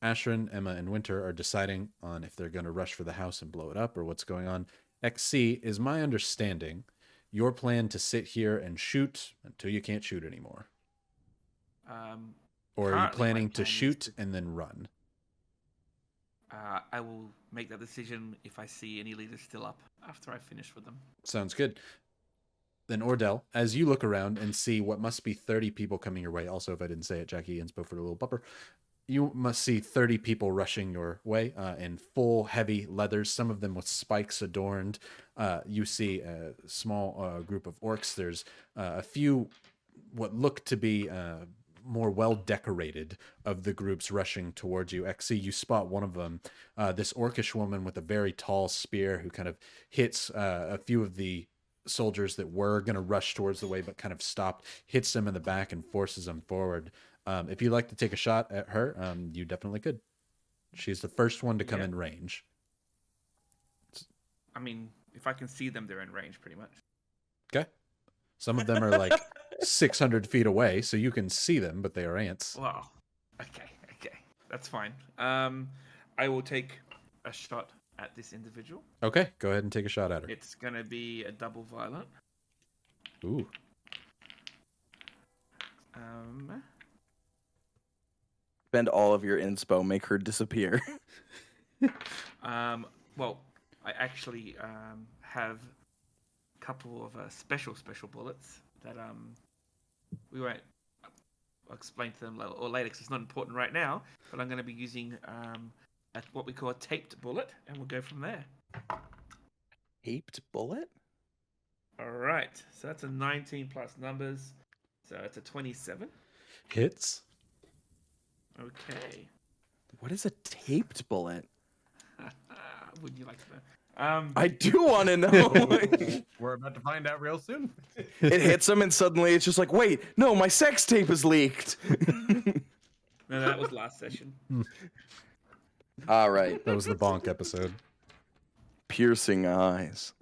Ashrin, Emma, and Winter are deciding on if they're going to rush for the house and blow it up or what's going on, XC, is my understanding your plan to sit here and shoot until you can't shoot anymore? Or are you Currently, my planning to plan is shoot to- and then run? I will make that decision if I see any leaders still up after I finish with them. Sounds good. Then Ordell, as you look around and see what must be 30 people coming your way, also if I didn't say it, Jackie inspo for a little bumper, you must see 30 people rushing your way in full heavy leathers, some of them with spikes adorned. You see a small group of orcs. There's a few what look to be more well decorated of the groups rushing towards you. XC, you spot one of them, this orcish woman with a very tall spear who kind of hits a few of the soldiers that were going to rush towards the way but kind of stopped, hits them in the back and forces them forward. If you'd like to take a shot at her, you definitely could. She's the first one to come in range. I mean, if I can see them, they're in range pretty much. Okay. Some of them are like 600 feet away, so you can see them, but they are ants. Wow. Okay. That's fine. I will take a shot at this individual. Okay, go ahead and take a shot at her. It's going to be a double violent. Ooh. Spend all of your inspo, make her disappear. Well, I actually have a couple of special bullets that we won't. I'll explain to them later because it's not important right now. But I'm going to be using what we call a taped bullet, and we'll go from there. Taped bullet? All right. So that's a 19 plus numbers. So it's a 27. Hits. Okay. What is a taped bullet? Wouldn't you like to know? I do want to know. We're about to find out real soon. It hits him, and suddenly it's just like, wait, no, my sex tape is leaked. No, that was last session. All right. That was the bonk episode. Piercing eyes.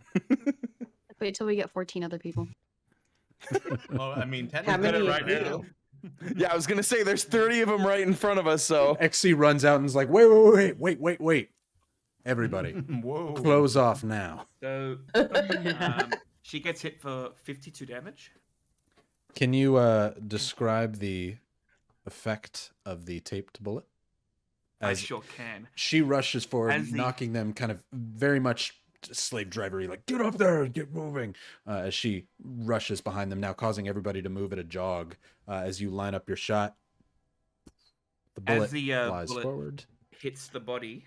Wait till we get 14 other people. Well, I mean, How technically many right of you? now. Yeah, I was going to say, there's 30 of them right in front of us, so. XC runs out and is like, wait. Everybody, Whoa. close off now. So she gets hit for 52 damage. Can you describe the effect of the taped bullet? I sure can. She rushes forward, As the- knocking them kind of very much slave drivery, like, get up there, get moving, as she rushes behind them, now causing everybody to move at a jog. As you line up your shot, the bullet As the flies bullet forward. hits the body,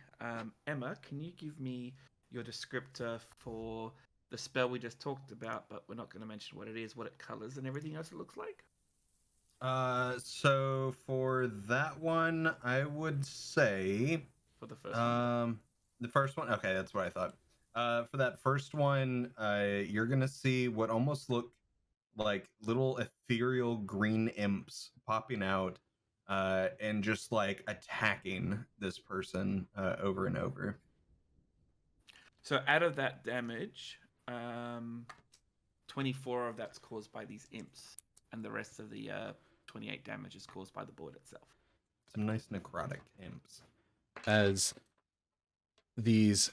Emma, can you give me your descriptor for the spell we just talked about, but we're not going to mention what it is, what it colors, and everything else it looks like? So for that one, I would say For the first one. the first one. Okay, that's what I thought. For that first one, you're gonna see what almost look like little ethereal green imps popping out, and just like attacking this person over and over. So out of that damage, 24 of that's caused by these imps, and the rest of the 28 damage is caused by the bullet itself. Some nice necrotic imps. As these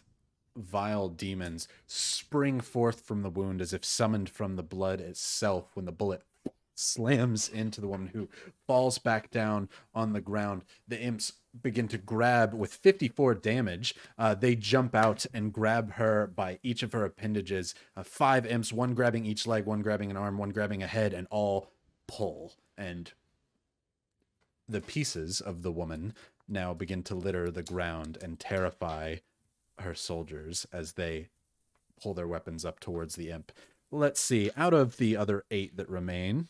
vile demons spring forth from the wound as if summoned from the blood itself when the bullet slams into the woman, who falls back down on the ground. The imps begin to grab with 54 damage. They jump out and grab her by each of her appendages. 5 imps, one grabbing each leg, one grabbing an arm, one grabbing a head, and all pull. And the pieces of the woman now begin to litter the ground and terrify her soldiers as they pull their weapons up towards the imp. Let's see, out of the other 8 that remain.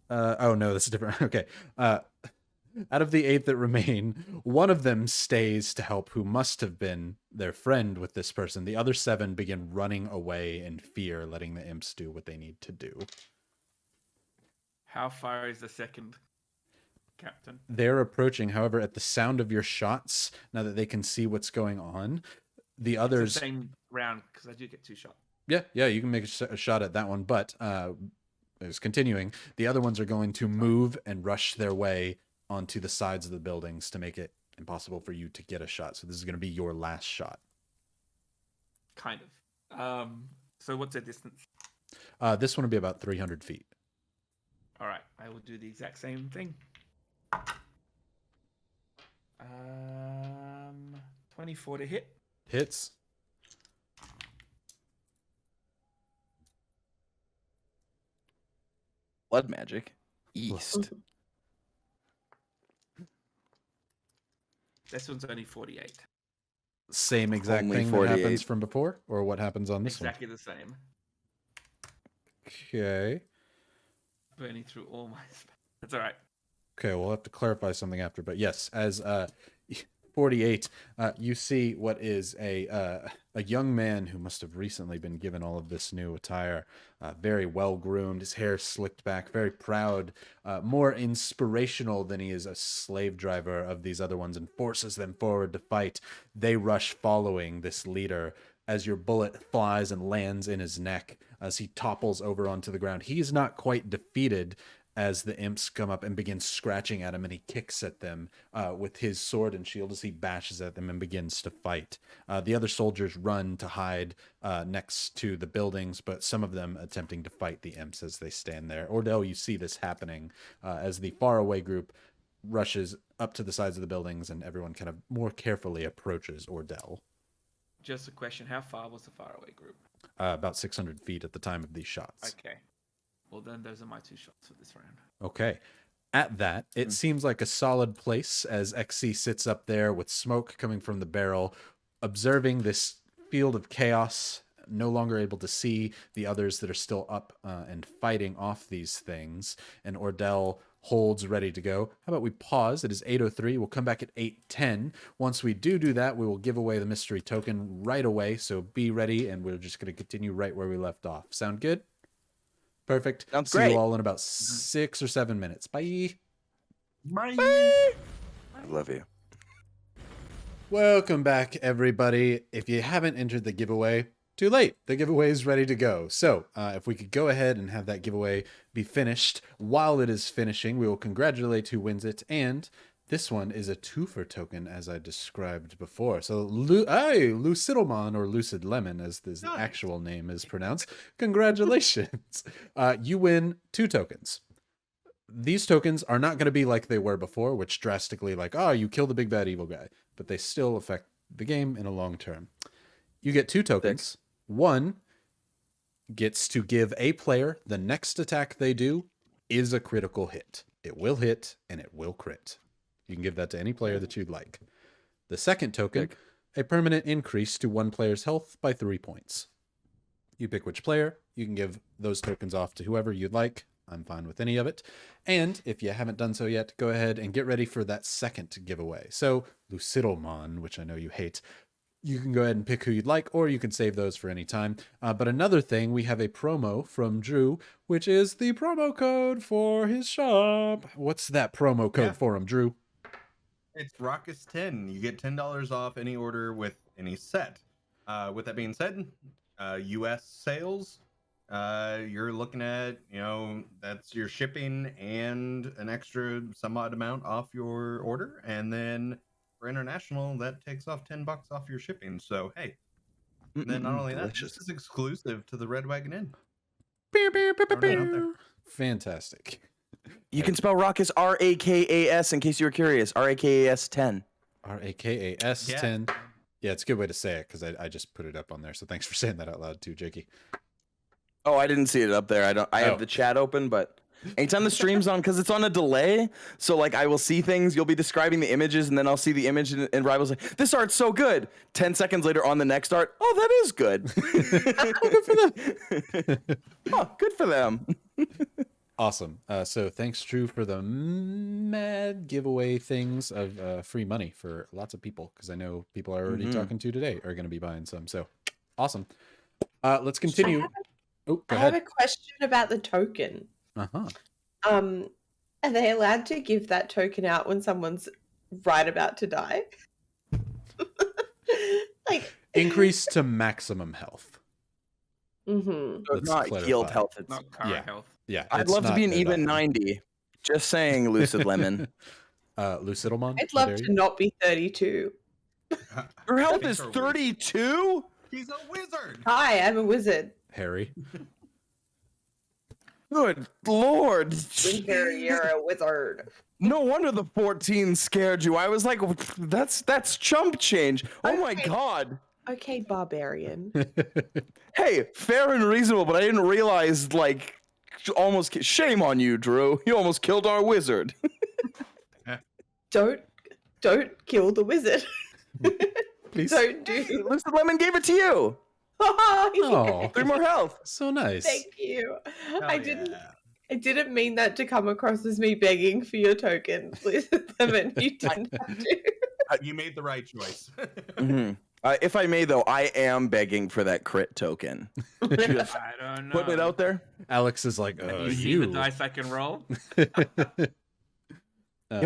Oh no, this is different. Okay. Out of the 8 that remain, one of them stays to help who must have been their friend with this person. The other 7 begin running away in fear, letting the imps do what they need to do. How far is the second captain? They're approaching, however, at the sound of your shots, now that they can see what's going on, the others... It's the same round, because I do get 2 shots. Yeah, you can make a shot at that one, but it's continuing. The other ones are going to move and rush their way onto the sides of the buildings to make it impossible for you to get a shot. So this is going to be your last shot. Kind of. So what's the distance? This one will be about 300 feet. All right, I will do the exact same thing. 24 to hit. Hits. Blood magic. East. This one's only 48. Same exact Only thing that 48. happens from before, or what happens on this Exactly the same. one? Okay. Burning through all my spells. That's all right. Okay, we'll have to clarify something after, but yes, as 48, you see what is a young man who must have recently been given all of this new attire, very well groomed, his hair slicked back, very proud, more inspirational than he is a slave driver of these other ones, and forces them forward to fight. They rush following this leader as your bullet flies and lands in his neck as he topples over onto the ground. He is not quite defeated as the imps come up and begin scratching at him, and he kicks at them with his sword and shield as he bashes at them and begins to fight. The other soldiers run to hide next to the buildings, but some of them attempting to fight the imps as they stand there. Ordell, you see this happening as the faraway group rushes up to the sides of the buildings, and everyone kind of more carefully approaches Ordell. Just a question. How far was the faraway group? About 600 feet at the time of these shots. Okay. Well, then those are my 2 shots for this round. Okay. At that, it seems like a solid place as XC sits up there with smoke coming from the barrel, observing this field of chaos, no longer able to see the others that are still up and fighting off these things. And Ordell holds ready to go. How about we pause? It is 8:03. We'll come back at 8:10. Once we do that, we will give away the mystery token right away. So be ready, and we're just going to continue right where we left off. Sound good? Perfect. Sounds See great. you all in about 6 or 7 minutes. Bye. Bye. I love you. Welcome back, everybody. If you haven't entered the giveaway, too late. The giveaway is ready to go. So if we could go ahead and have that giveaway be finished. While it is finishing, we will congratulate who wins it. And this one is a twofer token, as I described before. So Lucidlemon, or Lucid Lemon, as the actual name is pronounced. Congratulations. You win 2 tokens. These tokens are not going to be like they were before, which drastically like, oh, you kill the big bad evil guy. But they still affect the game in a long term. You get 2 tokens. One gets to give a player the next attack they do is a critical hit. It will hit and it will crit. You can give that to any player that you'd like. The second token, a permanent increase to one player's health by 3 points. You pick which player. You can give those tokens off to whoever you'd like. I'm fine with any of it. And if you haven't done so yet, go ahead and get ready for that second giveaway. So Lucidlemon, which I know you hate, you can go ahead and pick who you'd like, or you can save those for any time. But another thing, we have a promo from Drew, which is the promo code for his shop. What's that promo code for him, Drew? It's Raucous10. You get $10 off any order with any set. With that being said, U.S. sales, you're looking at, that's your shipping and an extra some odd amount off your order. And then for international, that takes off $10 off your shipping. So, hey. And then not only that, this is exclusive to the Red Wagon Inn. Fantastic. You can spell Raucous R-A-K-A-S in case you were curious. R-A-K-A-S 10. R-A-K-A-S 10. Yeah, it's a good way to say it because I just put it up on there. So thanks for saying that out loud too, Jakey. Oh, I didn't see it up there. I have the chat open, but anytime the stream's on, because it's on a delay, so like I will see things, you'll be describing the images, and then I'll see the image, and Rivals like, this art's so good. 10 seconds later on the next art, oh, that is good. Good for them. Oh, good for them. Awesome. So thanks, True, for the mad giveaway things of free money for lots of people, because I know people are already talking to today are going to be buying some. So awesome. Let's continue. Oh, go I have ahead. a question about the token. Uh-huh. Are they allowed to give that token out when someone's right about to die? Like Increase to maximum health. Mm-hmm. So it's not healed health. It's Not current health. Yeah. I'd it's love to not be an dead even on. 90. Just saying, Lucid Lemon. Lucidalmon? I'd how love dare to you? not be 32. Your health These is are weird. 32? He's a wizard. Hi, I'm a wizard. Harry. Good lord. Winter, you're a wizard. No wonder the 14 scared you. I was like, that's chump change. Oh my Okay. god. Okay, barbarian. Hey, fair and reasonable, but I didn't realize, like, shame on you, Drew. You almost killed our wizard. Don't kill the wizard. Please. Don't do Hey, Lucid Lemon gave it to you. Oh, 3 more health. so nice. Thank you. Hell I didn't mean that to come across as me begging for your token, Lemon. You didn't have to. You made the right choice. Mhm. If I may, though, I am begging for that crit token. Just I don't know. putting it out there. Alex is like, Have you seen the dice I can roll? Yeah,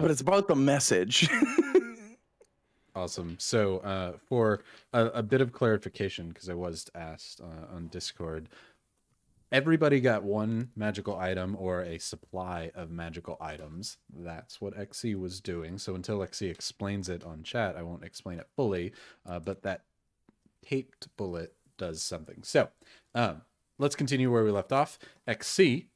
but it's about the message. Awesome. So for a bit of clarification, because I was asked on Discord, everybody got one magical item or a supply of magical items. That's what XC was doing. So until XC explains it on chat, I won't explain it fully, but that taped bullet does something. So let's continue where we left off. XC,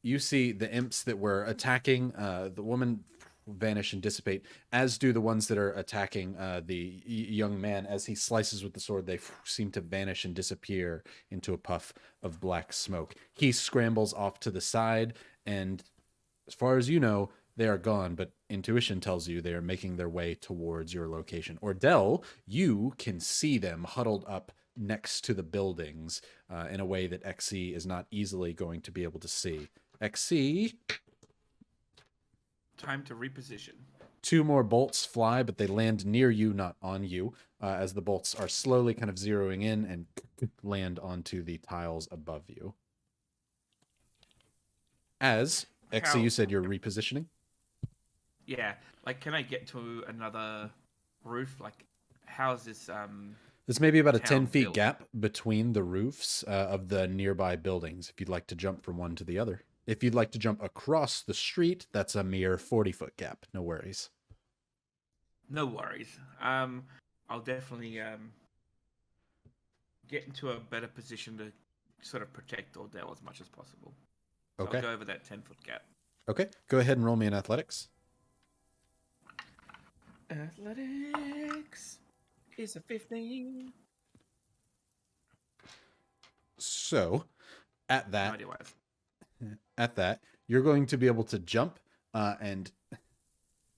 you see the imps that were attacking the woman vanish and dissipate, as do the ones that are attacking the young man. As he slices with the sword, they seem to vanish and disappear into a puff of black smoke. He scrambles off to the side, and as far as you know, they are gone, but intuition tells you they are making their way towards your location. Ordell, you can see them huddled up next to the buildings in a way that XC is not easily going to be able to see. XC, Time to reposition. 2 more bolts fly, but they land near you, not on you, as the bolts are slowly kind of zeroing in and land onto the tiles above you. As, XC, you said you're repositioning? Yeah, like, can I get to another roof? Like, how's this? There's maybe about a Town 10 feet built. gap between the roofs of the nearby buildings, if you'd like to jump from one to the other. If you'd like to jump across the street, that's a mere 40-foot gap. No worries. No worries. I'll definitely get into a better position to sort of protect Ordell as much as possible. So Okay. I'll go over that 10-foot gap. Okay, go ahead and roll me in athletics. Athletics is a 15. So, at No that, idea why it's- you're going to be able to jump and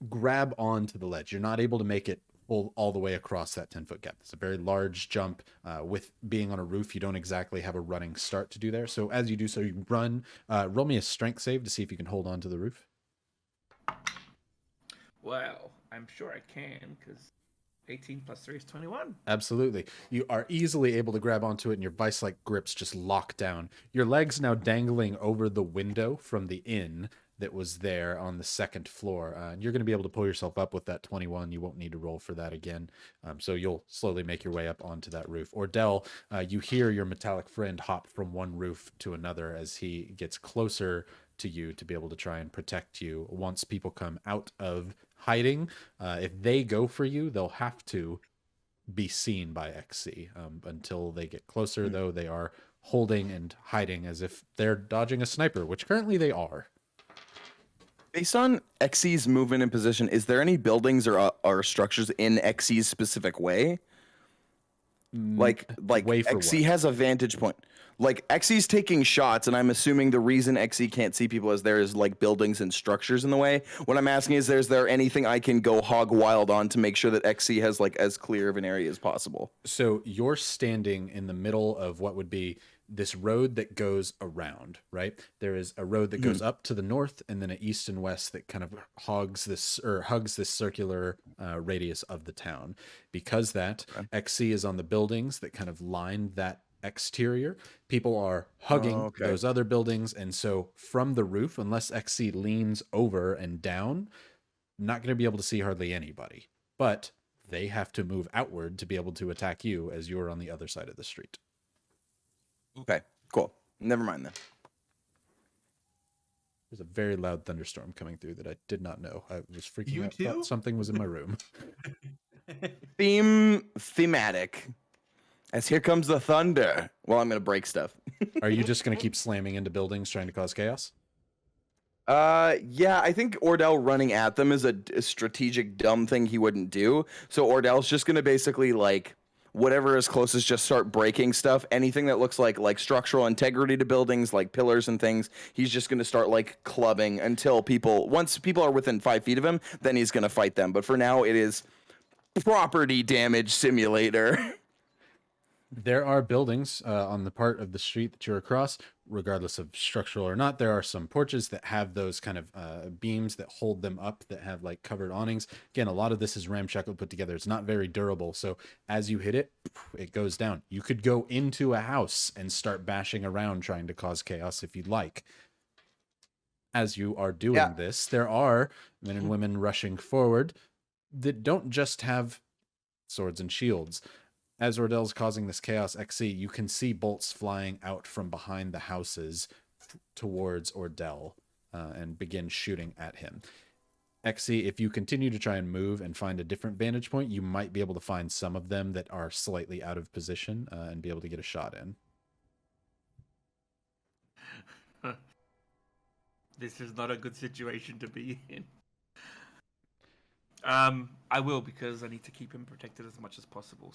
grab onto the ledge. You're not able to make it all the way across that 10-foot gap. It's a very large jump. With being on a roof, you don't exactly have a running start to do there. So as you do so, you run. Roll me a strength save to see if you can hold on to the roof. Well, I'm sure I can, because 18 plus 3 is 21. Absolutely. You are easily able to grab onto it, and your vice-like grips just lock down. Your legs now dangling over the window from the inn that was there on the 2nd floor. And you're going to be able to pull yourself up with that 21. You won't need to roll for that again. So you'll slowly make your way up onto that roof. Ordell, you hear your metallic friend hop from one roof to another as he gets closer to you to be able to try and protect you. Once people come out of hiding, if they go for you, they'll have to be seen by XC. Until they get closer, though, they are holding and hiding as if they're dodging a sniper, which currently they are. Based on XC's movement and position, is there any buildings or structures in XC's specific way? Like way for XC what? has a vantage point. Like XC's taking shots, and I'm assuming the reason XC can't see people is there is like buildings and structures in the way. What I'm asking is there anything I can go hog wild on to make sure that XC has like as clear of an area as possible? So you're standing in the middle of what would be this road that goes around, right? There is a road that goes up to the north and then an east and west that kind of hugs this circular radius of the town. Because that XC is on the buildings that kind of line that exterior, people are hugging those other buildings. And so from the roof, unless XC leans over and down, not going to be able to see hardly anybody. But they have to move outward to be able to attack you as you're on the other side of the street. Okay, cool. Never mind then. There's a very loud thunderstorm coming through that I did not know. I was freaking You out. too? Thought something was in my room. Thematic. As here comes the thunder. Well, I'm gonna break stuff. Are you just going to keep slamming into buildings trying to cause chaos? Yeah, I think Ordell running at them is a strategic dumb thing he wouldn't do. So Ordell's just gonna basically like whatever is closest, just start breaking stuff. Anything that looks like structural integrity to buildings, like pillars and things, he's just gonna start like clubbing until once people are within 5 feet of him, then he's gonna fight them. But for now, it is property damage simulator. There are buildings on the part of the street that you're across, regardless of structural or not. There are some porches that have those kind of beams that hold them up that have like covered awnings. Again, a lot of this is ramshackle put together. It's not very durable. So as you hit it, it goes down. You could go into a house and start bashing around trying to cause chaos if you'd like. As you are doing this, there are men and women rushing forward that don't just have swords and shields. As Ordell's causing this chaos XC, you can see bolts flying out from behind the houses towards Ordell and begin shooting at him. XC, if you continue to try and move and find a different vantage point, you might be able to find some of them that are slightly out of position and be able to get a shot in. This is not a good situation to be in. I will, because I need to keep him protected as much as possible.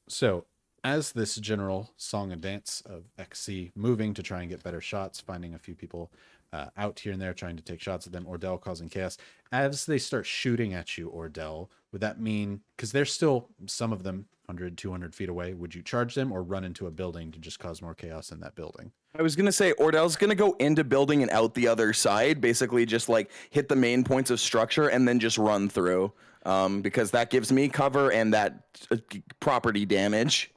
So, as this general song and dance of XC moving to try and get better shots, finding a few people out here and there trying to take shots at them, Ordell causing chaos. As they start shooting at you, Ordell, would that mean, because they're still, some of them, 100, 200 feet away, would you charge them or run into a building to just cause more chaos in that building? I was going to say, Ordell's going to go into building and out the other side, basically just like hit the main points of structure and then just run through, because that gives me cover and that property damage.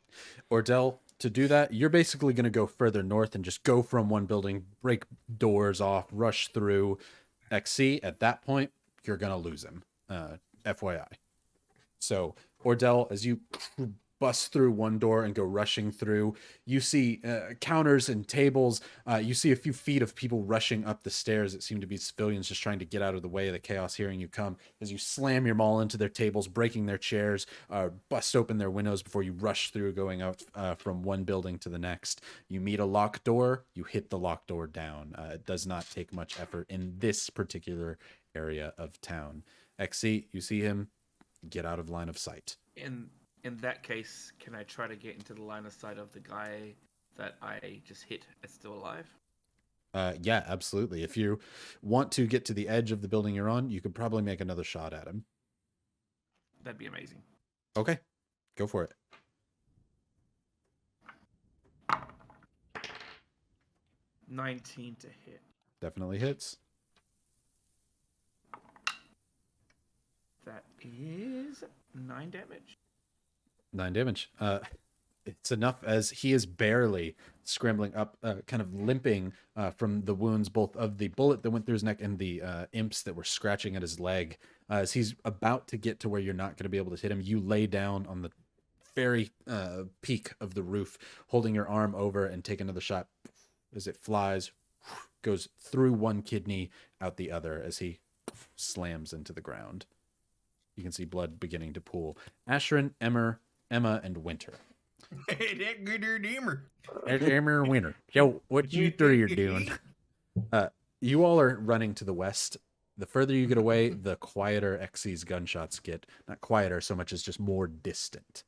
Ordell, to do that, you're basically going to go further north and just go from one building, break doors off, rush through. XC, at that point, you're going to lose him, FYI. So, Ordell, as you bust through one door and go rushing through, you see counters and tables. You see a few feet of people rushing up the stairs that seem to be civilians just trying to get out of the way of the chaos hearing you come. As you slam your maul into their tables, breaking their chairs, bust open their windows before you rush through, going out from one building to the next. You meet a locked door, you hit the locked door down. It does not take much effort in this particular area of town. XC, you see him, get out of line of sight. In that case, can I try to get into the line of sight of the guy that I just hit as still alive? Yeah, absolutely. If you want to get to the edge of the building you're on, you could probably make another shot at him. That'd be amazing. Okay, go for it. 19 to hit. Definitely hits. That is 9 damage. 9 damage. It's enough as he is barely scrambling up, kind of limping from the wounds, both of the bullet that went through his neck and the imps that were scratching at his leg. As he's about to get to where you're not going to be able to hit him, you lay down on the very peak of the roof, holding your arm over and take another shot as it flies, goes through one kidney, out the other as he slams into the ground. You can see blood beginning to pool. Ashrin, Emma, and Winter. Hey, that good Emmer. Emma and Winter. Yo, what you three are doing? You all are running to the west. The further you get away, the quieter XC's gunshots get. Not quieter so much as just more distant.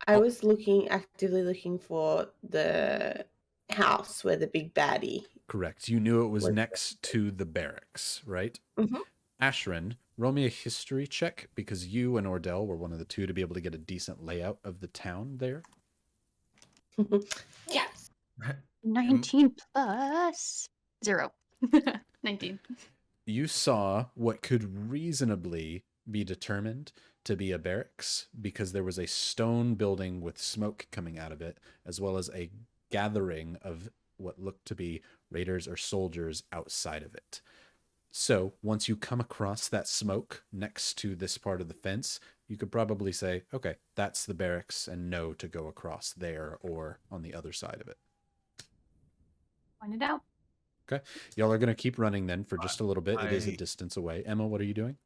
I was actively looking for the house where the big baddie. Correct. You knew it was next to the barracks, right? Mm-hmm. Ashrin, roll me a history check because you and Ordell were one of the two to be able to get a decent layout of the town there. Yes. 19 plus 0. 19. You saw what could reasonably be determined to be a barracks because there was a stone building with smoke coming out of it, as well as a gathering of what looked to be raiders or soldiers outside of it. So once you come across that smoke next to this part of the fence, you could probably say, okay, that's the barracks, and know to go across there or on the other side of it. Point it out. Okay. Y'all are going to keep running then for just a little bit. It is a I- distance away. Emma, what are you doing?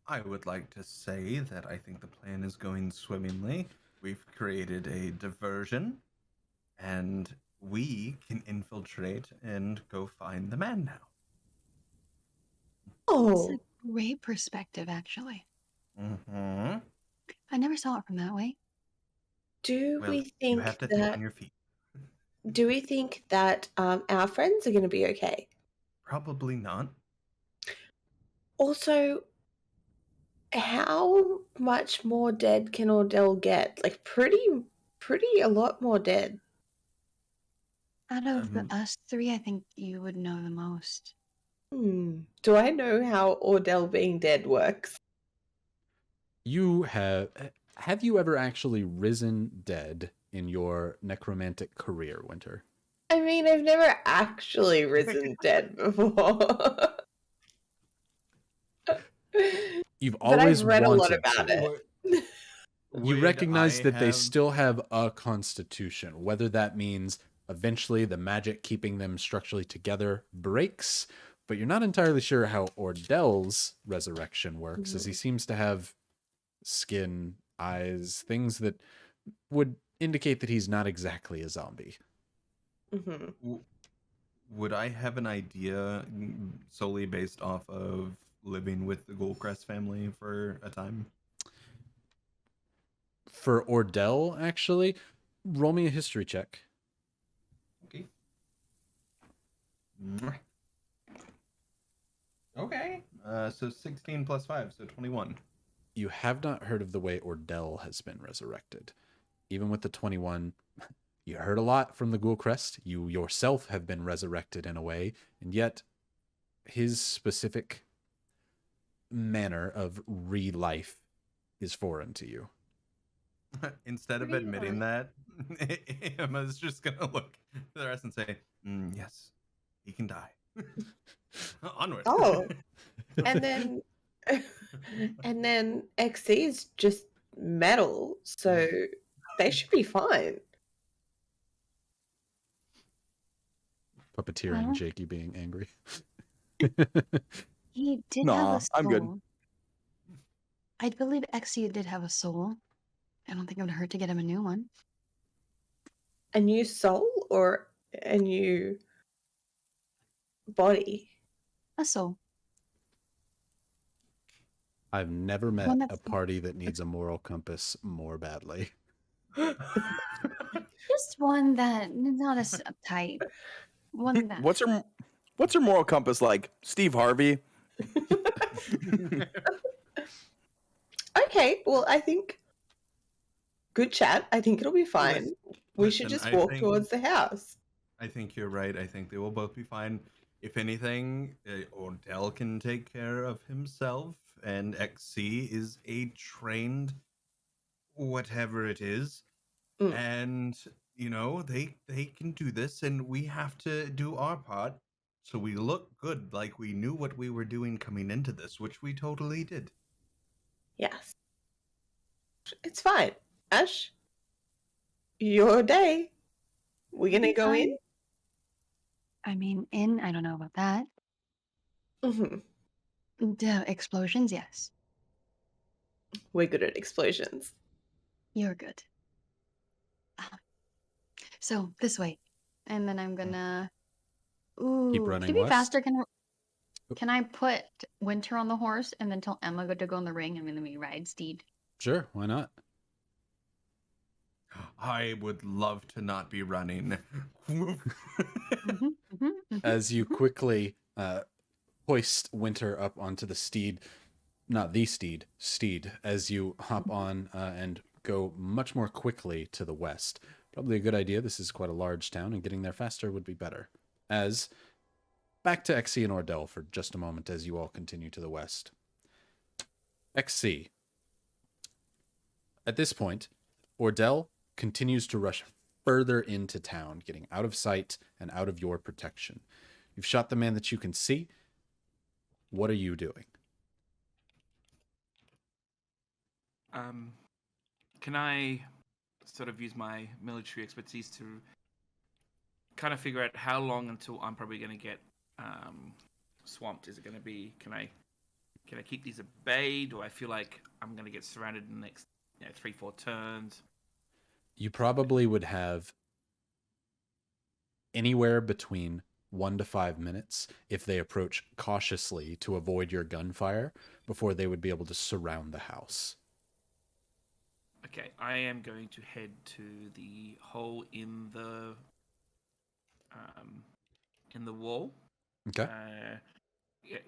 I would like to say that I think the plan is going swimmingly. We've created a diversion, and we can infiltrate and go find the man now. It's Oh, a great perspective, actually. Mm-hmm. I never saw it from that way. do Well, we you think have to think that on your feet. our friends are going to be okay? Probably not. Also, how much more dead can Ordell get? Like pretty a lot more dead. Out of Um, us three, I think you would know the most. Do I know how Ordell being dead works? You have you ever actually risen dead in your necromantic career, Winter? I mean, I've never actually risen dead before. You've But I've always read a lot wanted about to. it. You Would recognize I that they have- still have a constitution, whether that means eventually the magic keeping them structurally together breaks, but you're not entirely sure how Ordell's resurrection works, as he seems to have skin, eyes, things that would indicate that he's not exactly a zombie. Mhm. Would I have an idea solely based off of living with the Goldcrest family for a time? For Ordell, actually, roll me a history check. Okay. Mwah. Okay. So 16 plus 5, so 21. You have not heard of the way Ordell has been resurrected. Even with the 21, you heard a lot from the Ghoulcrest. You yourself have been resurrected in a way, and yet his specific manner of re-life is foreign to you. Instead of Pretty admitting that, Emma's just gonna look to the rest and say, "Yes, he can die." Onward. Oh. And then and then XC's just metal, so they should be fine. Puppeteering Huh? Jakey being angry. He did have Nah, a soul. I'm good. I believe Exia did have a soul. I don't think it would hurt to get him a new one. A new soul or a new body? A soul. I've never met One a that's party that needs a moral compass more badly. just one that not as uptight. One that What's her moral compass like? Steve Harvey? Okay, well, I think good chat. I think it'll be fine. We should Listen, just I walk think- towards the house. I think you're right. I think they will both be fine. If anything, Ordell can take care of himself, and XC is a trained whatever it is. Mm. And, they can do this, and we have to do our part so we look good, like we knew what we were doing coming into this, which we totally did. Yes. It's fine. Ash, your day. We're gonna go in? I mean, I don't know about that. Hmm. The explosions, yes. We're good at explosions. You're good. So this way, and then I'm gonna. Ooh, running to be west? faster, can I put Winter on the horse and then tell Emma to go in the ring and then we ride Steed? Sure, why not? I would love to not be running. As you quickly hoist Winter up onto the steed, not the steed, as you hop on and go much more quickly to the west. Probably a good idea. This is quite a large town, and getting there faster would be better. As back to XC and Ordell for just a moment as you all continue to the west. XC. At this point, Ordell continues to rush further into town, getting out of sight and out of your protection. You've shot the man that you can see. What are you doing? Can I sort of use my military expertise to kind of figure out how long until I'm probably going to get swamped? Is it going to be? Can I keep these at bay? Do I feel like I'm going to get surrounded in the next 3-4 turns? You probably would have anywhere between 1 to 5 minutes if they approach cautiously to avoid your gunfire before they would be able to surround the house. Okay, I am going to head to the hole in the wall. Okay.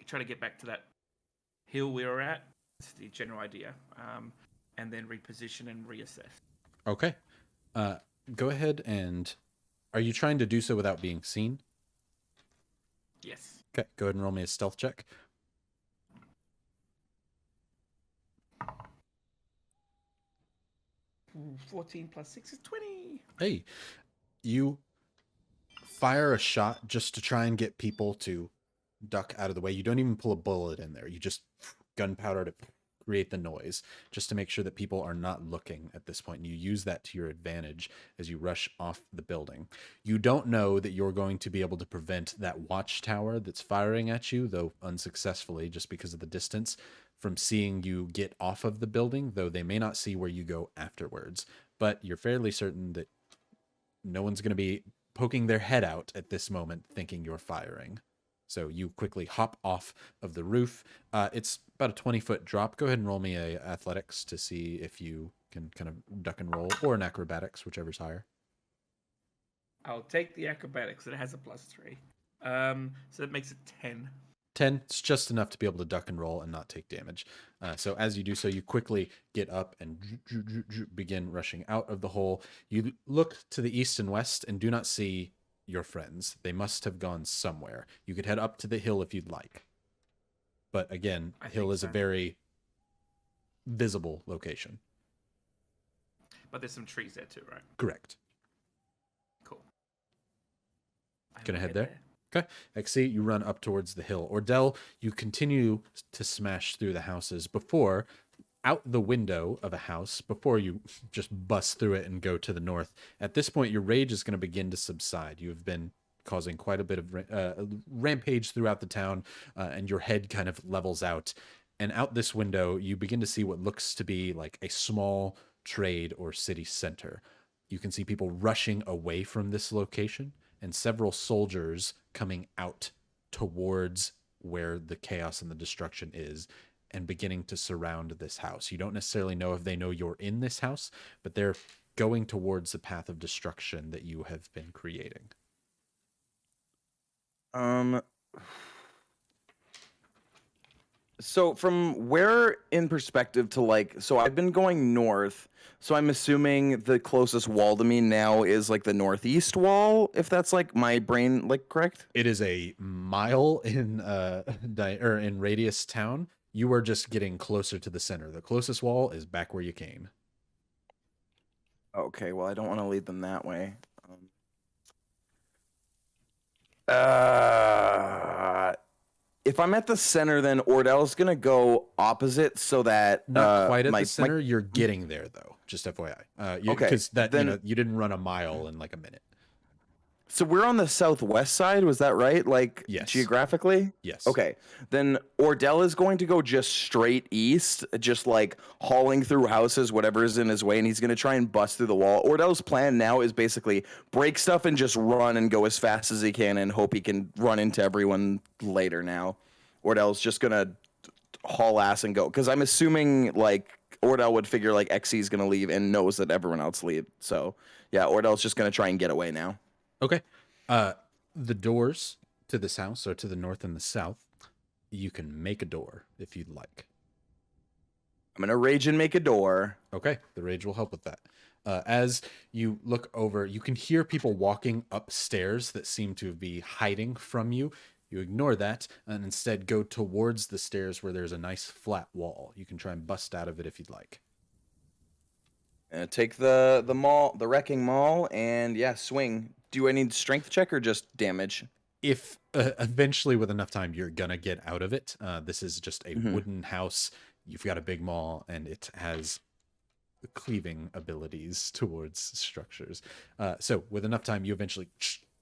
Try to get back to that hill we were at. That's the general idea. And then reposition and reassess. Okay. Go ahead and... Are you trying to do so without being seen? Yes. Okay, go ahead and roll me a stealth check. 14 plus 6 is 20. Hey, you fire a shot just to try and get people to duck out of the way. You don't even pull a bullet in there. You just gunpowder to create the noise, just to make sure that people are not looking at this point. And you use that to your advantage as you rush off the building. You don't know that you're going to be able to prevent that watchtower that's firing at you, though unsuccessfully, just because of the distance, from seeing you get off of the building, though they may not see where you go afterwards. But you're fairly certain that no one's going to be poking their head out at this moment thinking you're firing. So you quickly hop off of the roof. It's about a 20-foot drop. Go ahead and roll me a athletics to see if you can kind of duck and roll, or an acrobatics, whichever's higher. I'll take the acrobatics. It has a +3. So that makes it 10. 10, it's just enough to be able to duck and roll and not take damage. So as you do so, you quickly get up and begin rushing out of the hole. You look to the east and west and do not see your friends. They must have gone somewhere. You could head up to the hill if you'd like. But again, hill is a very visible location. But there's some trees there too, right? Correct. Cool. Gonna head there? Okay. XC, you run up towards the hill. Ordell, you continue to smash through the houses before, out the window of a house, before you just bust through it and go to the north. At this point, your rage is going to begin to subside. You have been causing quite a bit of rampage throughout the town, and your head kind of levels out. And out this window, you begin to see what looks to be like a small trade or city center. You can see people rushing away from this location, and several soldiers coming out towards where the chaos and the destruction is and beginning to surround this house. You don't necessarily know if they know you're in this house, but they're going towards the path of destruction that you have been creating. So from where in perspective to like, so I've been going north, so I'm assuming the closest wall to me now is like the northeast wall, if that's like my brain like correct? It is a mile in in radius town. You are just getting closer to the center. The closest wall is back where you came. Okay, well I don't want to lead them that way. If I'm at the center, then Ordell's gonna go opposite so that Not quite at the center. You're getting there though. Just FYI. Okay. Because that then, you didn't run a mile in like a minute. So we're on the southwest side. Was that right? Like yes. Geographically? Yes. Okay. Then Ordell is going to go just straight east, just like hauling through houses, whatever is in his way, and he's going to try and bust through the wall. Ordell's plan now is basically break stuff and just run and go as fast as he can and hope he can run into everyone later now. Ordell's just going to haul ass and go. Because I'm assuming like Ordell would figure like XC is going to leave and knows that everyone else leave. So yeah, Ordell's just going to try and get away now. Okay. The doors to this house are to the north and the south. You can make a door if you'd like. I'm going to rage and make a door. Okay. The rage will help with that. As you look over, you can hear people walking upstairs that seem to be hiding from you. You ignore that and instead go towards the stairs where there's a nice flat wall. You can try and bust out of it if you'd like. Take the wrecking maul, and yeah, swing. Do I need strength check or just damage? If eventually with enough time you're gonna get out of it. This is just a wooden house. You've got a big maul and it has cleaving abilities towards structures. So with enough time you eventually,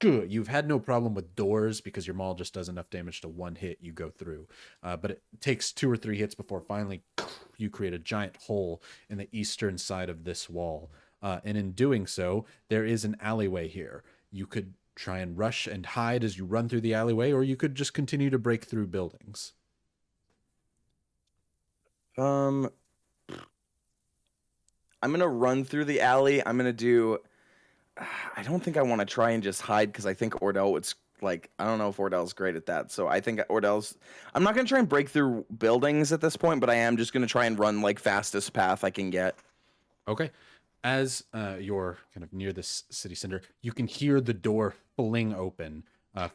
you've had no problem with doors because your maul just does enough damage to one hit you go through. But it takes 2 or 3 hits before finally you create a giant hole in the eastern side of this wall. And in doing so, there is an alleyway here. You could try and rush and hide as you run through the alleyway, or you could just continue to break through buildings. I'm gonna run through the alley. I'm gonna do. I don't think I want to try and just hide because I think Ordell would like. I don't know if Ordell's great at that. So I think Ordell's. I'm not gonna try and break through buildings at this point, but I am just gonna try and run like fastest path I can get. Okay. As you're kind of near this city center, you can hear the door fling open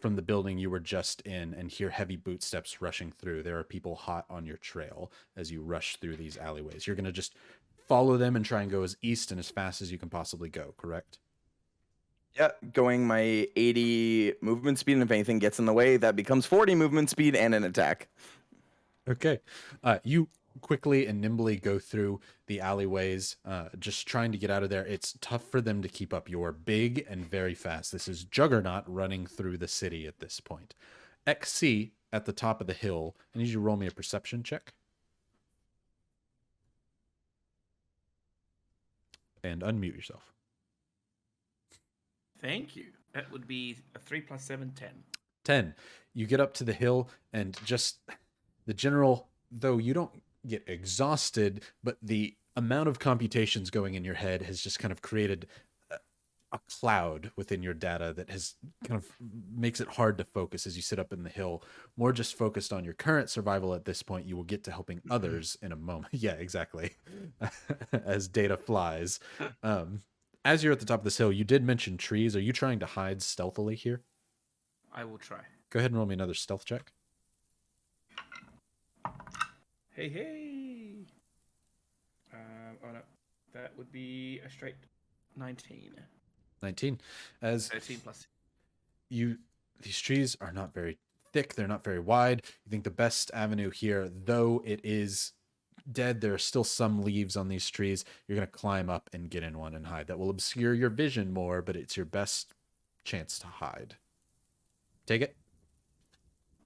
from the building you were just in and hear heavy bootsteps rushing through. There are people hot on your trail as you rush through these alleyways. You're going to just follow them and try and go as east and as fast as you can possibly go, correct? Yeah, going my 80 movement speed, and if anything gets in the way, that becomes 40 movement speed and an attack. Okay. You quickly and nimbly go through the alleyways, just trying to get out of there. It's tough for them to keep up. You're big and very fast. This is Juggernaut running through the city at this point. XC at the top of the hill. I need you to roll me a perception check. And unmute yourself. Thank you. That would be a 3 + 7, 10. 10. You get up to the hill and just the general, though you don't get exhausted, but the amount of computations going in your head has just kind of created a cloud within your data that has kind of makes it hard to focus as you sit up in the hill, more just focused on your current survival at this point. You will get to helping others in a moment. Yeah, exactly. As data flies. As you're at the top of this hill, you did mention trees. Are you trying to hide stealthily here? I will try. Go ahead and roll me another stealth check. Hey. Oh no. That would be a straight 19. 19. As 13 plus. These trees are not very thick. They're not very wide. You think the best avenue here, though it is dead, there are still some leaves on these trees. You're going to climb up and get in one and hide. That will obscure your vision more, but it's your best chance to hide. Take it.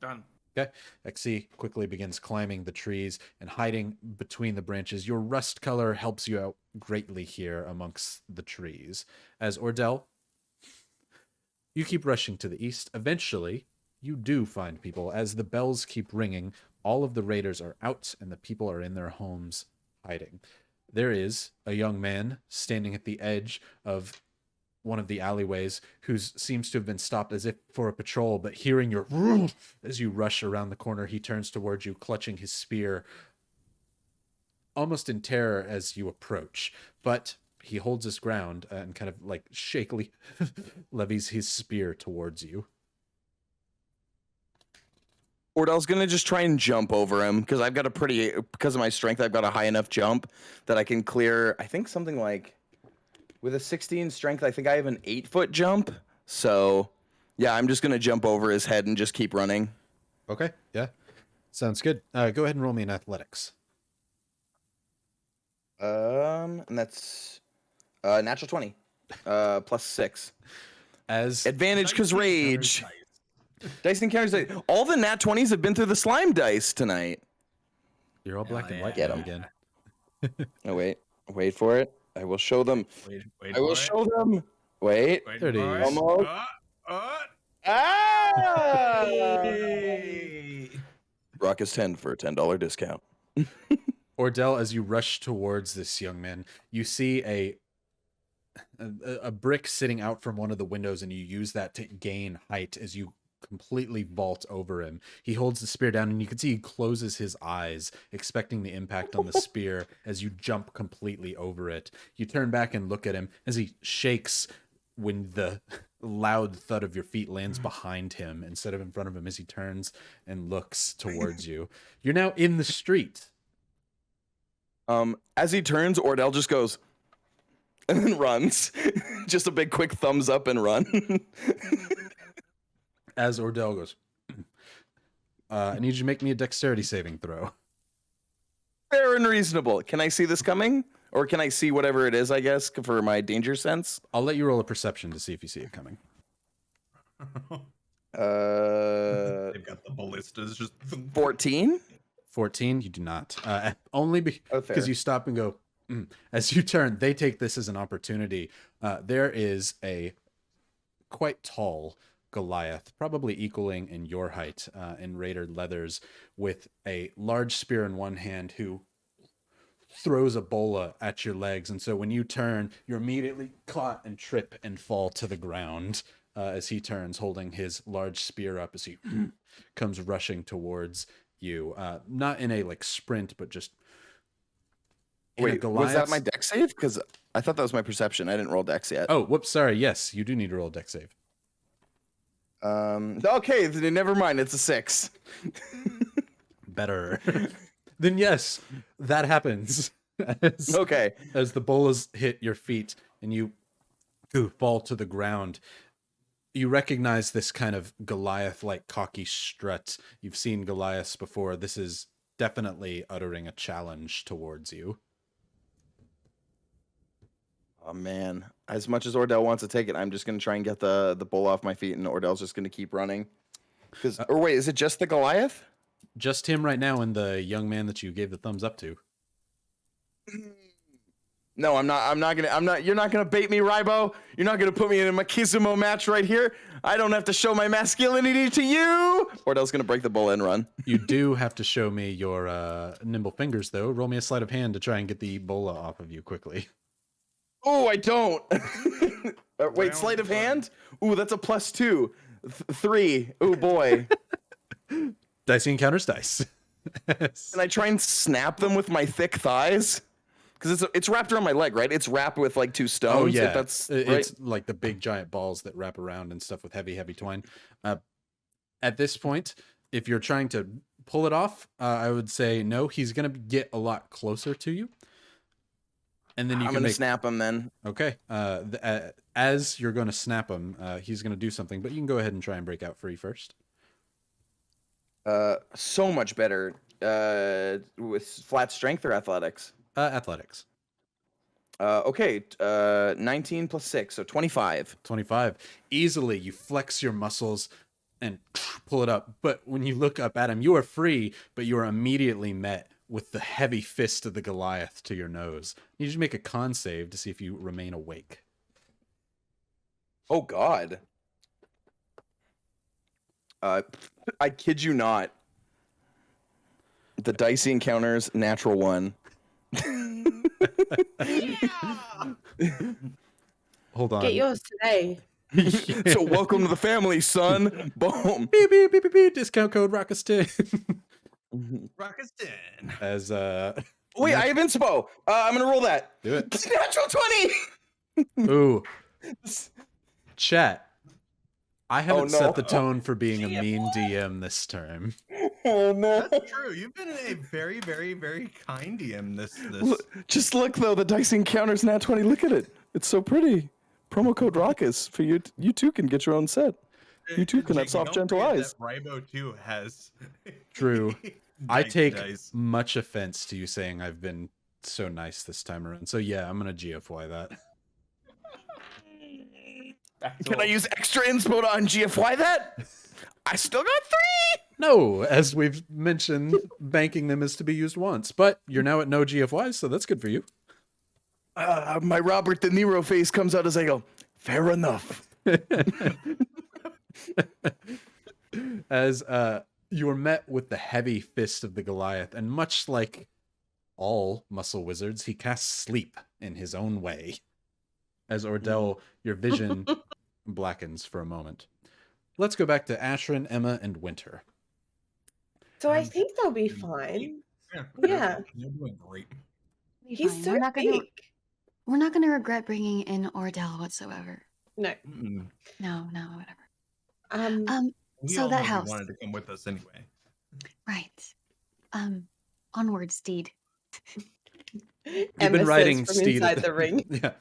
Done. Okay. XC quickly begins climbing the trees and hiding between the branches. Your rust color helps you out greatly here amongst the trees. As Ordell, you keep rushing to the east. Eventually, you do find people. As the bells keep ringing, all of the raiders are out and the people are in their homes hiding. There is a young man standing at the edge of one of the alleyways who seems to have been stopped as if for a patrol, but hearing your as you rush around the corner, he turns towards you, clutching his spear, almost in terror as you approach. But he holds his ground and kind of like shakily levies his spear towards you. Ordell's gonna just try and jump over him because because of my strength, I've got a high enough jump that I can clear. I think something like with a 16 strength, I think I have an 8-foot jump. So yeah, I'm just gonna jump over his head and just keep running. Okay, yeah, sounds good. Go ahead and roll me an athletics. And that's natural 20, +6. As Advantage because rage. Dice encounters. All the nat 20s have been through the slime dice tonight. you're all black and white Get now 'em. again. Oh wait for it. I will show them. Wait I will show them. Wait. There it is. Almost. Ah! Rock is 10 for a $10 discount. Ordell, as you rush towards this young man, you see a brick sitting out from one of the windows, and you use that to gain height as you completely vault over him. He holds the spear down, and you can see he closes his eyes, expecting the impact on the spear as you jump completely over it. You turn back and look at him as he shakes when the loud thud of your feet lands behind him instead of in front of him as he turns and looks towards you. You're now in the street. As he turns, Ordell just goes and then runs. Just a big quick thumbs up and run. As Ordell goes, I need you to make me a dexterity saving throw. Fair and reasonable. Can I see this coming? Or can I see whatever it is, I guess, for my danger sense? I'll let you roll a perception to see if you see it coming. They've got the ballistas just 14? 14, you do not. Only because fair. you stop and go, as you turn, they take this as an opportunity. There is a quite tall Goliath, probably equaling in your height, in Raider leathers, with a large spear in one hand, who throws a bola at your legs. And so when you turn, you're immediately caught and trip and fall to the ground as he turns, holding his large spear up as he comes rushing towards you. Not in a like sprint, but just in a Wait, was that Goliath's- my dex save? Because I thought that was my perception. I didn't roll dex yet. Oh, whoops, sorry. Yes, you do need to roll a dex save. Okay, then never mind. It's a 6. Better. Then yes, that happens. Okay. As the bolas hit your feet and you fall to the ground, you recognize this kind of Goliath-like cocky strut. You've seen Goliaths before. This is definitely uttering a challenge towards you. Oh man, as much as Ordell wants to take it, I'm just gonna try and get the bull off my feet, and Ordell's just gonna keep running. Or wait, is it just the Goliath? Just him right now and the young man that you gave the thumbs up to. No, I'm not. You're not gonna bait me, Rybo. You're not gonna put me in a machismo match right here. I don't have to show my masculinity to you. Ordell's gonna break the bull and run. You do have to show me your nimble fingers, though. Roll me a sleight of hand to try and get the bola off of you quickly. Oh, I don't. Wait, sleight of hand? Ooh, that's a +2. 3. Oh boy. Dicey encounters dice. Can I try and snap them with my thick thighs? Because it's wrapped around my leg, right? It's wrapped with like 2 stones. Oh yeah, if that's right. it's like the big giant balls that wrap around and stuff with heavy twine. At this point, if you're trying to pull it off, I would say no. He's gonna get a lot closer to you, and then you I'm can gonna make. snap him then. Okay. As you're going to snap him, he's going to do something, but you can go ahead and try and break out free first. So much better with flat strength or athletics. Athletics. Okay, 19 + 6, so 25. 25. Easily, you flex your muscles and pull it up. But when you look up at him, you are free, but you are immediately met with the heavy fist of the Goliath to your nose. You need to make a con save to see if you remain awake. Oh God. I kid you not. The dicey encounters natural 1. Hold on. Get yours today. So welcome to the family, son. Boom. Beep, beep, beep, beep, beep. Discount code Rockestin. Rockestin. As Wait, I have inspo. I'm gonna roll that. do it. Natural 20. Ooh. Chat. I haven't no. set the tone for being a mean DM this term. Oh no. That's true. You've been a very, very, very kind DM this. Just look though, the dice encounters nat 20. Look at it. It's so pretty. Promo code Raucous for you. You too can get your own set. You too can have Jakey, soft, don't gentle forget eyes. that Rybo too has. True. I Nice take dice. much offense to you saying I've been so nice this time around. So yeah, I'm gonna GFY that. Can I use extra inspo to un-GFY that? I still got 3. No, as we've mentioned, banking them is to be used once. But you're now at no GFYs, so that's good for you. My Robert De Niro face comes out as I go, fair enough. As you are met with the heavy fist of the Goliath, and much like all muscle wizards, he casts sleep in his own way. As Ordell, your vision blackens for a moment. let's go back to Ashrin, Emma, and Winter. So I I'm think they'll be doing fine. Yeah. Yeah. You're doing great. Be He's fine. so We're not gonna big. we're not gonna regret bringing in Ordell whatsoever. No. Mm-mm. No, whatever. We So all that know house. you wanted to come with us anyway. Right. Onward, steed. You've Emma been riding says from Steed inside the ring. Yeah.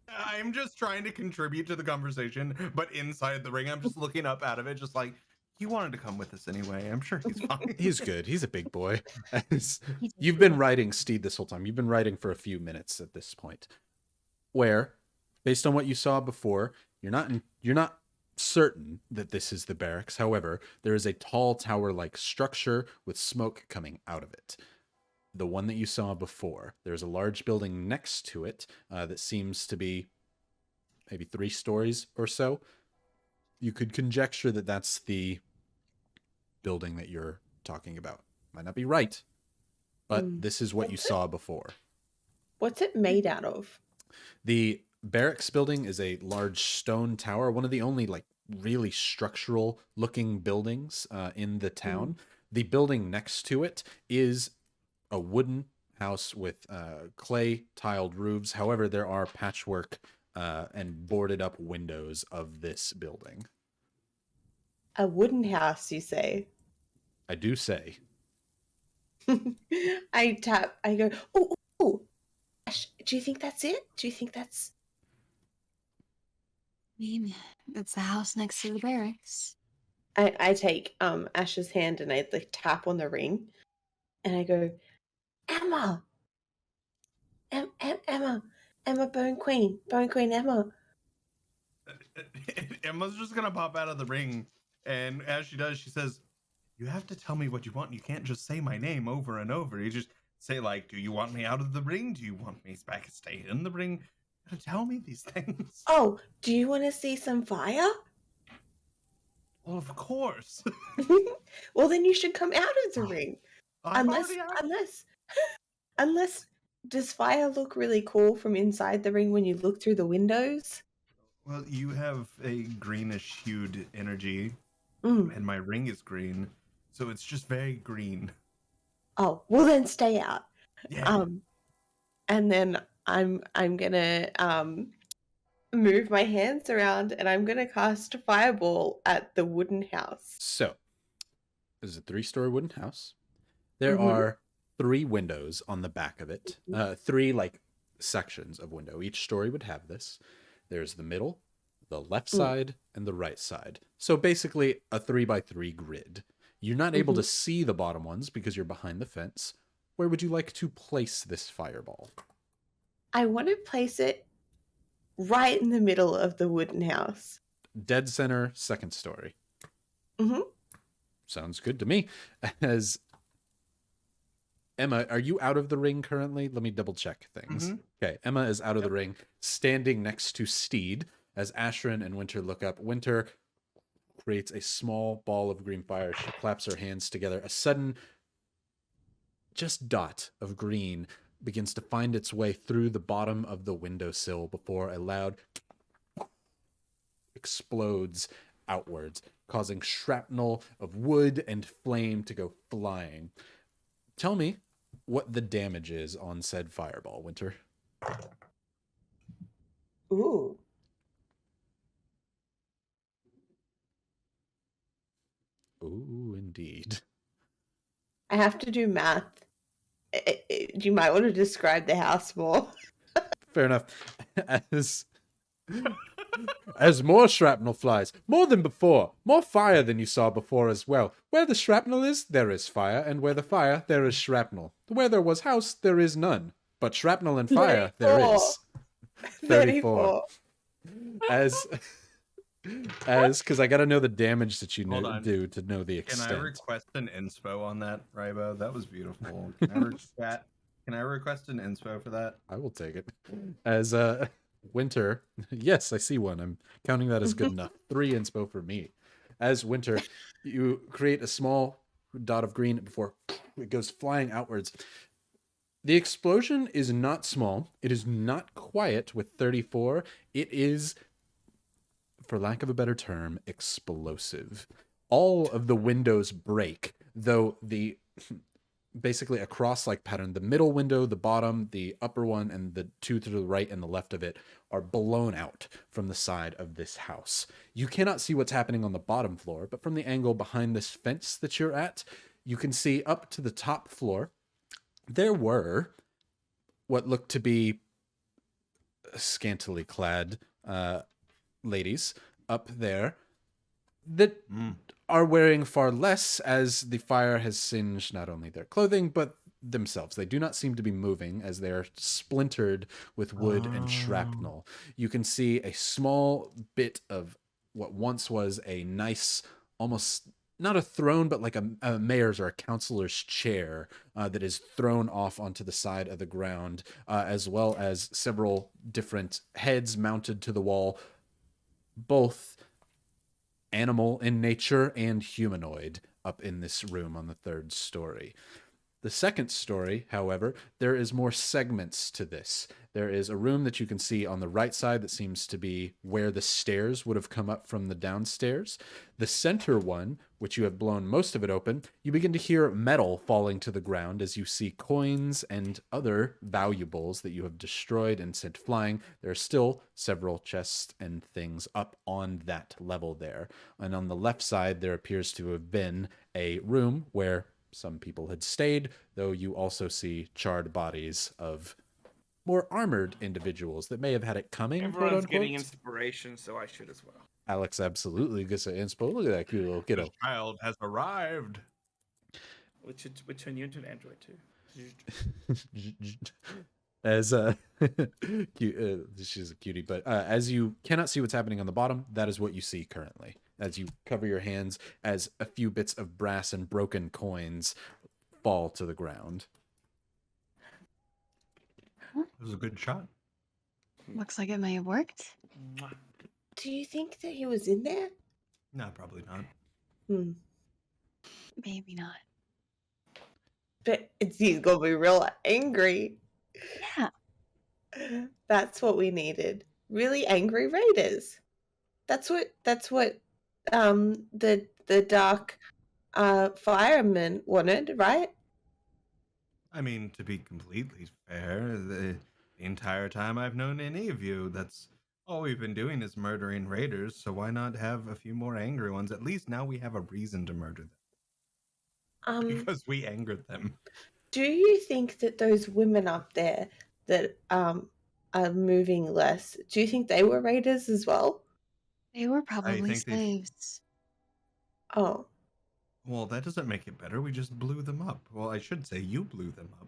I'm just trying to contribute to the conversation, but inside the ring, I'm just looking up out of it, just like, he wanted to come with us anyway. I'm sure he's fine. He's good. He's a big boy. He's You've been riding Steed this whole time. You've been riding for a few minutes at this point. Where, based on what you saw before, you're not certain that this is the barracks. However, there is a tall tower-like structure with smoke coming out of it. The one that you saw before. There's a large building next to it that seems to be maybe 3 stories or so. You could conjecture that that's the building that you're talking about. Might not be right, but this is what you saw before. What's it made out of? The barracks building is a large stone tower, one of the only like really structural looking buildings in the town. The building next to it is a wooden house with clay tiled roofs. However, there are patchwork and boarded up windows of this building. A wooden house, you say? I do say. I go, oh, Ash, do you think that's it? Do you think that's... I mean, it's the house next to the barracks. I take Ash's hand and I like tap on the ring and I go, Emma! Emma Bone Queen Emma. Emma's just gonna pop out of the ring, and as she does, she says, "You have to tell me what you want. You can't just say my name over and over. You just say like, do you want me out of the ring? Do you want me back to stay in the ring? You gotta tell me these things." Oh, do you want to see some fire? Well, of course. Well, then you should come out of the ring. I'm Unless, already out. unless, does fire look really cool from inside the ring when you look through the windows? Well, you have a greenish hued energy, Mm. and my ring is green, so it's just very green. Oh, well then stay out. Yeah. And then I'm gonna move my hands around and I'm gonna cast Fireball at the wooden house. So, this is a 3-story wooden house. There Mhm. are 3 windows on the back of it. 3 like sections of window. Each story would have this. There's the middle, the left side, and the right side. So basically a 3x3 grid. You're not able to see the bottom ones because you're behind the fence. Where would you like to place this fireball? I want to place it right in the middle of the wooden house. Dead center, 2nd story. Mhm. Sounds good to me. As Emma, are you out of the ring currently? Let me double check things. Okay, Emma is out of the ring, standing next to Steed. As Ashrin and Winter look up, Winter creates a small ball of green fire. She claps her hands together. A sudden, just dot of green begins to find its way through the bottom of the windowsill before a loud explodes outwards, causing shrapnel of wood and flame to go flying. Tell me what the damage is on said fireball, Winter. Ooh. Ooh, indeed. I have to do math. You might want to describe the house more. Fair enough. As more shrapnel flies, more than before, more fire than you saw before as well. Where the shrapnel is, there is fire, and where the fire, there is shrapnel. Where there was house, there is none. But shrapnel and fire, there is. 34. Because I gotta know the damage that you Hold on. do to know the Can extent. I request an inspo on that, Rybo? That was beautiful. Can I request an inspo for that? I will take it. As Winter, yes, I see one. I'm counting that as good enough. 3 inspo for me. As Winter, you create a small dot of green before it goes flying outwards. The explosion is not small. It is not quiet with 34. It is for lack of a better term, explosive. All of the windows break, though the basically a cross-like pattern. The middle window, the bottom, the upper one, and the two to the right and the left of it are blown out from the side of this house. You cannot see what's happening on the bottom floor, but from the angle behind this fence that you're at, you can see up to the top floor. There were what looked to be scantily clad ladies up there that are wearing far less, as the fire has singed not only their clothing, but themselves. They do not seem to be moving, as they are splintered with wood and shrapnel. You can see a small bit of what once was a nice, almost not a throne, but like a mayor's or a councilor's chair that is thrown off onto the side of the ground, as well as several different heads mounted to the wall, both animal in nature and humanoid, up in this room on the third story. The second story, however, there is more segments to this. There is a room that you can see on the right side that seems to be where the stairs would have come up from the downstairs. The center one, which you have blown most of it open, you begin to hear metal falling to the ground as you see coins and other valuables that you have destroyed and sent flying. There are still several chests and things up on that level there. And on the left side, there appears to have been a room where some people had stayed, though you also see charred bodies of more armored individuals that may have had it coming. Everyone's getting inspiration, so I should as well. Alex absolutely gets an inspo. Look at that cute little kiddo. The child has arrived. Which would turn you into an android too. As cute, she's a cutie, but as you cannot see what's happening on the bottom, that is what you see currently. As you cover your hands, as a few bits of brass and broken coins fall to the ground. It was a good shot. Looks like it may have worked. Do you think that he was in there? No, probably not. Maybe not. But he's gonna be real angry. Yeah. That's what we needed. Really angry raiders. That's what the dark fireman wanted, right? I mean, to be completely fair, the entire time I've known any of you, that's all we've been doing is murdering raiders, so why not have a few more angry ones? At least now we have a reason to murder them. Because we angered them. Do you think that those women up there that are moving less, do you think they were raiders as well? They were probably think they- slaves. Oh. Well, that doesn't make it better. We just blew them up. Well, I should say you blew them up.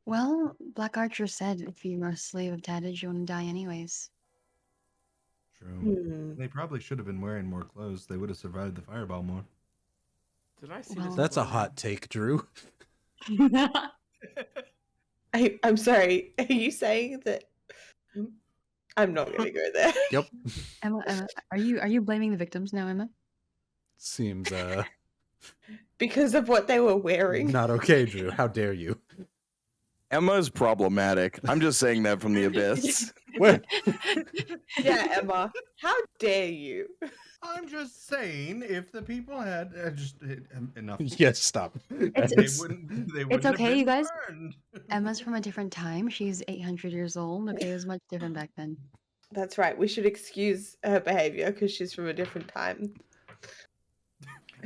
Well, Black Archer said if you're a slave of Tattage, you want to die anyways. True. They probably should have been wearing more clothes. They would have survived the fireball more. Did I see Well, this? That's a before? hot take, Drew. I'm sorry. Are you saying that? I'm not gonna go there. Yep. Emma, are you blaming the victims now, Emma? Seems Because of what they were wearing. not okay, Drew. How dare you? Emma's problematic. I'm just saying that from the abyss. Where? Yeah, Emma. How dare you? I'm just saying, if the people had enough, Yes, stop. they It's- wouldn't. They it's wouldn't have okay, been you guys. burned. Emma's from a different time. She's 800 years old. Okay, it was much different back then. That's right. We should excuse her behavior because she's from a different time.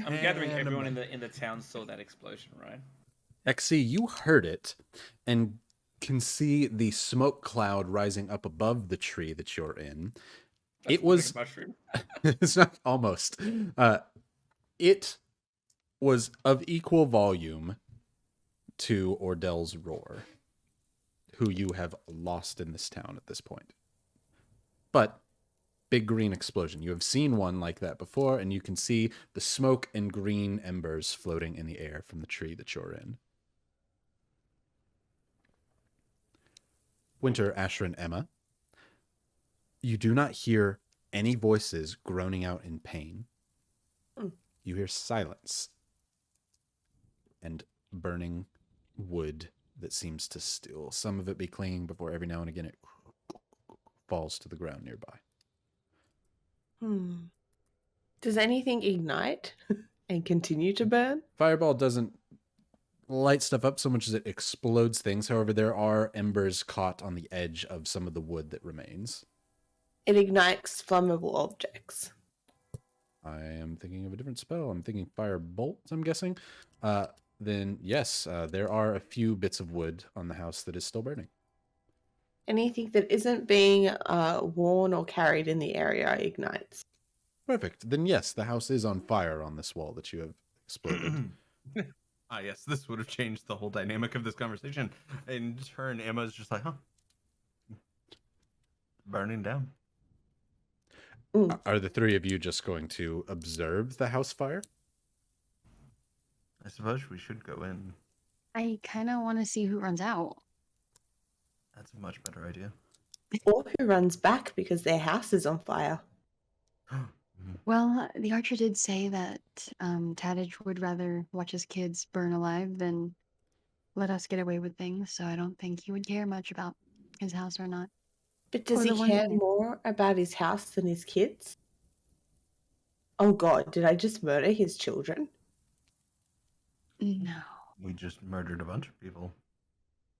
I'm gathering And everyone in the town saw that explosion, right? XC, you heard it and can see the smoke cloud rising up above the tree that you're in. That's It was a mushroom. it's not almost. It was of equal volume to Ordell's roar, who you have lost in this town at this point. But big green explosion. You have seen one like that before, and you can see the smoke and green embers floating in the air from the tree that you're in. Winter, Asher, and Emma, you do not hear any voices groaning out in pain. You hear silence and burning wood that seems to still, some of it be clinging before every now and again it falls to the ground nearby. Does anything ignite and continue to burn? Fireball doesn't light stuff up so much as it explodes things. However, there are embers caught on the edge of some of the wood that remains. It ignites flammable objects. I am thinking of a different spell. I'm thinking firebolt, I'm guessing. Then yes, there are a few bits of wood on the house that is still burning. Anything that isn't being worn or carried in the area ignites. Perfect. Then yes, the house is on fire on this wall that you have exploded. Ah, yes, this would have changed the whole dynamic of this conversation. In turn, Emma's just like, huh? Burning down. Are the three of you just going to observe the house fire? I suppose we should go in. I kind of want to see who runs out. That's a much better idea. Or who runs back because their house is on fire. Well, the archer did say that Tattage would rather watch his kids burn alive than let us get away with things, so I don't think he would care much about his house or not. But does Or he the one care that- more about his house than his kids? Oh god, did I just murder his children? No. We just murdered a bunch of people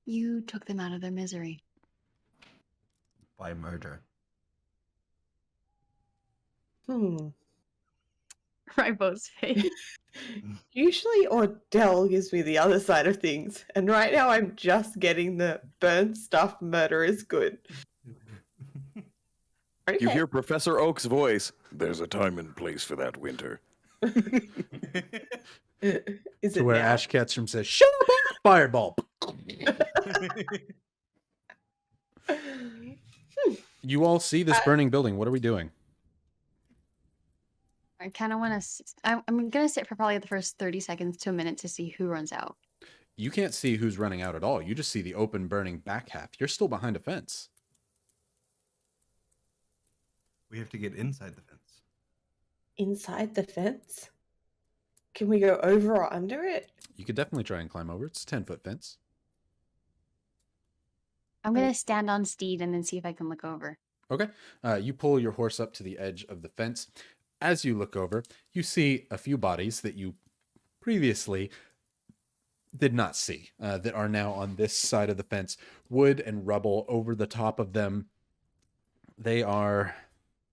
You took them out of their misery. by murder. Rybo's face. Usually Ordell gives me the other side of things, and right now I'm just getting the burn stuff murder is good. Okay. You hear Professor Oak's voice. There's a time and place for that, Winter. Is To it where now? Ash Ketchum says, "Shut up, fireball!" You all see this burning building. What are we doing? I kind of want to. I'm going to sit for probably the first 30 seconds to a minute to see who runs out. You can't see who's running out at all. You just see the open burning back half. You're still behind a fence. We have to get inside the fence. Inside the fence? Can we go over or under it? You could definitely try and climb over. It's a 10-foot fence. I'm going to stand on Steed and then see if I can look over. Okay. You pull your horse up to the edge of the fence. As you look over, you see a few bodies that you previously did not see that are now on this side of the fence. Wood and rubble over the top of them. They are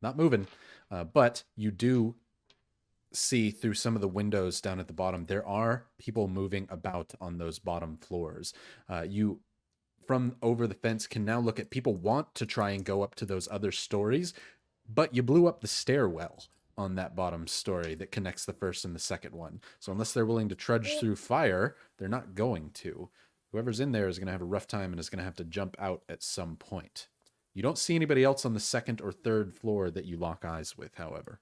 not moving, but you do see through some of the windows down at the bottom, there are people moving about on those bottom floors. You, from over the fence, can now look at people want to try and go up to those other stories, but you blew up the stairwell on that bottom story that connects the first and the second one. So unless they're willing to trudge through fire, they're not going to. Whoever's in there is going to have a rough time and is going to have to jump out at some point. You don't see anybody else on the second or third floor that you lock eyes with, however.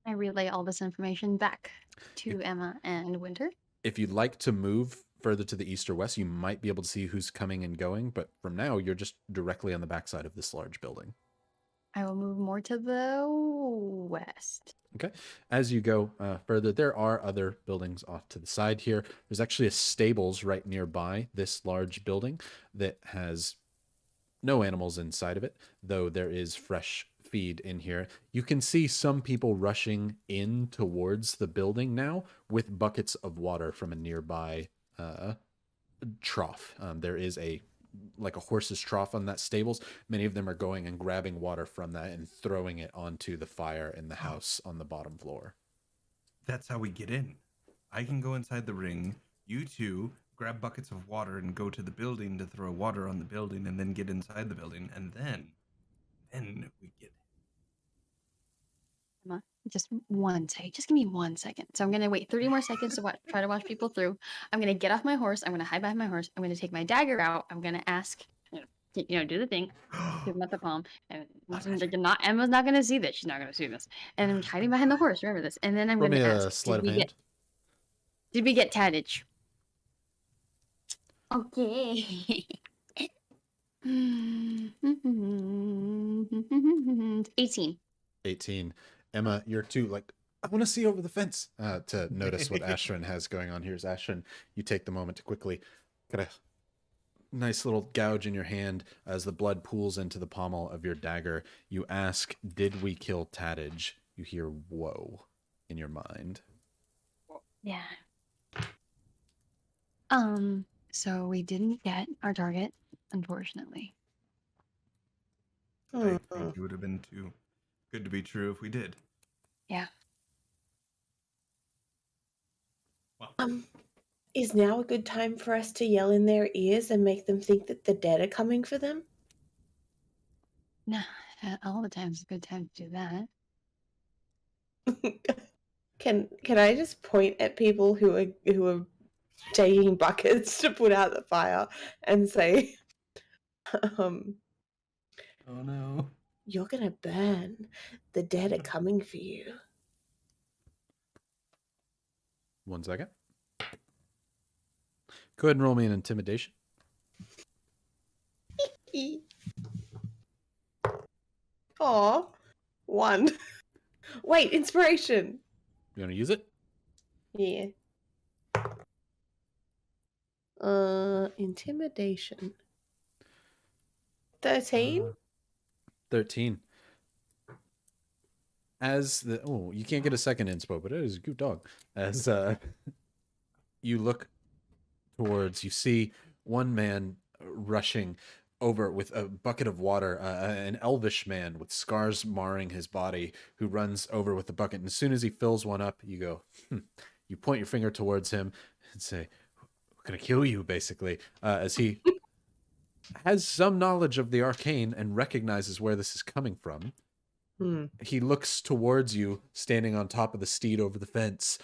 I relay all this information back to Emma and Winter. If you'd like to move further to the east or west, you might be able to see who's coming and going, but from now, you're just directly on the backside of this large building. I will move more to the west. Okay. As you go further, there are other buildings off to the side here. There's actually a stables right nearby this large building that has no animals inside of it, though there is fresh feed in here. You can see some people rushing in towards the building now with buckets of water from a nearby trough. There is like a horse's trough on that stables. Many of them are going and grabbing water from that and throwing it onto the fire in the house on the bottom floor. That's how we get in. I can go inside the ring. You two grab buckets of water and go to the building to throw water on the building and then get inside the building. And then we get Emma, just 1 second. Just give me 1 second. So I'm going to wait 30 more seconds to try to watch people through. I'm going to get off my horse. I'm going to hide behind my horse. I'm going to take my dagger out. I'm going to ask, do the thing. Give him at the palm. And Emma's not going to see this. She's not going to see this. And I'm hiding behind the horse. Remember this. And then I'm Roll going me to a ask, sleight of hand. did we get Tattage? Okay. 18. 18. Emma, you're too like, I want to see over the fence to notice what Ashrin has going on. Here's Ashrin. You take the moment to quickly kind of nice little gouge in your hand as the blood pools into the pommel of your dagger. You ask, "Did we kill Tattage?" You hear "whoa" in your mind. Yeah. So we didn't get our target, unfortunately. I Hmm. think it would have been too good to be true if we did. Yeah. Well, Is now a good time for us to yell in their ears and make them think that the dead are coming for them? Nah, all the time's a good time to do that. Can I just point at people who are taking buckets to put out the fire and say, um, oh no. "You're gonna burn. The dead are coming for you." 1 second. Go ahead and roll me an intimidation. Aw, 1. Wait, inspiration. You want to use it? Yeah. Intimidation. 13. 13. As the you can't get a second inspo, but it is a good dog. As you look towards, you see one man rushing over with a bucket of water, an elvish man with scars marring his body, who runs over with the bucket. And as soon as he fills one up, you go, you point your finger towards him and say, "We're gonna kill you," basically, as he has some knowledge of the arcane and recognizes where this is coming from. He looks towards you, standing on top of the steed over the fence.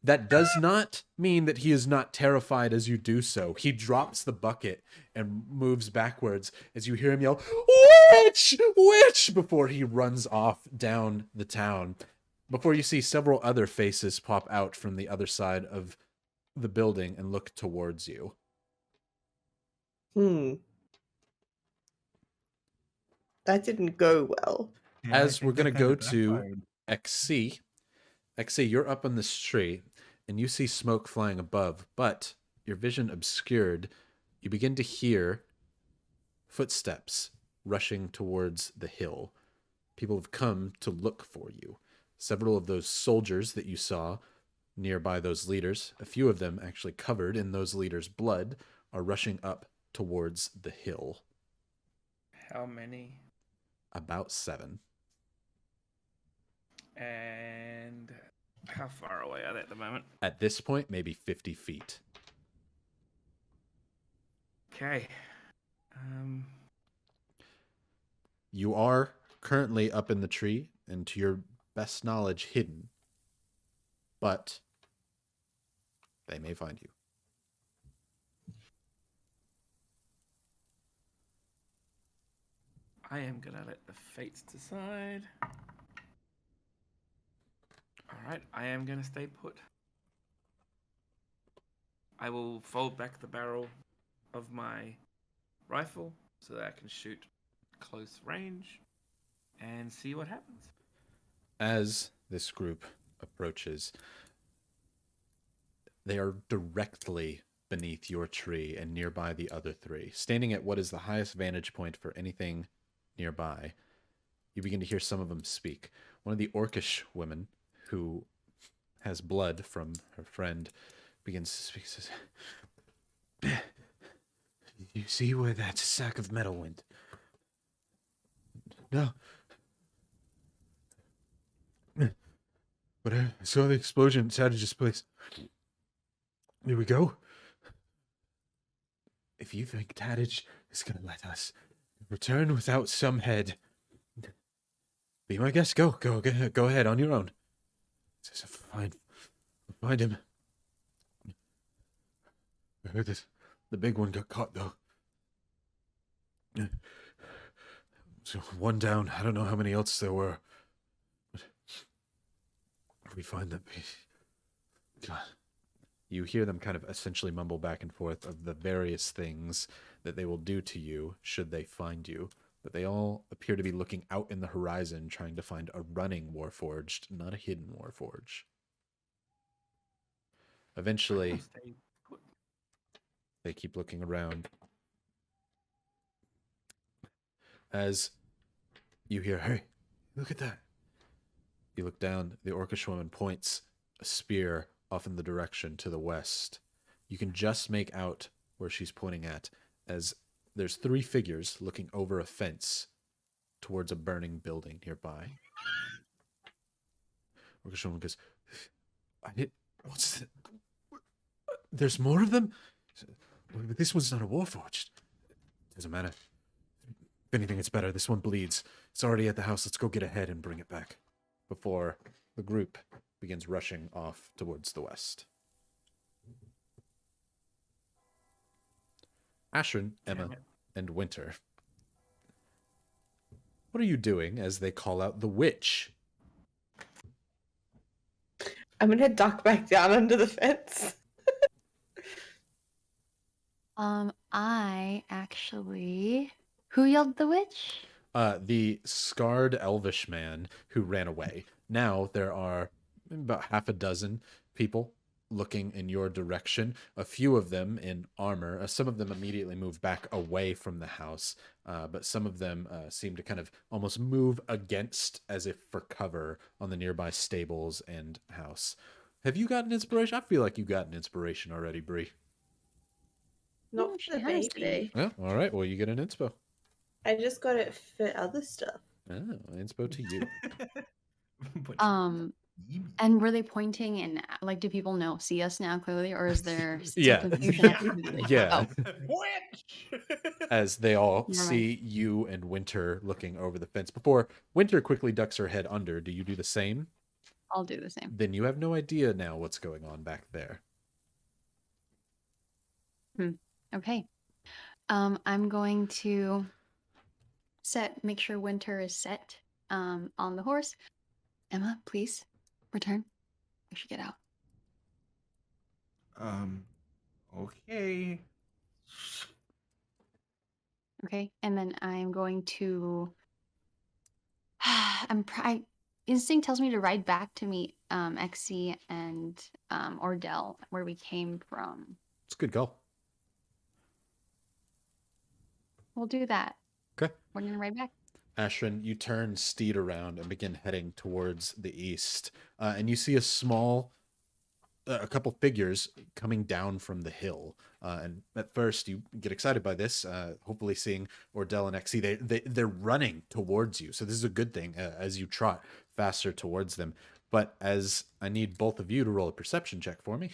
That does not mean that he is not terrified as you do so. He drops the bucket and moves backwards as you hear him yell, "Witch! Witch!" before he runs off down the town. Before you see several other faces pop out from the other side of the building and look towards you. That didn't go well. Yeah, I As think we're going to that go kinda to backfired. XC. XC, you're up on this tree, and you see smoke flying above, but your vision obscured. You begin to hear footsteps rushing towards the hill. People have come to look for you. Several of those soldiers that you saw nearby those leaders, a few of them actually covered in those leaders' blood, are rushing up towards the hill. How many? About 7. And how far away are they at the moment? At this point, maybe 50 feet. Okay. You are currently up in the tree, and to your best knowledge, hidden. But they may find you. I am gonna let the fates decide. Alright, I am gonna stay put. I will fold back the barrel of my rifle so that I can shoot close range and see what happens. As this group approaches, they are directly beneath your tree and nearby the other 3, standing at what is the highest vantage point for anything nearby. You begin to hear some of them speak. One of the orcish women, who has blood from her friend, begins to speak. Says, "You see where that sack of metal went?" "No. But I saw the explosion at Tattage's place." "Here we go." "If you think Tattage is going to let us return without some head, be my guest. Go ahead on your own." Says, "Fine. I'll find him." "I heard that the big one got caught, though. So 1 down. I don't know how many else there were. But if we find that piece..." God. You hear them kind of essentially mumble back and forth of the various things that they will do to you should they find you. But they all appear to be looking out in the horizon, trying to find a running Warforged, not a hidden Warforged. Eventually, Stay put. they keep looking around. As you hear, hey, look at that. You look down, the orcish woman points a spear off in the direction to the west. You can just make out where she's pointing at, as there's 3 figures looking over a fence towards a burning building nearby. Orcish woman goes, what's that? There's more of them? But this one's not a warforged. Doesn't matter. If anything, it's better. This one bleeds. It's already at the house. Let's go get ahead and bring it back before the group begins rushing off towards the west. Ashrin, Emma, and Winter. What are you doing as they call out the witch? I'm gonna duck back down under the fence. I actually. Who yelled the witch? The scarred elvish man who ran away. Now there are about half a dozen people looking in your direction. A few of them in armor. Some of them immediately move back away from the house, but some of them seem to kind of almost move against, as if for cover, on the nearby stables and house. Have you gotten inspiration? I feel like you got an inspiration already, Brie. Not Oh, she for the has baby. today. Yeah, all right. Well, you get an inspo. I just got it for other stuff. Oh, inspo to you. But- And were they pointing and like, do people see us now clearly, or is there still Yeah. confusion? after the- Yeah. Oh, Witch! As they all Never mind. see you and Winter looking over the fence. Before Winter quickly ducks her head under, do you do the same? I'll do the same. Then you have no idea now what's going on back there. Okay. I'm going to make sure Winter is set on the horse. Emma, please return. We should get out. Okay. Okay. And then I'm going to instinct tells me to ride back to meet Exy and Ordell where we came from. It's a good call. We'll do that. Okay. We're gonna ride back. Ashrin, you turn Steed around and begin heading towards the east. And you see a couple figures coming down from the hill. And at first, you get excited by this, hopefully seeing Ordell and Exy. They're running towards you. So this is a good thing as you trot faster towards them. But as I need both of you to roll a perception check for me.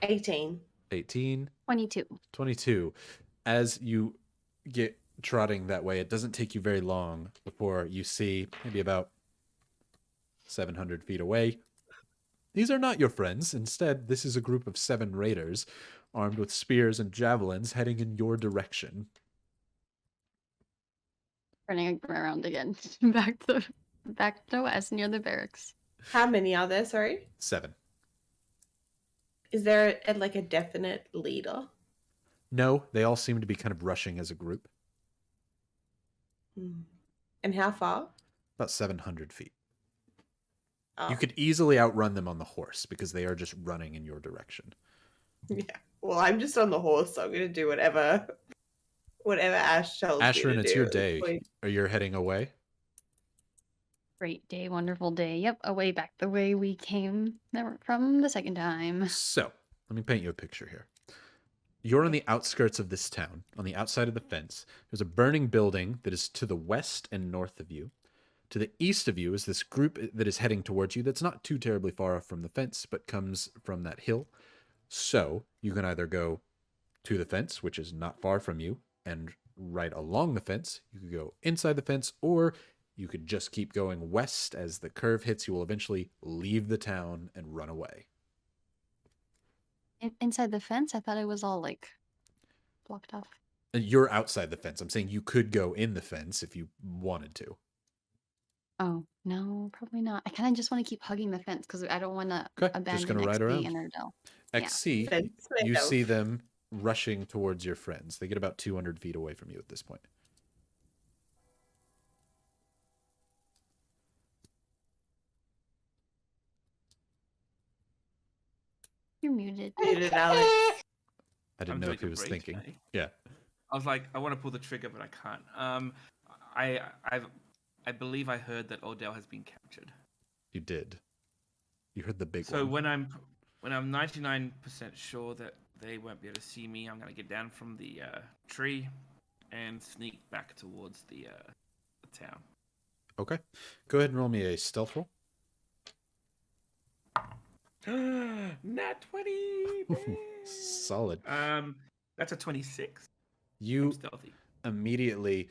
18. 18. 22. 22. As you get trotting that way, it doesn't take you very long before you see, maybe about 700 feet away, these are not your friends. Instead, this is a group of 7 raiders armed with spears and javelins heading in your direction. Turning around again. back to west near the barracks. How many are there? Sorry. 7. Is there like a definite leader? No, they all seem to be kind of rushing as a group. And how far? About 700 feet. Oh. You could easily outrun them on the horse because they are just running in your direction. Yeah. Well, I'm just on the horse, so I'm gonna do whatever Ash tells me to Ashrin, it's do your at this day. point. Are you heading away? Great day, wonderful day. Yep, away back the way we came from the second time. So, let me paint you a picture here. You're on the outskirts of this town, on the outside of the fence. There's a burning building that is to the west and north of you. To the east of you is this group that is heading towards you that's not too terribly far off from the fence, but comes from that hill. So, you can either go to the fence, which is not far from you, and right along the fence. You could go inside the fence, or you could just keep going west. As the curve hits, you will eventually leave the town and run away. Inside the fence? I thought it was all like blocked off. You're outside the fence. I'm saying you could go in the fence if you wanted to. Oh, no, probably not. I kind of just want to keep hugging the fence because I don't want to Okay, abandon just gonna ride XP around. and Erdell. Yeah. XC, Fence you myself. see them rushing towards your friends. They get about 200 feet away from you at this point. muted. Muted Alex. I didn't I'm know doing if he a was break, thinking. Johnny. Yeah. I was like, I want to pull the trigger, but I can't. I believe I heard that Odell has been captured. You did. You heard the big So one. when I'm 99% sure that they won't be able to see me, I'm gonna get down from the tree and sneak back towards the town. Okay. Go ahead and roll me a stealth roll. Nat 20. Solid. That's a 26. I'm You stealthy. immediately,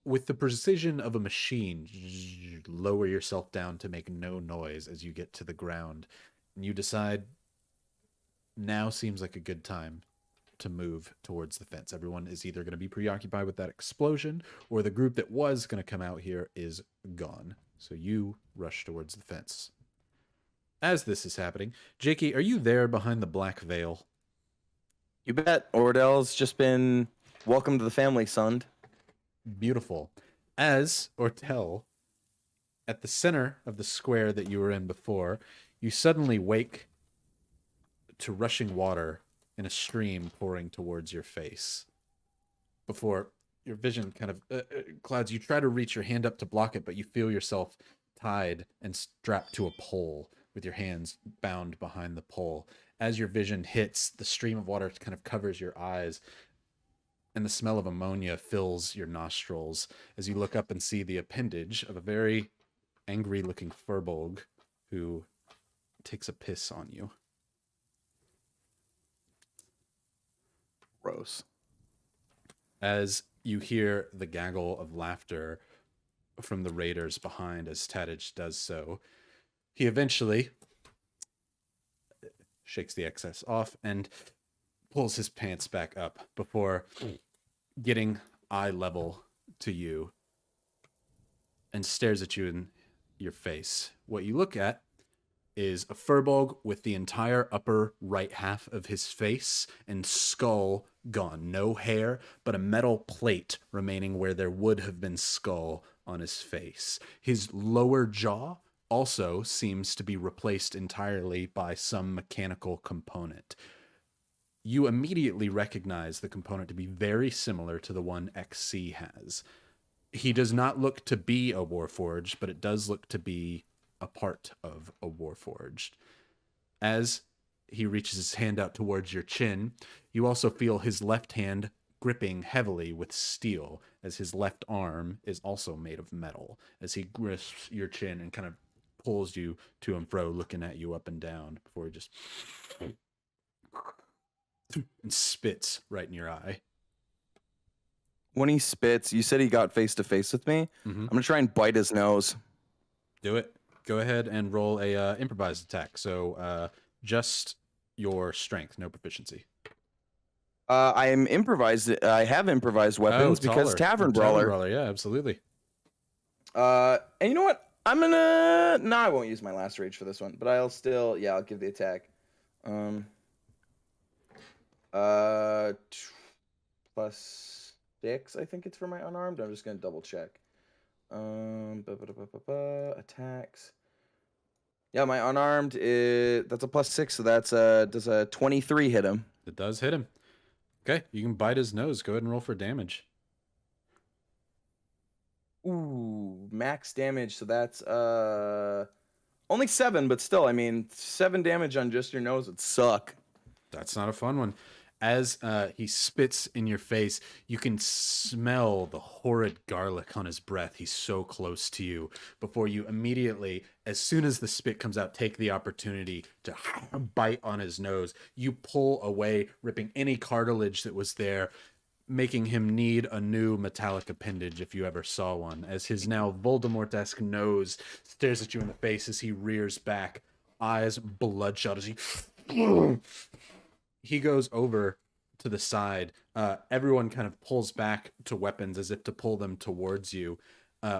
with the precision of a machine, lower yourself down to make no noise as you get to the ground. And you decide now seems like a good time to move towards the fence. Everyone is either going to be preoccupied with that explosion, or the group that was going to come out here is gone. So you rush towards the fence. As this is happening, Jakey, are you there behind the black veil? You bet. Ordell's just been welcome to the family, son. Beautiful. As Ortel, at the center of the square that you were in before, you suddenly wake to rushing water in a stream pouring towards your face. Before your vision kind of clouds, you try to reach your hand up to block it, but you feel yourself tied and strapped to a pole with your hands bound behind the pole. As your vision hits, the stream of water kind of covers your eyes, and the smell of ammonia fills your nostrils as you look up and see the appendage of a very angry-looking furbolg who takes a piss on you. Gross. As you hear the gaggle of laughter from the raiders behind as Tattage does so, he eventually shakes the excess off and pulls his pants back up before getting eye level to you and stares at you in your face. What you look at is a furbolg with the entire upper right half of his face and skull gone. No hair, but a metal plate remaining where there would have been skull on his face. His lower jaw also seems to be replaced entirely by some mechanical component. You immediately recognize the component to be very similar to the one XC has. He does not look to be a Warforged, but it does look to be a part of a Warforged. As he reaches his hand out towards your chin, you also feel his left hand gripping heavily with steel, as his left arm is also made of metal, as he grasps your chin and kind of pulls you to and fro, looking at you up and down before he just and spits right in your eye. When he spits, you said he got face to face with me. I'm gonna try and bite his nose. Do it. Go ahead and roll a improvised attack. So just your strength, no proficiency. I am improvised. I have improvised weapons because taller. Tavern Brawler. Tavern Brawler, yeah, absolutely. And you know what? I'm gonna. No, I won't use my last rage for this one, but I'll still. Yeah, I'll give the attack. +6, I think it's for my unarmed. I'm just gonna double check. Attacks. Yeah, my unarmed is that's a +6, so that's does a 23 hit him? It does hit him. Okay, you can bite his nose. Go ahead and roll for damage. Ooh, max damage. So that's only 7, but still, I mean, 7 damage on just your nose would suck. That's not a fun one. As he spits in your face, you can smell the horrid garlic on his breath. He's so close to you. Before you immediately, as soon as the spit comes out, take the opportunity to bite on his nose. You pull away, ripping any cartilage that was there, making him need a new metallic appendage if you ever saw one. As his now Voldemort-esque nose stares at you in the face as he rears back, eyes bloodshot as he goes over to the side. Everyone kind of pulls back to weapons as if to pull them towards you.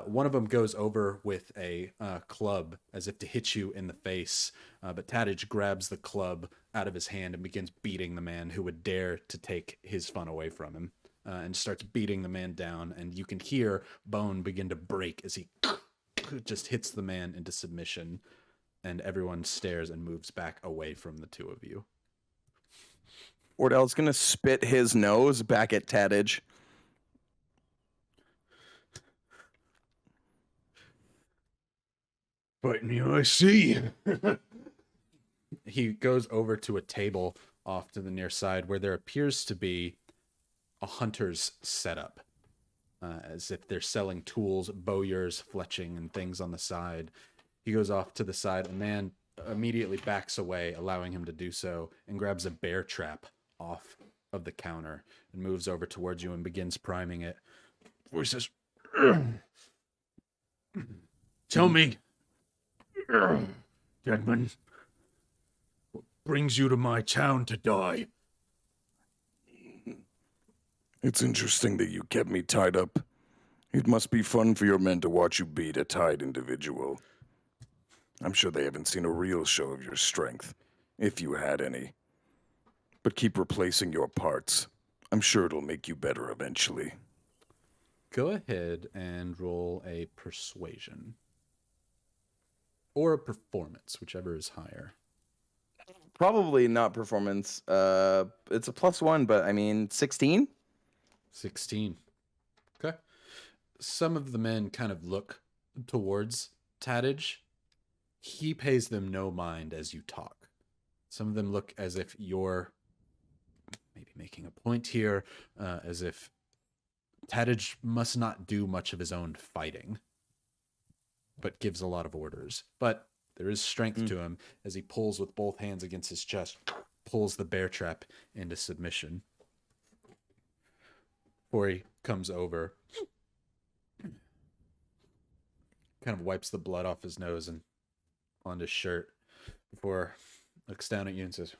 One of them goes over with a club as if to hit you in the face. But Tattage grabs the club out of his hand and begins beating the man who would dare to take his fun away from him. And starts beating the man down. And you can hear bone begin to break as he just hits the man into submission. and everyone stares and moves back away from the two of you. Ordell's gonna spit his nose back at Tattage. Right now, I see. He goes over to a table off to the near side where there appears to be a hunter's setup, as if they're selling tools, bowyers, fletching, and things on the side. He goes off to the side. A man immediately backs away, allowing him to do so, and grabs a bear trap off of the counter and moves over towards you and begins priming it. Voices. Tell me, Deadman, what brings you to my town to die? It's interesting that you kept me tied up. It must be fun for your men to watch you beat a tied individual. I'm sure they haven't seen a real show of your strength, if you had any. But keep replacing your parts. I'm sure it'll make you better eventually. Go ahead and roll a persuasion. Or a performance, whichever is higher. Probably not performance. It's a +1, but I mean 16. 16. Okay. Some of the men kind of look towards Tattage. He pays them no mind as you talk. Some of them look as if you're maybe making a point here, as if Tattage must not do much of his own fighting, but gives a lot of orders. But there is strength to him as he pulls with both hands against his chest, pulls the bear trap into submission. Before he comes over, kind of wipes the blood off his nose and on his shirt before looks down at you and says,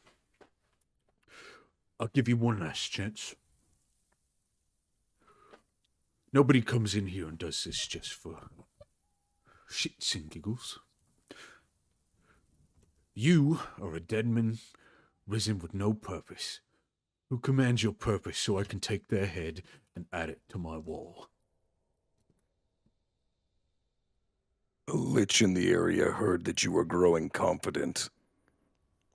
I'll give you one last chance. Nobody comes in here and does this just for shits and giggles. You are a deadman risen with no purpose, who commands your purpose so I can take their head and add it to my wall. A lich in the area heard that you were growing confident.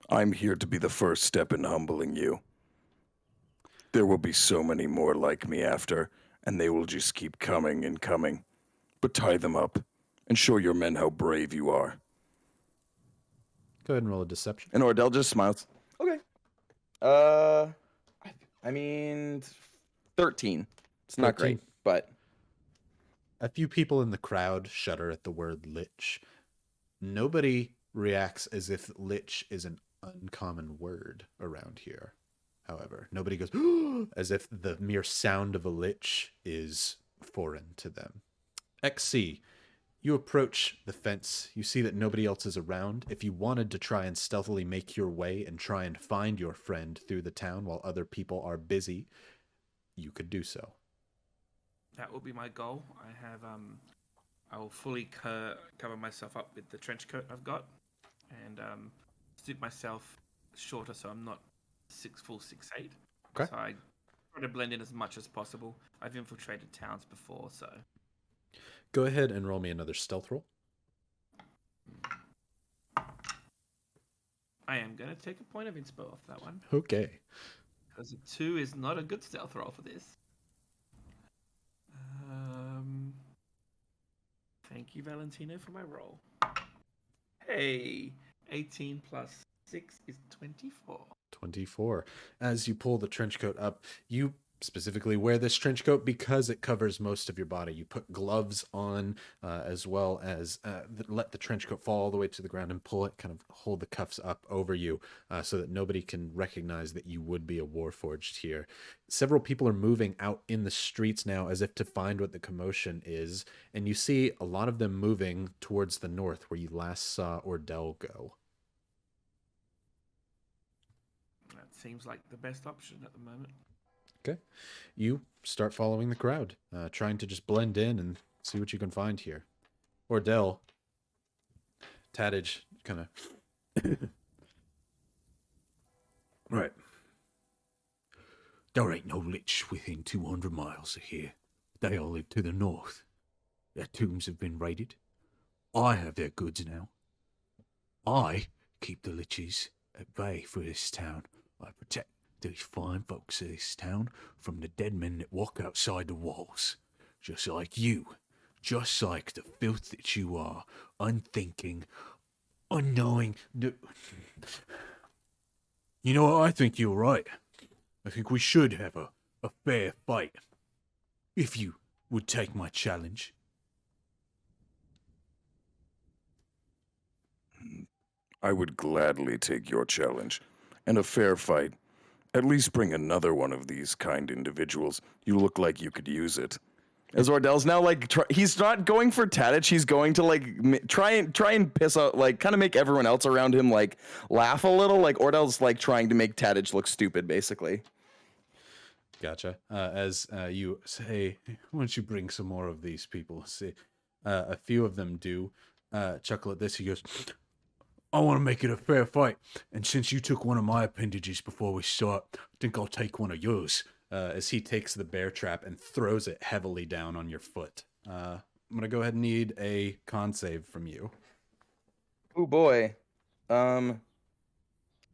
I'm here to be the first step in humbling you. There will be so many more like me after, and they will just keep coming and coming. But tie them up, and show your men how brave you are. Go ahead and roll a deception. And Ordell just smiles. Okay. I mean 13. It's not 13. great, but A few people in the crowd shudder at the word lich. Nobody reacts as if lich is an uncommon word around here. However, nobody goes as if the mere sound of a lich is foreign to them. XC, you approach the fence. You see that nobody else is around. If you wanted to try and stealthily make your way and try and find your friend through the town while other people are busy, you could do so. That will be my goal. I will fully cover myself up with the trench coat I've got, and suit myself shorter so I'm not 6'8". Okay. So I try to blend in as much as possible. I've infiltrated towns before, so. Go ahead and roll me another stealth roll. I am going to take a point of inspo off that one, Okay. because a 2 is not a good stealth roll for this. Thank you, Valentino, for my roll. Hey, 18 plus 6 is 24. 24. As you pull the trench coat up, you specifically wear this trench coat because it covers most of your body. You put gloves on as well as let the trench coat fall all the way to the ground and pull it, kind of hold the cuffs up over you so that nobody can recognize that you would be a Warforged here. Several people are moving out in the streets now as if to find what the commotion is, and you see a lot of them moving towards the north where you last saw Ordell go. That seems like the best option at the moment. Okay. You start following the crowd, trying to just blend in and see what you can find here. Ordell, Tattage, kind of... Right. There ain't no lich within 200 miles of here. They all live to the north. Their tombs have been raided. I have their goods now. I keep the liches at bay for this town. I protect these fine folks of this town from the dead men that walk outside the walls. Just like you. Just like the filth that you are. Unthinking, unknowing. You know what? I think you're right. I think we should have a fair fight. If you would take my challenge. I would gladly take your challenge. And a fair fight. At least bring another one of these kind individuals. You look like you could use it. As Ordell's now like he's not going for Tattage, he's going to like try and piss out, like kind of make everyone else around him like laugh a little. Like Ordell's like trying to make Tattage look stupid, basically. Gotcha. As you say, why don't you bring some more of these people? See, a few of them do chuckle at this. He goes, I want to make it a fair fight. And since you took one of my appendages before we start, I think I'll take one of yours. As he takes the bear trap and throws it heavily down on your foot. I'm going to go ahead and need a con save from you. Oh boy. I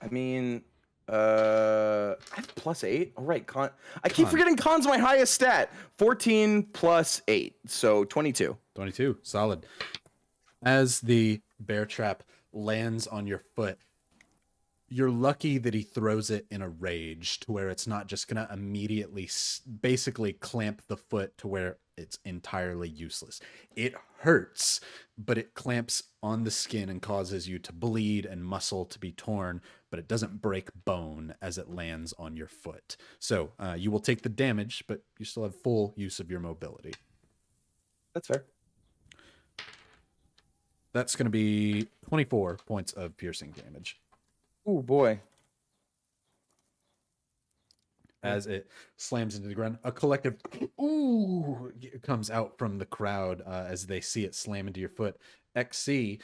mean, I have +8. All right, con. I keep forgetting con's my highest stat. 14 plus 8, so 22. 22, solid. As the bear trap lands on your foot, you're lucky that he throws it in a rage to where it's not just going to immediately basically clamp the foot to where it's entirely useless. It hurts, but it clamps on the skin and causes you to bleed and muscle to be torn, but it doesn't break bone as it lands on your foot. So you will take the damage, but you still have full use of your mobility. That's fair. That's going to be 24 points of piercing damage. Oh boy. As it slams into the ground, a collective ooh comes out from the crowd as they see it slam into your foot. XC,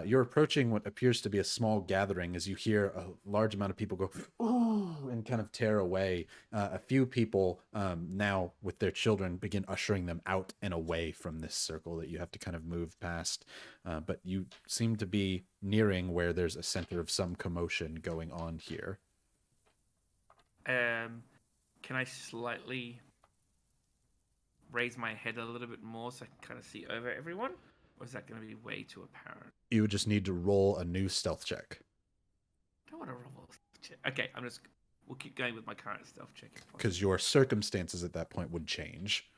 you're approaching what appears to be a small gathering as you hear a large amount of people go ooh and kind of tear away. A few people now with their children begin ushering them out and away from this circle that you have to kind of move past. But you seem to be nearing where there's a center of some commotion going on here. Can I slightly raise my head a little bit more so I can kind of see over everyone? Or is that going to be way too apparent? You would just need to roll a new stealth check. I don't want to roll a stealth check. Okay, we'll keep going with my current stealth check. Because your circumstances at that point would change.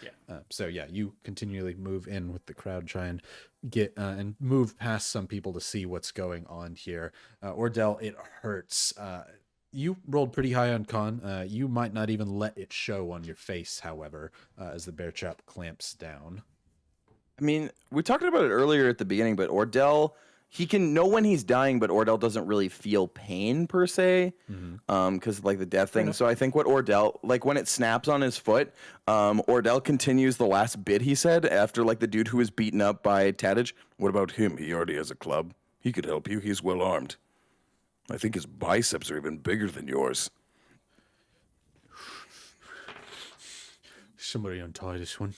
Yeah. So yeah, you continually move in with the crowd, try and get and move past some people to see what's going on here. Ordell, it hurts. You rolled pretty high on con. You might not even let it show on your face, however, as the bear trap clamps down. I mean, we talked about it earlier at the beginning, but Ordell, he can know when he's dying, but Ordell doesn't really feel pain per se, because like the death thing. So I think what Ordell, like when it snaps on his foot, Ordell continues the last bit he said after like the dude who was beaten up by Tattage. What about him? He already has a club. He could help you. He's well armed. I think his biceps are even bigger than yours. Somebody untie this one.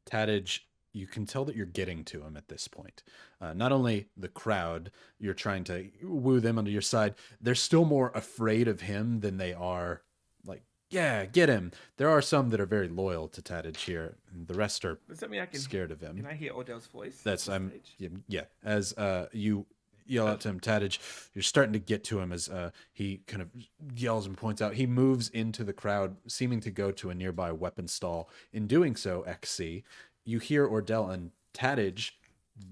Tattage, you can tell that you're getting to him at this point. Not only the crowd, you're trying to woo them onto your side, they're still more afraid of him than they are like, yeah, get him. There are some that are very loyal to Tattage here, and the rest are Does that mean I can scared of him. Can I hear Ordell's voice? That's on I'm stage? yeah. As you yell out to him, Tattage, you're starting to get to him as he kind of yells and points out. He moves into the crowd, seeming to go to a nearby weapon stall. In doing so, XC, you hear Ordell, and Tattage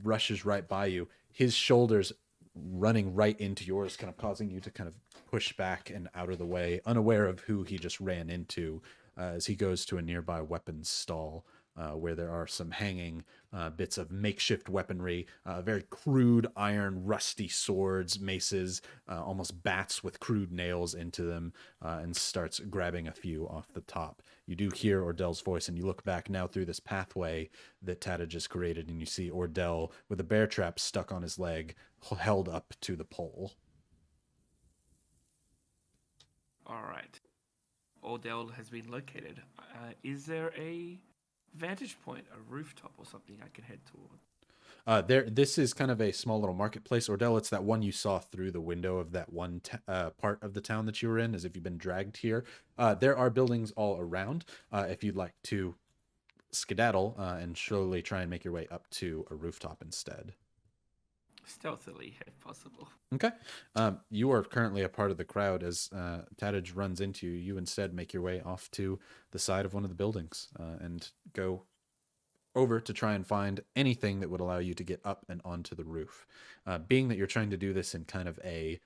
rushes right by you, his shoulders running right into yours, kind of causing you to kind of push back and out of the way, unaware of who he just ran into, as he goes to a nearby weapons stall where there are some hanging bits of makeshift weaponry, very crude iron, rusty swords, maces, almost bats with crude nails into them, and starts grabbing a few off the top. You do hear Ordell's voice, and you look back now through this pathway that Tattage has created, and you see Ordell with a bear trap stuck on his leg, held up to the pole. All right. Ordell has been located. Is there a vantage point, a rooftop or something I can head toward? This is kind of a small little marketplace. Ordell, it's that one you saw through the window of that one part of the town that you were in, as if you've been dragged here. There are buildings all around. If you'd like to skedaddle and slowly try and make your way up to a rooftop instead. Stealthily, if possible. Okay. You are currently a part of the crowd. As Tattage runs into you, you instead make your way off to the side of one of the buildings and go over to try and find anything that would allow you to get up and onto the roof. Being that you're trying to do this in kind of a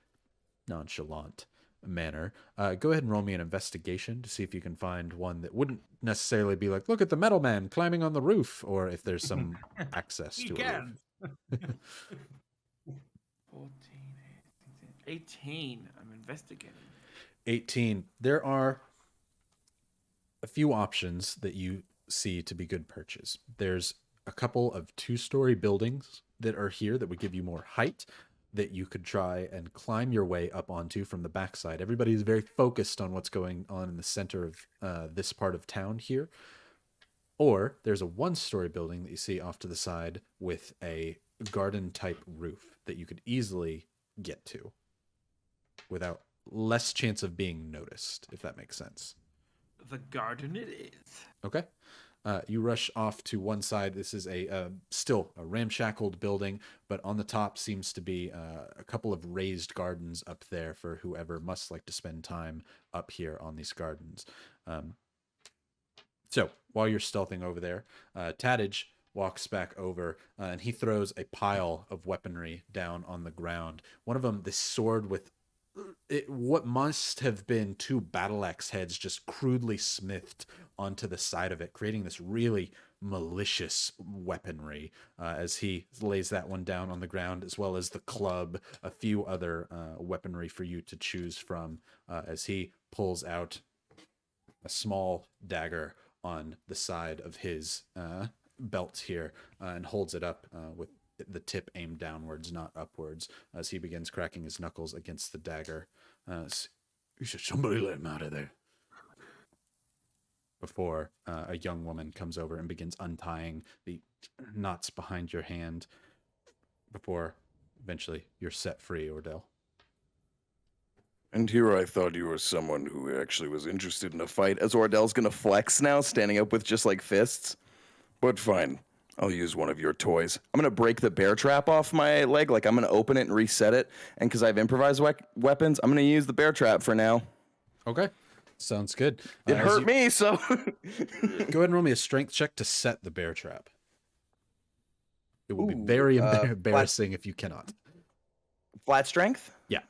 nonchalant manner, go ahead and roll me an investigation to see if you can find one that wouldn't necessarily be like, look at the metal man climbing on the roof, or if there's some access to a roof. 14, 18. I'm investigating. 18. There are a few options that you see to be good perches. There's a couple of 2-story buildings that are here that would give you more height that you could try and climb your way up onto from the backside. Everybody is very focused on what's going on in the center of this part of town here. Or there's a 1-story building that you see off to the side with a garden type roof that you could easily get to without less chance of being noticed, if that makes sense. The garden it is. Okay. You rush off to one side. This is still a ramshackled building, but on the top seems to be a couple of raised gardens up there for whoever must like to spend time up here on these gardens. So while you're stealthing over there, Tattage walks back over and he throws a pile of weaponry down on the ground. One of them, this sword with what must have been 2 battle axe heads just crudely smithed onto the side of it, creating this really malicious weaponry as he lays that one down on the ground, as well as the club, a few other weaponry for you to choose from as he pulls out a small dagger on the side of his belt here and holds it up with the tip aimed downwards, not upwards, as he begins cracking his knuckles against the dagger. You should somebody let him out of there. Before a young woman comes over and begins untying the knots behind your hand before eventually you're set free, Ordell. And here I thought you were someone who actually was interested in a fight, as Ordell's gonna flex now, standing up with just like fists. But fine, I'll use one of your toys. I'm gonna break the bear trap off my leg, like I'm gonna open it and reset it. And because I have improvised weapons, I'm gonna use the bear trap for now. Okay, sounds good. It hurt me, so... Go ahead and roll me a strength check to set the bear trap. It will be very embarrassing if you cannot. Flat strength? Yeah.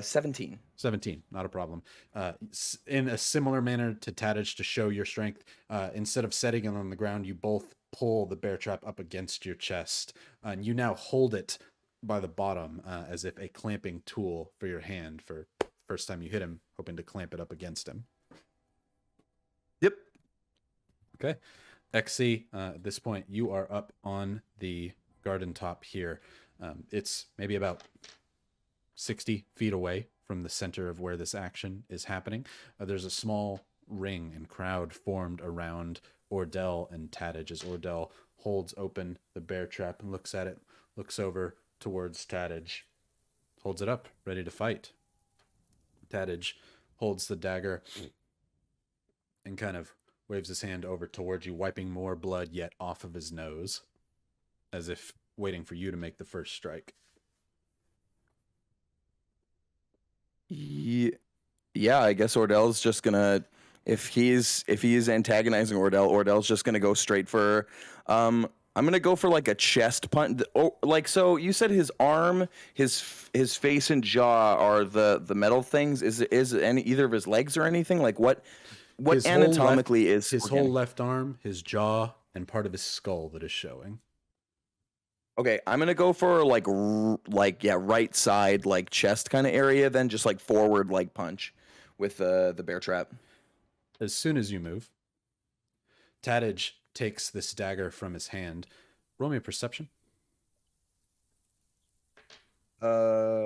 17. 17, not a problem. In a similar manner to Tattage, to show your strength, instead of setting it on the ground, you both pull the bear trap up against your chest, and you now hold it by the bottom as if a clamping tool for your hand for first time you hit him, hoping to clamp it up against him. Yep. Okay. XC, at this point, you are up on the garden top here. It's maybe about 60 feet away from the center of where this action is happening. There's a small ring and crowd formed around Ordell and Tattage as Ordell holds open the bear trap and looks at it, looks over towards Tattage, holds it up, ready to fight. Tattage holds the dagger and kind of waves his hand over towards you, wiping more blood yet off of his nose, as if waiting for you to make the first strike. Yeah, I guess Ordell's just gonna, if he's antagonizing Ordell's just gonna go straight for, I'm gonna go for like a chest punch. Oh, like, so you said his arm, his face and jaw are the metal things. Is any either of his legs or anything? Like what His whole anatomically left- is his organic? whole left arm, his jaw, and part of his skull that is showing. Okay, I'm gonna go for right side, like chest kind of area, then just like forward like punch with the bear trap. As soon as you move, Tattage takes this dagger from his hand. Roll me a perception. 12.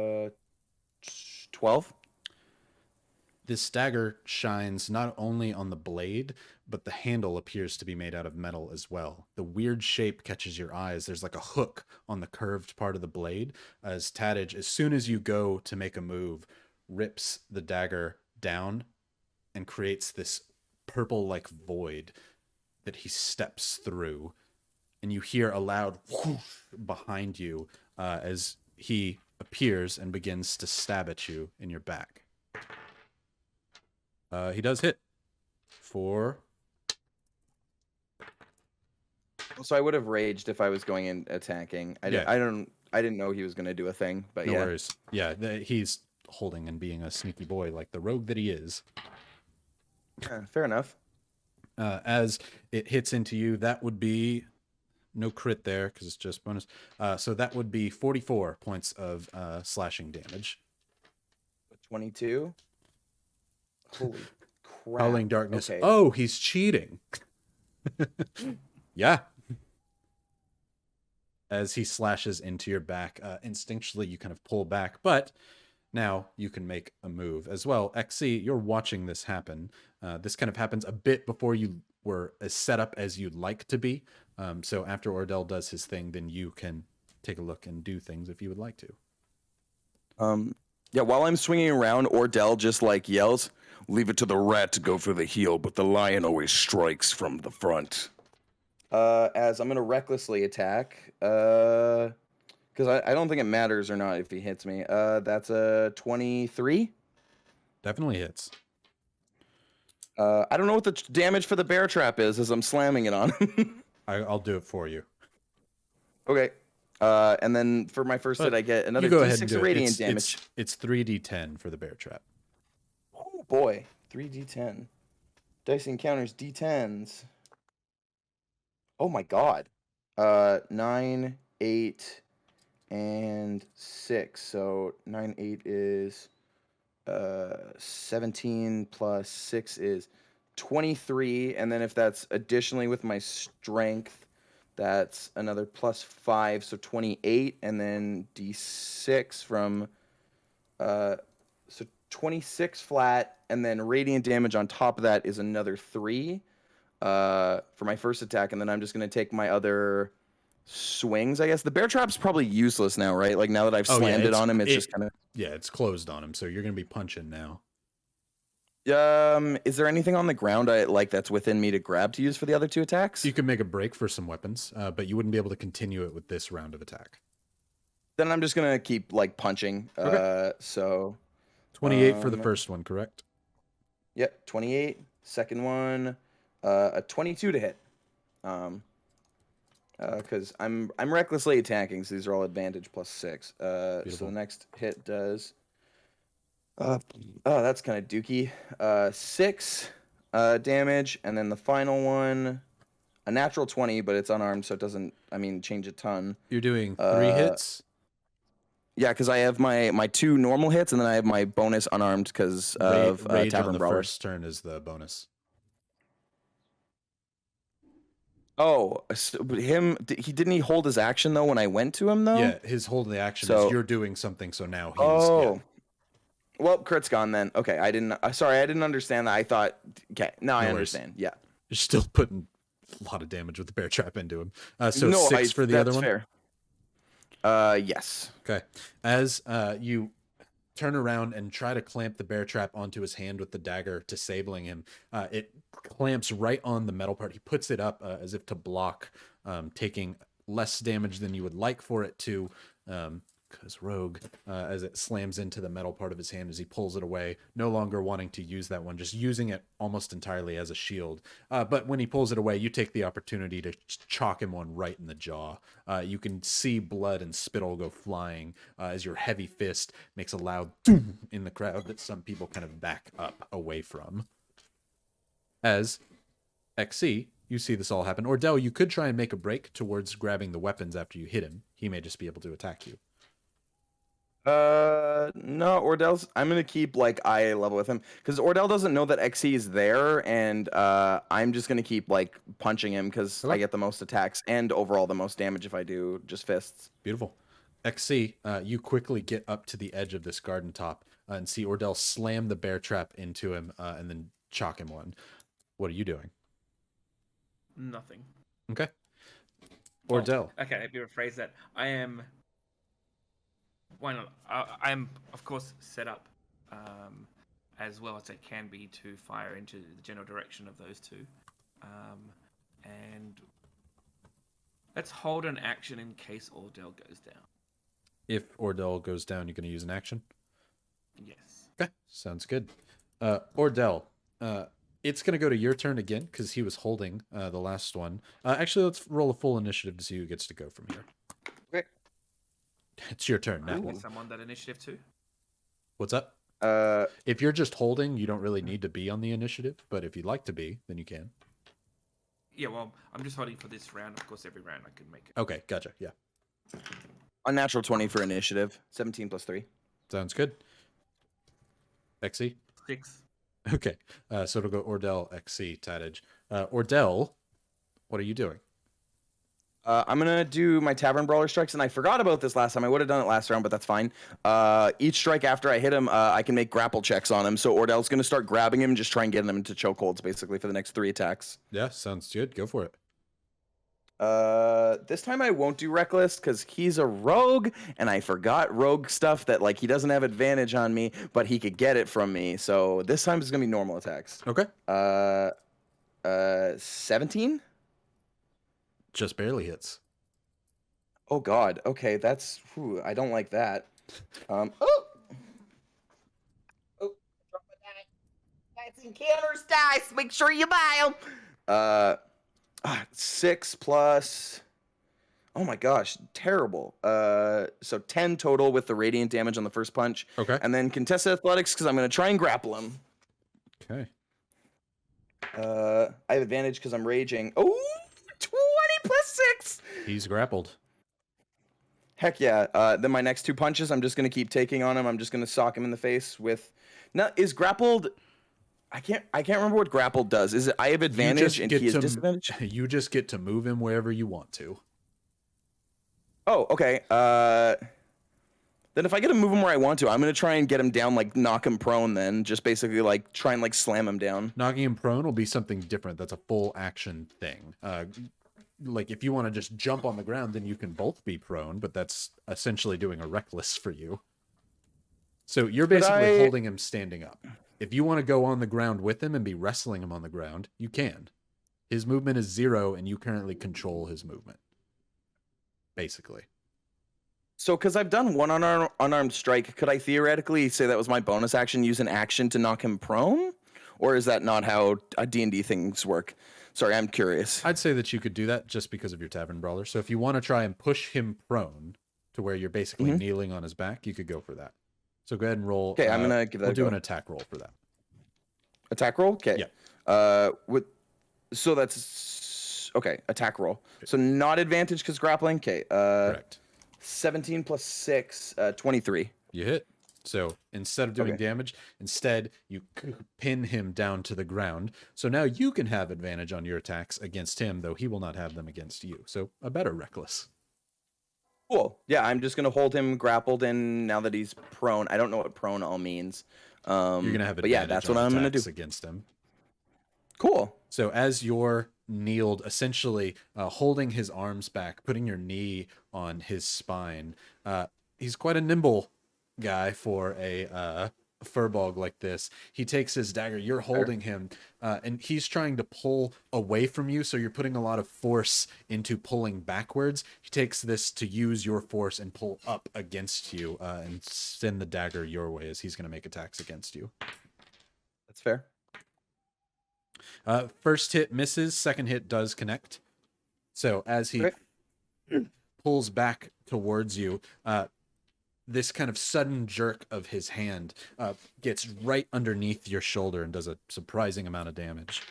This dagger shines not only on the blade, but the handle appears to be made out of metal as well. The weird shape catches your eyes. There's like a hook on the curved part of the blade, as Tattage, as soon as you go to make a move, rips the dagger down and creates this purple-like void that he steps through. And you hear a loud whoosh behind you as he appears and begins to stab at you in your back. He does hit for... So I would have raged if I was going in attacking. I didn't know he was going to do a thing, but No yeah. worries. Yeah, he's holding and being a sneaky boy like the rogue that he is. Yeah, fair enough. As it hits into you, that would be no crit there because it's just bonus. So that would be 44 points of slashing damage. 22. Holy crap. Howling darkness. Okay. Oh, he's cheating. Yeah. As he slashes into your back, instinctually you kind of pull back, but now you can make a move as well. XC, you're watching this happen. This kind of happens a bit before you were as set up as you'd like to be. So after Ordell does his thing, then you can take a look and do things if you would like to. Yeah, while I'm swinging around, Ordell just like yells, Leave it to the rat to go for the heel, but the lion always strikes from the front. as I'm going to recklessly attack, because I don't think it matters or not if he hits me. That's a 23. Definitely hits. I don't know what the damage for the bear trap is as I'm slamming it on him. I'll do it for you. Okay. And then for my first hit, I get another You go ahead and D6 do of it. radiant damage. It's 3d10 for the bear trap. Oh boy, 3d10. Dice encounters d10s. Oh my god. 9, 8, and 6. So 9, 8 is 17 plus 6 is 23. And then if that's additionally with my strength, that's another plus 5, so 28. And then d6 from so 26 flat, and then radiant damage on top of that is another 3 for my first attack, and then I'm just going to take my other swings, I guess. The bear trap's probably useless now, right? Like, now that I've slammed it on him, it's just kind of... Yeah, it's closed on him, so you're going to be punching now. Is there anything on the ground that's within me to grab to use for the other 2 attacks? You can make a break for some weapons, but you wouldn't be able to continue it with this round of attack. Then I'm just going to keep, punching. Okay. So... 28 for the first one, correct? Yep, 28. Second one, a 22 to hit. Because I'm recklessly attacking, so these are all advantage plus 6. So the next hit does... oh, that's kind of dookie. 6 damage, and then the final one, a natural 20, but it's unarmed, so it doesn't, change a ton. You're doing 3 hits? Yeah, because I have my 2 normal hits, and then I have my bonus unarmed because of Rage Tavern on the Brawler. first turn is the bonus. Oh, so didn't he hold his action though when I went to him though? Yeah, his hold the action So- is you're doing something, so now he's... Oh. Yeah. Well, crit's gone then. Okay, I didn't understand that. I thought, okay, now I worries. understand. Yeah. You're still putting a lot of damage with the bear trap into him. So No, 6 for the other that's one? fair. Yes. Okay. As you turn around and try to clamp the bear trap onto his hand with the dagger, disabling him, it clamps right on the metal part. He puts it up as if to block, taking less damage than you would like for it to, because rogue, as it slams into the metal part of his hand as he pulls it away, no longer wanting to use that one, just using it almost entirely as a shield. But when he pulls it away, you take the opportunity to chalk him one right in the jaw. You can see blood and spittle go flying as your heavy fist makes a loud doom in the crowd that some people kind of back up away from. As XC, you see this all happen. Ordell, you could try and make a break towards grabbing the weapons after you hit him. He may just be able to attack you. No, Ordell's. I'm gonna keep eye level with him because Ordell doesn't know that XC is there, and I'm just gonna keep punching him because I get the most attacks and overall the most damage if I do just fists. Beautiful. XC, you quickly get up to the edge of this garden top and see Ordell slam the bear trap into him and then chalk him one. What are you doing? Nothing. Okay. Oh, Ordell. okay, let me rephrase that. I am. Why not? I'm, of course, set up as well as I can be to fire into the general direction of those two. And let's hold an action in case Ordell goes down. If Ordell goes down, you're going to use an action? Yes. Okay, sounds good. Ordell, it's going to go to your turn again because he was holding the last one. Actually, let's roll a full initiative to see who gets to go from here. Okay. It's your turn now. Yes, I'm on that initiative too. What's up? If you're just holding, you don't really need to be on the initiative, but if you'd like to be, then you can. Yeah, well, I'm just holding for this round. Of course, every round I can make it. Okay, gotcha. Yeah, Unnatural 20 for initiative. 17 plus 3. sounds good. XC? 6. Okay, so it'll go Ordell, XC, Tattage. Ordell, what are you doing? I'm gonna do my Tavern Brawler strikes, and I forgot about this last time. I would have done it last round, but that's fine. Each strike after I hit him, I can make grapple checks on him. So Ordell's gonna start grabbing him, just try and get him into chokeholds, basically, for the next 3 attacks. Yeah, sounds good. Go for it. This time I won't do reckless because he's a rogue, and I forgot rogue stuff that like he doesn't have advantage on me, but he could get it from me. So this time it's gonna be normal attacks. Okay. 17. Just barely hits. Oh God. Okay, that's. Whew, I don't like that. Oh. Drop a die. That's encounters dice. Make sure you buy them. 6 plus. Oh my gosh, terrible. So 10 total with the radiant damage on the first punch. Okay. And then contested athletics because I'm gonna try and grapple him. Okay. I have advantage because I'm raging. Oh, 20 plus 6. He's grappled. Heck yeah. Then my next 2 punches, I'm just gonna keep taking on him. I'm just gonna sock him in the face with. Now, is grappled? I can't remember what grappled does. Is it I have advantage and he has disadvantage? You just get to move him wherever you want to. Oh, okay. Then if I get to move him where I want to, I'm gonna try and get him down, like knock him prone. Then just basically like try and like slam him down. Knocking him prone will be something different. That's a full action thing. Like if you want to just jump on the ground, then you can both be prone, but that's essentially doing a reckless for you. So you're basically holding him standing up. If you want to go on the ground with him and be wrestling him on the ground, you can. His movement is 0, and you currently control his movement. Basically. So, because I've done one unarmed strike, could I theoretically say that was my bonus action, use an action to knock him prone? Or is that not how D&D things work? Sorry, I'm curious. I'd say that you could do that just because of your Tavern Brawler. So if you want to try and push him prone to where you're basically kneeling on his back, you could go for that. So go ahead and roll. Okay, I'm going to give that we'll a do go. an attack roll for that. Attack roll? Okay. Yeah. So that's... Okay, attack roll. So not advantage because grappling? Okay. Correct. 17 plus 6, 23. You hit. So instead of doing Okay. damage, instead you pin him down to the ground. So now you can have advantage on your attacks against him, though he will not have them against you. So a better reckless. Cool. Yeah, I'm just going to hold him grappled in now that he's prone. I don't know what prone all means. You're going to have advantage but yeah, that's what on I'm going to attacks do. against him. Cool. So as you're kneeled, essentially holding his arms back, putting your knee on his spine, he's quite a nimble guy for a furball like this. He takes his dagger, you're holding him, and he's trying to pull away from you, so you're putting a lot of force into pulling backwards. He takes this to use your force and pull up against you and send the dagger your way as he's going to make attacks against you. That's fair. First hit misses, second hit does connect. So as he pulls back towards you, this kind of sudden jerk of his hand gets right underneath your shoulder and does a surprising amount of damage.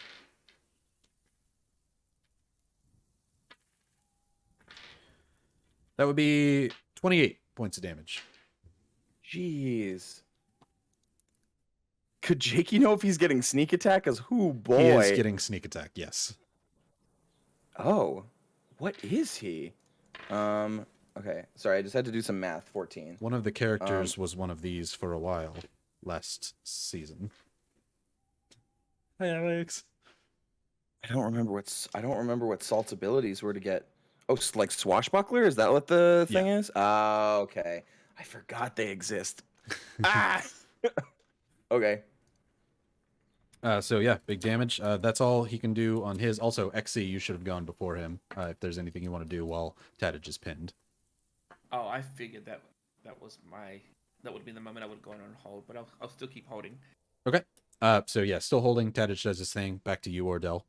That would be 28 points of damage. Jeez. Could Jakey know if he's getting sneak attack? Because, boy. He is getting sneak attack, yes. Oh. What is he? Okay, sorry, I just had to do some math. 14. One of the characters was one of these for a while last season. Hi, Alex. I don't remember what Salt's abilities were to get. Oh, like Swashbuckler? Is that what the thing is? Ah, okay. I forgot they exist. Ah. Okay. So yeah, big damage. That's all he can do on his. Also, XC, you should have gone before him if there's anything you want to do while Tattage is pinned. Oh, I figured that would have been the moment I would have gone on hold, but I'll still keep holding. Okay. So yeah, still holding. Tattage does his thing. Back to you, Ordell.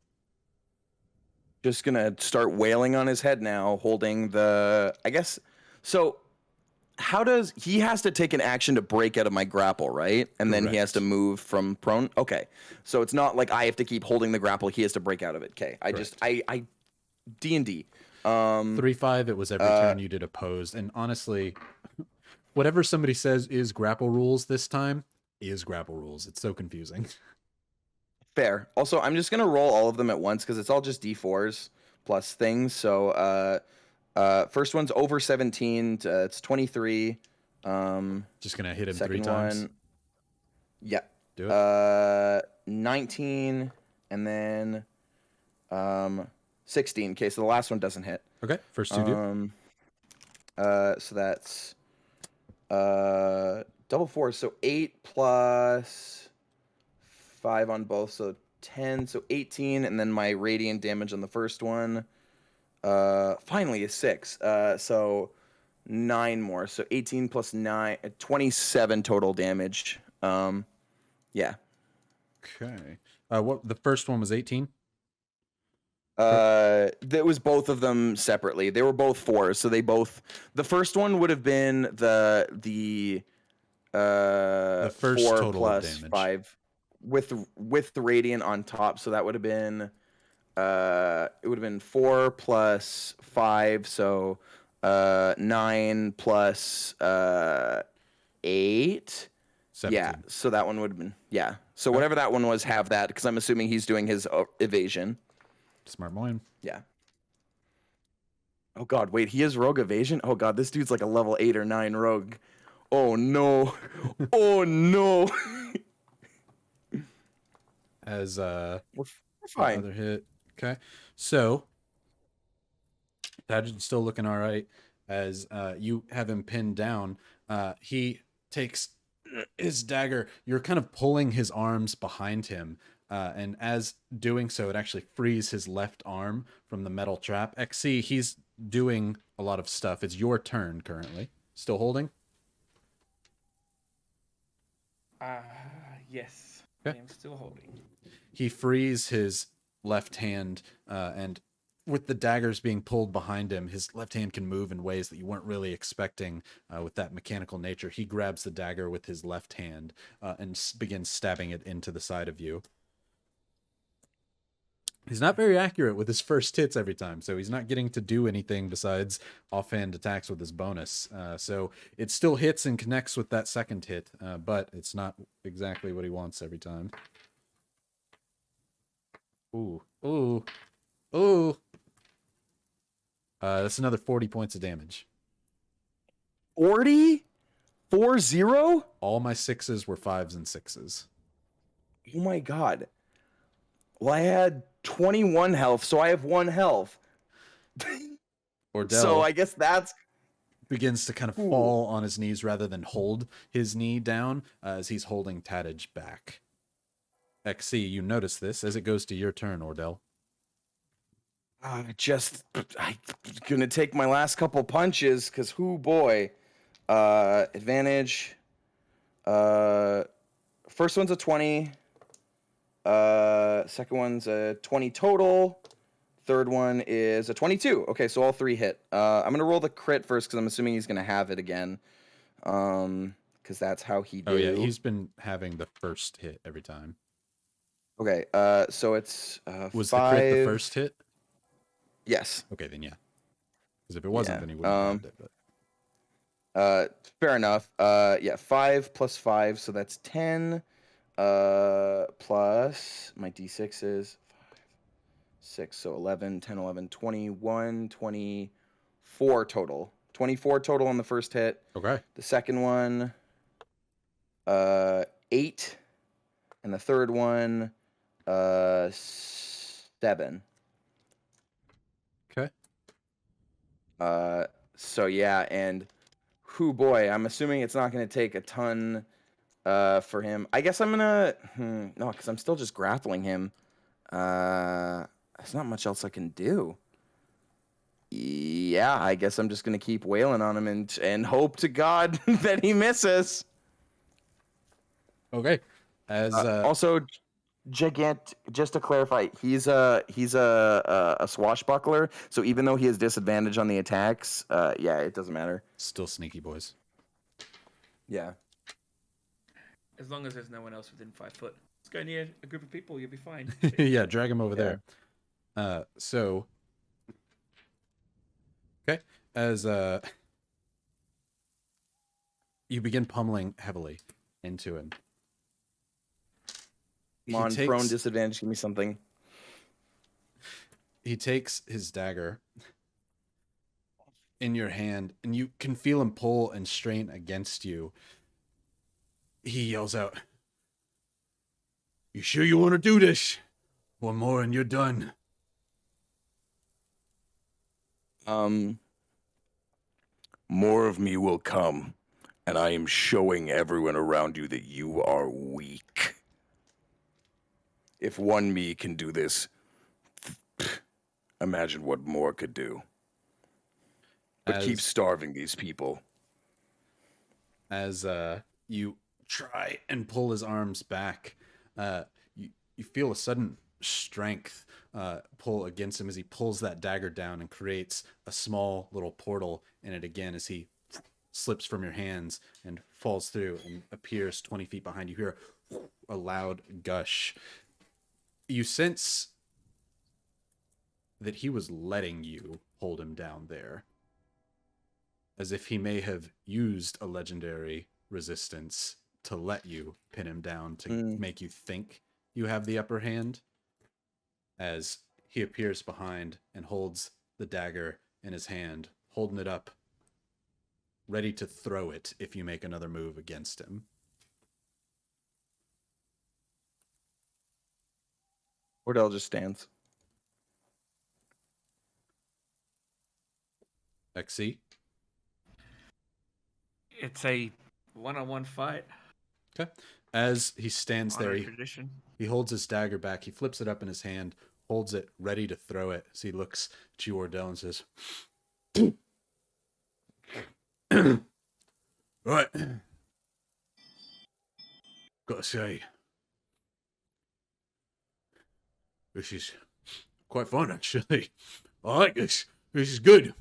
Just gonna start wailing on his head now, holding the. I guess. So, how does he has to take an action to break out of my grapple, right? And then he has to Correct. move from prone. Okay, so it's not like I have to keep holding the grapple. He has to break out of it. Okay, I D&D. 3/5. It was every turn you did opposed, and honestly, whatever somebody says is grapple rules this time is grapple rules. It's so confusing. Fair. Also, I'm just gonna roll all of them at once because it's all just d4s plus things. So, first one's over 17. It's 23. Just gonna hit him Second 3 times. one, yeah. Do it. 19, and then 16. Okay, so the last one doesn't hit. Okay, first two do. So that's double 4. So 8 plus 5 on both, so 10, so 18, and then my radiant damage on the first one finally is 6. So 9 more, so 18 plus 9, 27 total damage. Yeah. Okay. What the first one was 18? That was both of them separately. They were both 4s, so they both. The first one would have been the first 4 total of plus damage. 5 with the radiant on top, so that would have been it would have been 4 plus 5, so 9 plus 8. 17. Yeah, so that one would have been So whatever that one was, have that, because I'm assuming he's doing his evasion. Smart boy. Yeah. Oh god, wait, he has rogue evasion? Oh god, this dude's like a level 8 or 9 rogue. Oh no. Oh no. As We're fine. another hit. Okay. So Tattage is still looking all right. As you have him pinned down, he takes his dagger. You're kind of pulling his arms behind him. And as doing so, it actually frees his left arm from the metal trap. XC, he's doing a lot of stuff. It's your turn currently. Still holding? Yes. Okay. I am still holding. He frees his left hand, and with the daggers being pulled behind him, his left hand can move in ways that you weren't really expecting with that mechanical nature. He grabs the dagger with his left hand and begins stabbing it into the side of you. He's not very accurate with his first hits every time, so he's not getting to do anything besides offhand attacks with his bonus. So it still hits and connects with that second hit, but it's not exactly what he wants every time. Ooh, ooh, ooh. That's another 40 points of damage. 40? 4-0? All my 6s were 5s and 6s. Oh my god. Well, I had 21 health, so I have 1 health. Ordell So I guess that's begins to kind of fall on his knees rather than hold his knee down as he's holding Tattage back. XC, you notice this as it goes to your turn, Ordell. I'm gonna take my last couple punches, because boy. Advantage. First one's a 20. Second one's a 20 total. Third one is a 22. Okay, so all 3 hit. I'm gonna roll the crit first because I'm assuming he's gonna have it again. Because that's how he do. Oh yeah, he's been having the first hit every time. Okay, so it's Was 5... the crit the first hit? Yes. Okay, then yeah. Because if it wasn't, Yeah, then he wouldn't have grabbed it. But fair enough. 5 plus 5, so that's 10. Plus my d6 is 5, 6, so 11, 10, 11, 21, 24 total 24 total on the first hit. Okay. The second one, 8, and the third one, 7. Okay. So yeah, and whoo boy, I'm assuming it's not going to take a ton for him. I guess I'm gonna no, because I'm still just grappling him. There's not much else I can do. Yeah, I guess I'm just gonna keep wailing on him and hope to God that he misses. Okay. As Also, just to clarify, he's a swashbuckler. So even though he has disadvantage on the attacks, yeah, it doesn't matter. still sneaky boys. Yeah. As long as there's no one else within 5 foot. Just go near a group of people, you'll be fine. Yeah, drag him over there. So okay, as you begin pummeling heavily into him. Come on, prone disadvantage, give me something. He takes his dagger in your hand, and you can feel him pull and strain against you. He yells out, "You sure you want to do this? One more and you're done." More of me will come, and I am showing everyone around you that you are weak. If one me can do this, imagine what more could do. But keep starving these people. As you try and pull his arms back, you feel a sudden strength pull against him as he pulls that dagger down and creates a small little portal in it again as he slips from your hands and falls through and appears 20 feet behind you. You hear a loud gush. You sense that he was letting you hold him down there, as if he may have used a legendary resistance to let you pin him down to make you think you have the upper hand, as he appears behind and holds the dagger in his hand, holding it up, ready to throw it if you make another move against him. Wardell just stands. XC? It's a one-on-one fight. Okay. As he stands there, Tradition. he holds his dagger back. He flips it up in his hand, holds it ready to throw it. As he looks at you, Wardell, and says, "Right. Gotta say, this is quite fun, actually. I like this. This is good.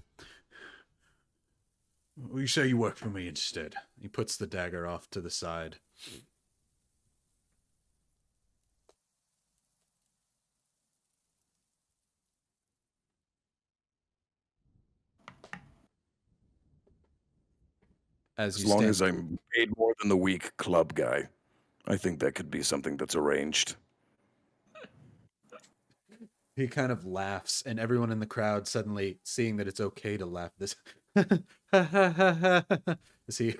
You say you work for me instead." He puts the dagger off to the side. As long as I'm paid more than the weak club guy, I think that could be something that's arranged. He kind of laughs, and everyone in the crowd suddenly seeing that it's okay to laugh. This, see,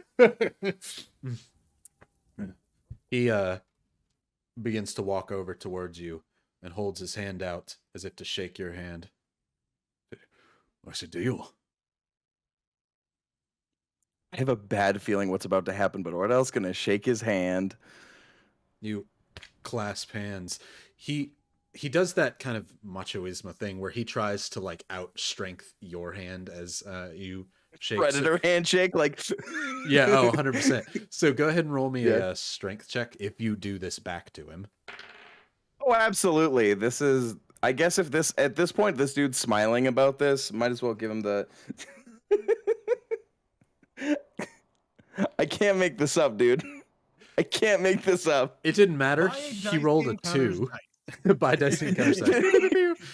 he begins to walk over towards you and holds his hand out as if to shake your hand. "What's the deal?" I have a bad feeling what's about to happen, but Wardell's gonna shake his hand. You clasp hands. He does that kind of machoismo thing where he tries to like outstrength your hand as you shake. Predator handshake, like yeah, 100%. So go ahead and roll me a strength check if you do this back to him. Oh, absolutely. This is, I guess, if this at this point this dude's smiling about this, might as well give him the. I can't make this up, dude. I can't make this up. It didn't matter. He rolled a 2. By dice encounters dice.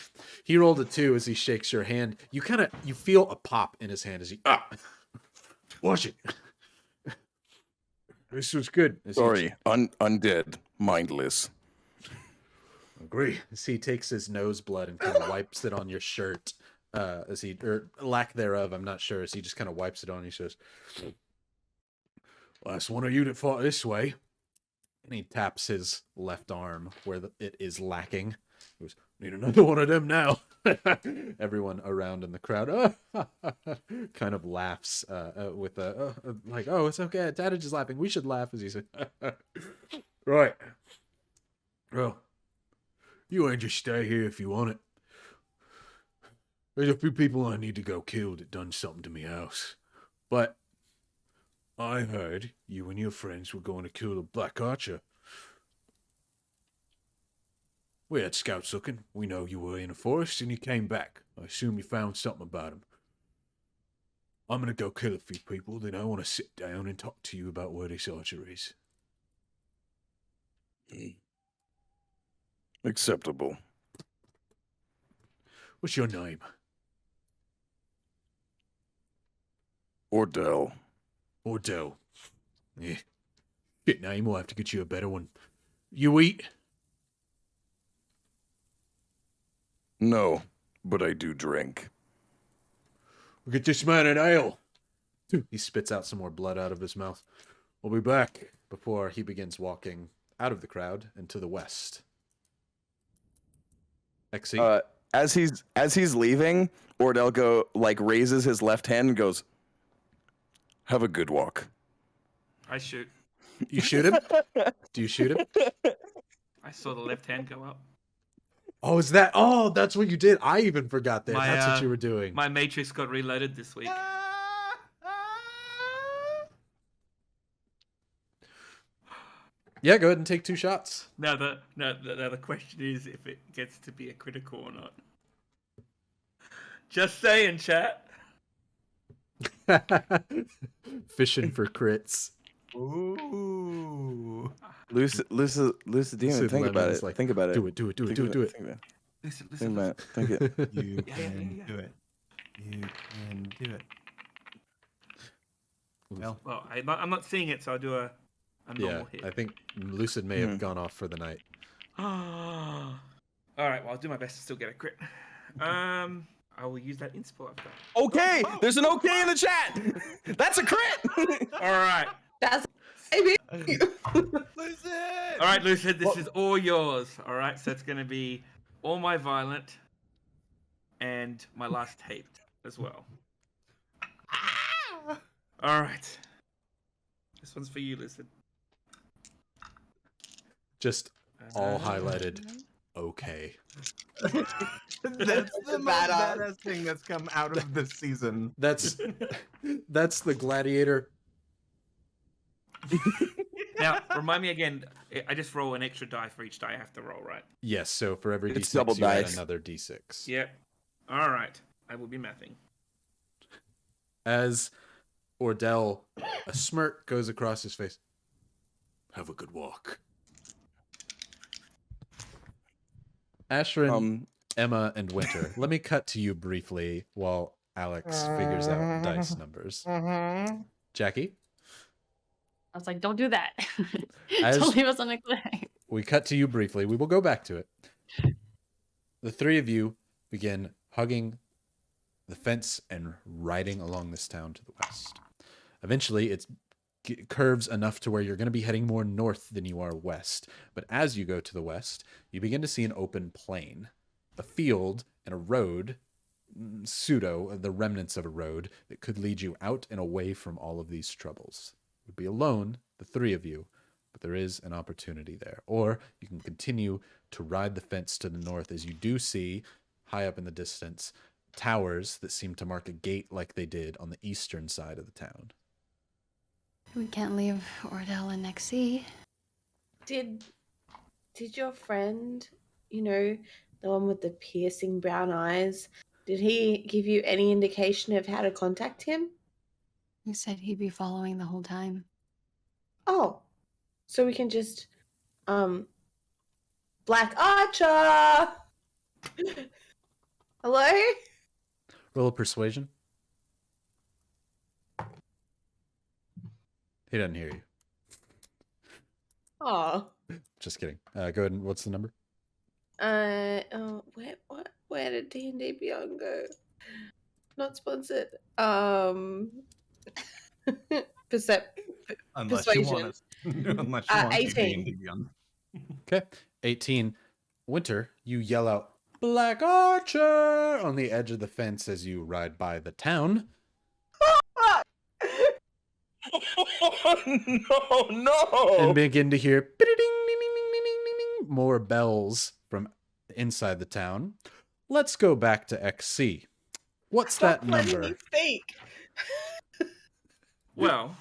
He rolled a 2 as he shakes your hand. You feel a pop in his hand as he watch it. This was good. Sorry, undead, mindless. Agree. As he takes his nose blood and kind of wipes it on your shirt. as he, or lack thereof, I'm not sure, as he just kind of wipes it on. He says, "Well, that's one of you that fought this way." And he taps his left arm where it is lacking. He goes, "Need another one of them now." Everyone around in the crowd kind of laughs with a like, "Oh, it's okay. Tattage is laughing. We should laugh," as he said. Right. Well, you ain't just stay here if you want it. There's a few people I need to go kill that done something to me house. But I heard you and your friends were going to kill the Black Archer. We had scouts looking. We know you were in a forest and you came back. I assume you found something about him. I'm gonna go kill a few people, then I want to sit down and talk to you about where this archer is. Acceptable. What's your name? Ordell. Ordell. Yeah. Shit name, we'll have to get you a better one. You eat? No, but I do drink. We'll get this man an ale. He spits out some more blood out of his mouth. We'll be back before he begins walking out of the crowd and to the west. XC? As he's leaving, Ordell raises his left hand and goes, Have a good walk. I shoot. You shoot him? Do you shoot him? I saw the left hand go up. Oh, is that? Oh, that's what you did. I even forgot that. My, That's what you were doing. My matrix got reloaded this week. Yeah, go ahead and take 2 shots. Now the question is if it gets to be a critical or not. Just saying, chat. Fishing for crits. Ooh. Lucid Demon, Lucid think Lemon about is it. like, Think about it. Do it. Think Do about it. Listen, Think about it. Think it. You Yeah, can yeah. do it. You can do it. Well, Well, I'm not seeing it, so I'll do a Yeah, normal hit. I think Lucid may have gone off for the night. All right, well, I'll do my best to still get a crit. I will use that inspo I've got. Okay, there's an okay in the chat. That's a crit. All right. That's maybe. Lucid! All right, Lucid, this is all yours. All right, so it's going to be all my violent and my last hate as well. All right. This one's for you, Lucid. Just all highlighted. Okay. That's the most badass thing that's come out of this season. That's the gladiator. Now, remind me again, I just roll an extra die for each die I have to roll, right? Yes, so for every It's D6, double you add dice. another D6. Yep. All right. I will be mathing. As Ordell, a smirk goes across his face. Have a good walk. Ashrin, Emma, and Winter, let me cut to you briefly while Alex figures out dice numbers. Jackie? I was like, don't do that. As- Don't leave us on a cliff. We cut to you briefly. We will go back to it. The 3 of you begin hugging the fence and riding along this town to the west. Eventually, it curves enough to where you're going to be heading more north than you are west. But as you go to the west, you begin to see an open plain, a field, and a road, the remnants of a road that could lead you out and away from all of these troubles. You'd be alone, the 3 of you, but there is an opportunity there. Or you can continue to ride the fence to the north as you do see, high up in the distance, towers that seem to mark a gate like they did on the eastern side of the town. We can't leave Ordell and Nexie. Did your friend, the one with the piercing brown eyes, did he give you any indication of how to contact him? He said he'd be following the whole time. Oh, so we can just, Black Archer! Hello? Roll a persuasion. He doesn't hear you. Oh. Just kidding. Go ahead and what's the number? Where did D&D Beyond go? Not sponsored. Unless you want Persuasion. us. Unless you want 18. to be on. Okay. 18. Winter, you yell out, Black Archer! On the edge of the fence as you ride by the town. Oh, no! And begin to hear more bells from inside the town. Let's go back to XC. What's Stop that letting number? me speak. Well,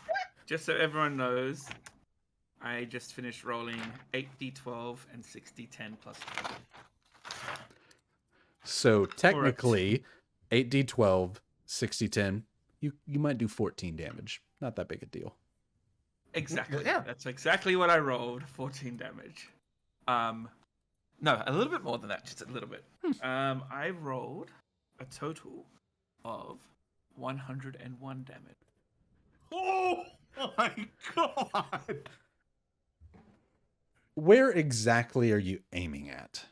just so everyone knows, I just finished rolling 8d12 and 6010 plus 2. So technically, 8d12, 6010, you might do 14 damage. Not that big a deal. Exactly. Yeah. That's exactly what I rolled. 14 damage. No, a little bit more than that. Just a little bit. I rolled a total of 101 damage. Oh my god! Where exactly are you aiming at?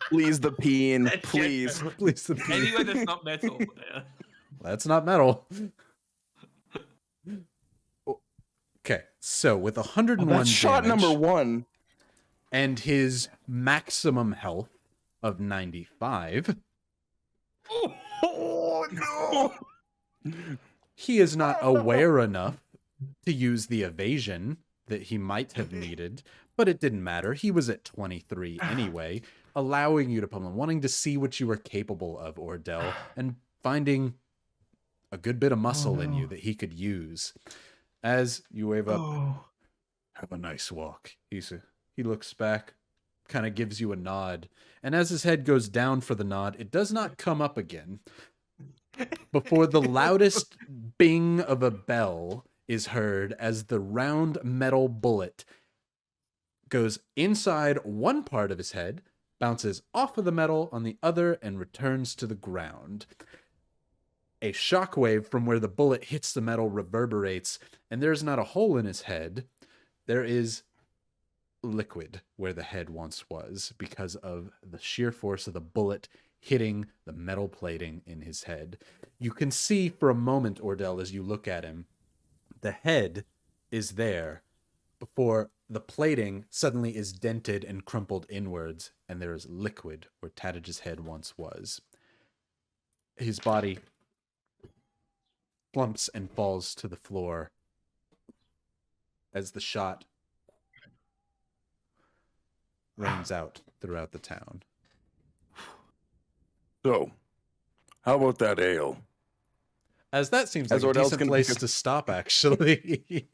Please, the peen, That shit. please. Please, the Anywhere that's not metal. Yeah. That's not metal. Okay, so with 101 That's shot damage number 1. and his maximum health of 95, Oh no! he is not aware enough to use the evasion that he might have needed, but it didn't matter. He was at 23 anyway, allowing you to pummel him, wanting to see what you were capable of, Ordell, and finding a good bit of muscle in you that he could use. As you wave up, have a nice walk. He looks back, kind of gives you a nod, and as his head goes down for the nod, it does not come up again before the loudest bing of a bell is heard as the round metal bullet goes inside one part of his head, bounces off of the metal on the other, and returns to the ground. A shockwave from where the bullet hits the metal reverberates, and there's not a hole in his head. There is liquid where the head once was because of the sheer force of the bullet hitting the metal plating in his head. You can see for a moment, Ordell, as you look at him, the head is there before the plating suddenly is dented and crumpled inwards, and there is liquid where Tattage's head once was. His body plumps and falls to the floor as the shot rains out throughout the town. So, how about that ale? As that seems As like a Ordell's decent gonna place take a- to stop, actually.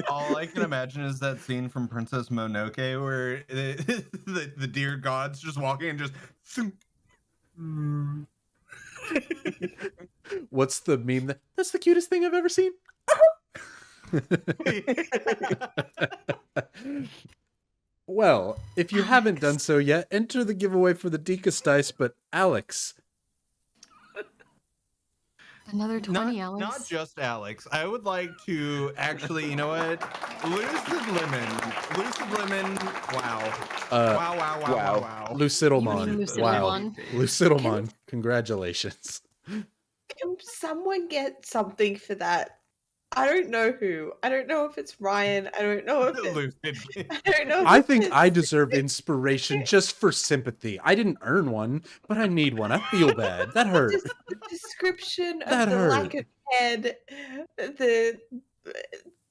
All I can imagine is that scene from Princess Mononoke where the dear god's just walking and just. What's the meme that's the cutest thing I've ever seen? Well, if you haven't done so yet, enter the giveaway for the Dekus dice, but Alex, Another 20, not, Alex. not just Alex. I would like to actually, you know what? Lucid Lemon. Wow. Wow. Lucidalmon. You mean Wow. Lucidalmon? Lucidalmon. Congratulations. Can someone get something for that? I don't know who. I don't know if it's Ryan. I don't know if it's, Lucid. I don't know. If I think it's- I deserve inspiration just for sympathy. I didn't earn one, but I need one. I feel bad. That hurt. Just the description of That the hurt. lack of head,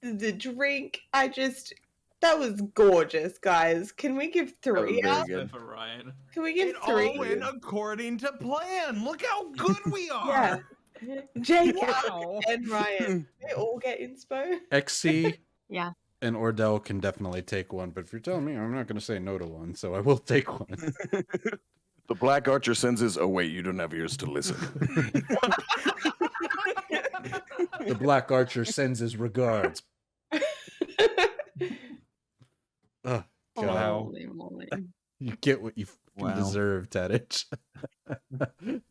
the drink. That was gorgeous, guys. Can we give three very out? good. For Ryan. Can we give It three? all went according to plan. Look how good we are. Yeah. Jake Wow. and Ryan, they all get inspo. XC Yeah. and Ordell can definitely take one, but if you're telling me, I'm not going to say no to one, so I will take one. The Black Archer sends his. Oh wait, you don't have ears to listen. The Black Archer sends his regards. Oh, God. Holy moly. You get what you fucking Wow. deserve, Tattage.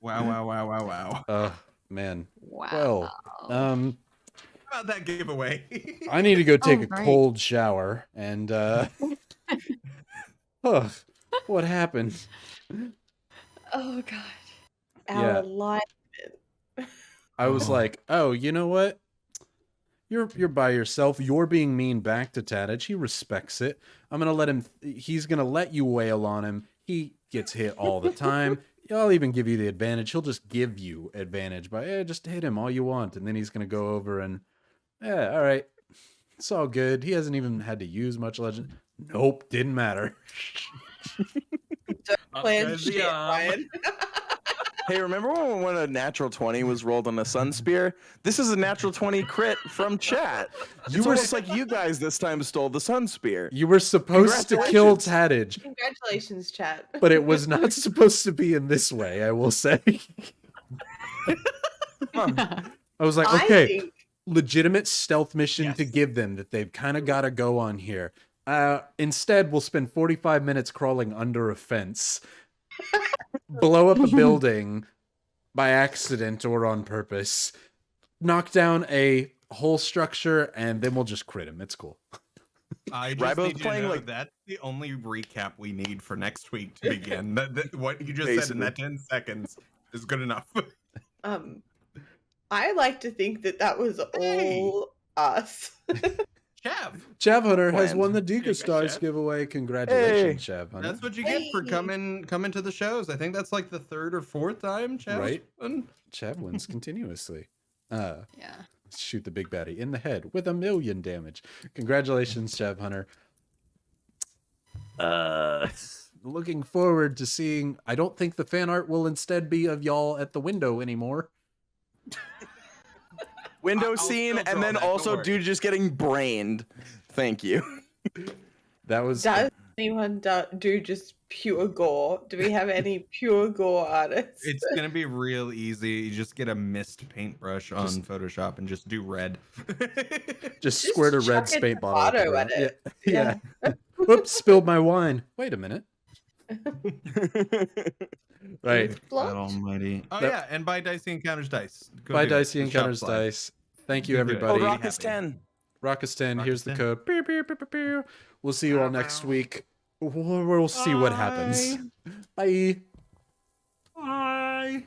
Wow. Oh, man. Wow. Well, How about that giveaway? I need to go take a right. cold shower, and oh, what happened? Oh god. Yeah. Our alignment. I was like, oh, you know what? You're by yourself. You're being mean back to Tattage. He respects it. I'm gonna let him. He's gonna let you wail on him. He gets hit all the time. I'll even give you the advantage. He'll just give you advantage by just hit him all you want, and then he's gonna go over and all right, it's all good. He hasn't even had to use much legend. Nope, didn't matter. Plan goes the shit, arm. Ryan. Hey, remember when a natural 20 was rolled on a sun spear? This is a natural 20 crit from chat. You It's were almost like you guys this time stole the sun spear. You were supposed to kill Congratulations. Tattage, Congratulations, chat. but it was not supposed to be in this way. I will say. I was like, I okay, think legitimate stealth mission to Yes. give them that they've kind of got to go on here. Instead, we'll spend 45 minutes crawling under a fence, blow up a building by accident or on purpose, knock down a whole structure, and then we'll just crit him. It's cool. I just Rybo's need you to playing know like- that's the only recap we need for next week to begin. What you just said in that 10 seconds is good enough. I like to think that was all us. Chav, Chav Hunter has Planned. won the There you go, Deca Stars Chav. giveaway. Congratulations, Chav Hunter. that's what you get for Hey. coming to the shows. I think that's like the third or fourth time Chav. Right. Chav wins continuously. Yeah. Shoot the big baddie in the head with 1,000,000 damage. Congratulations, Chav Hunter. Looking forward to seeing. I don't think the fan art will instead be of y'all at the window anymore. Window I'll scene, still and draw then that, don't also worry. dude just getting brained. Thank you. That was Does anyone do just pure gore? Do we have any pure gore artists? It's gonna be real easy. You just get a mist paintbrush on Just- Photoshop and just do red. just Just squirt a red chuck a paint bottle. tomato at the at ground. Yeah. Yeah. Whoops! Spilled my wine. Wait a minute. Right. God Blocked? almighty. Oh Nope. yeah, and buy Dicey Encounters dice. Go By do it. Dicey The shop Encounters slide. Dice. Thank you, You do it. everybody. Oh, Really Rock is happy. 10. Raucous 10. Here's the Raucous code. Pew, pew, pew, pew, pew. We'll see you all next week. We'll see what happens. Bye. Bye.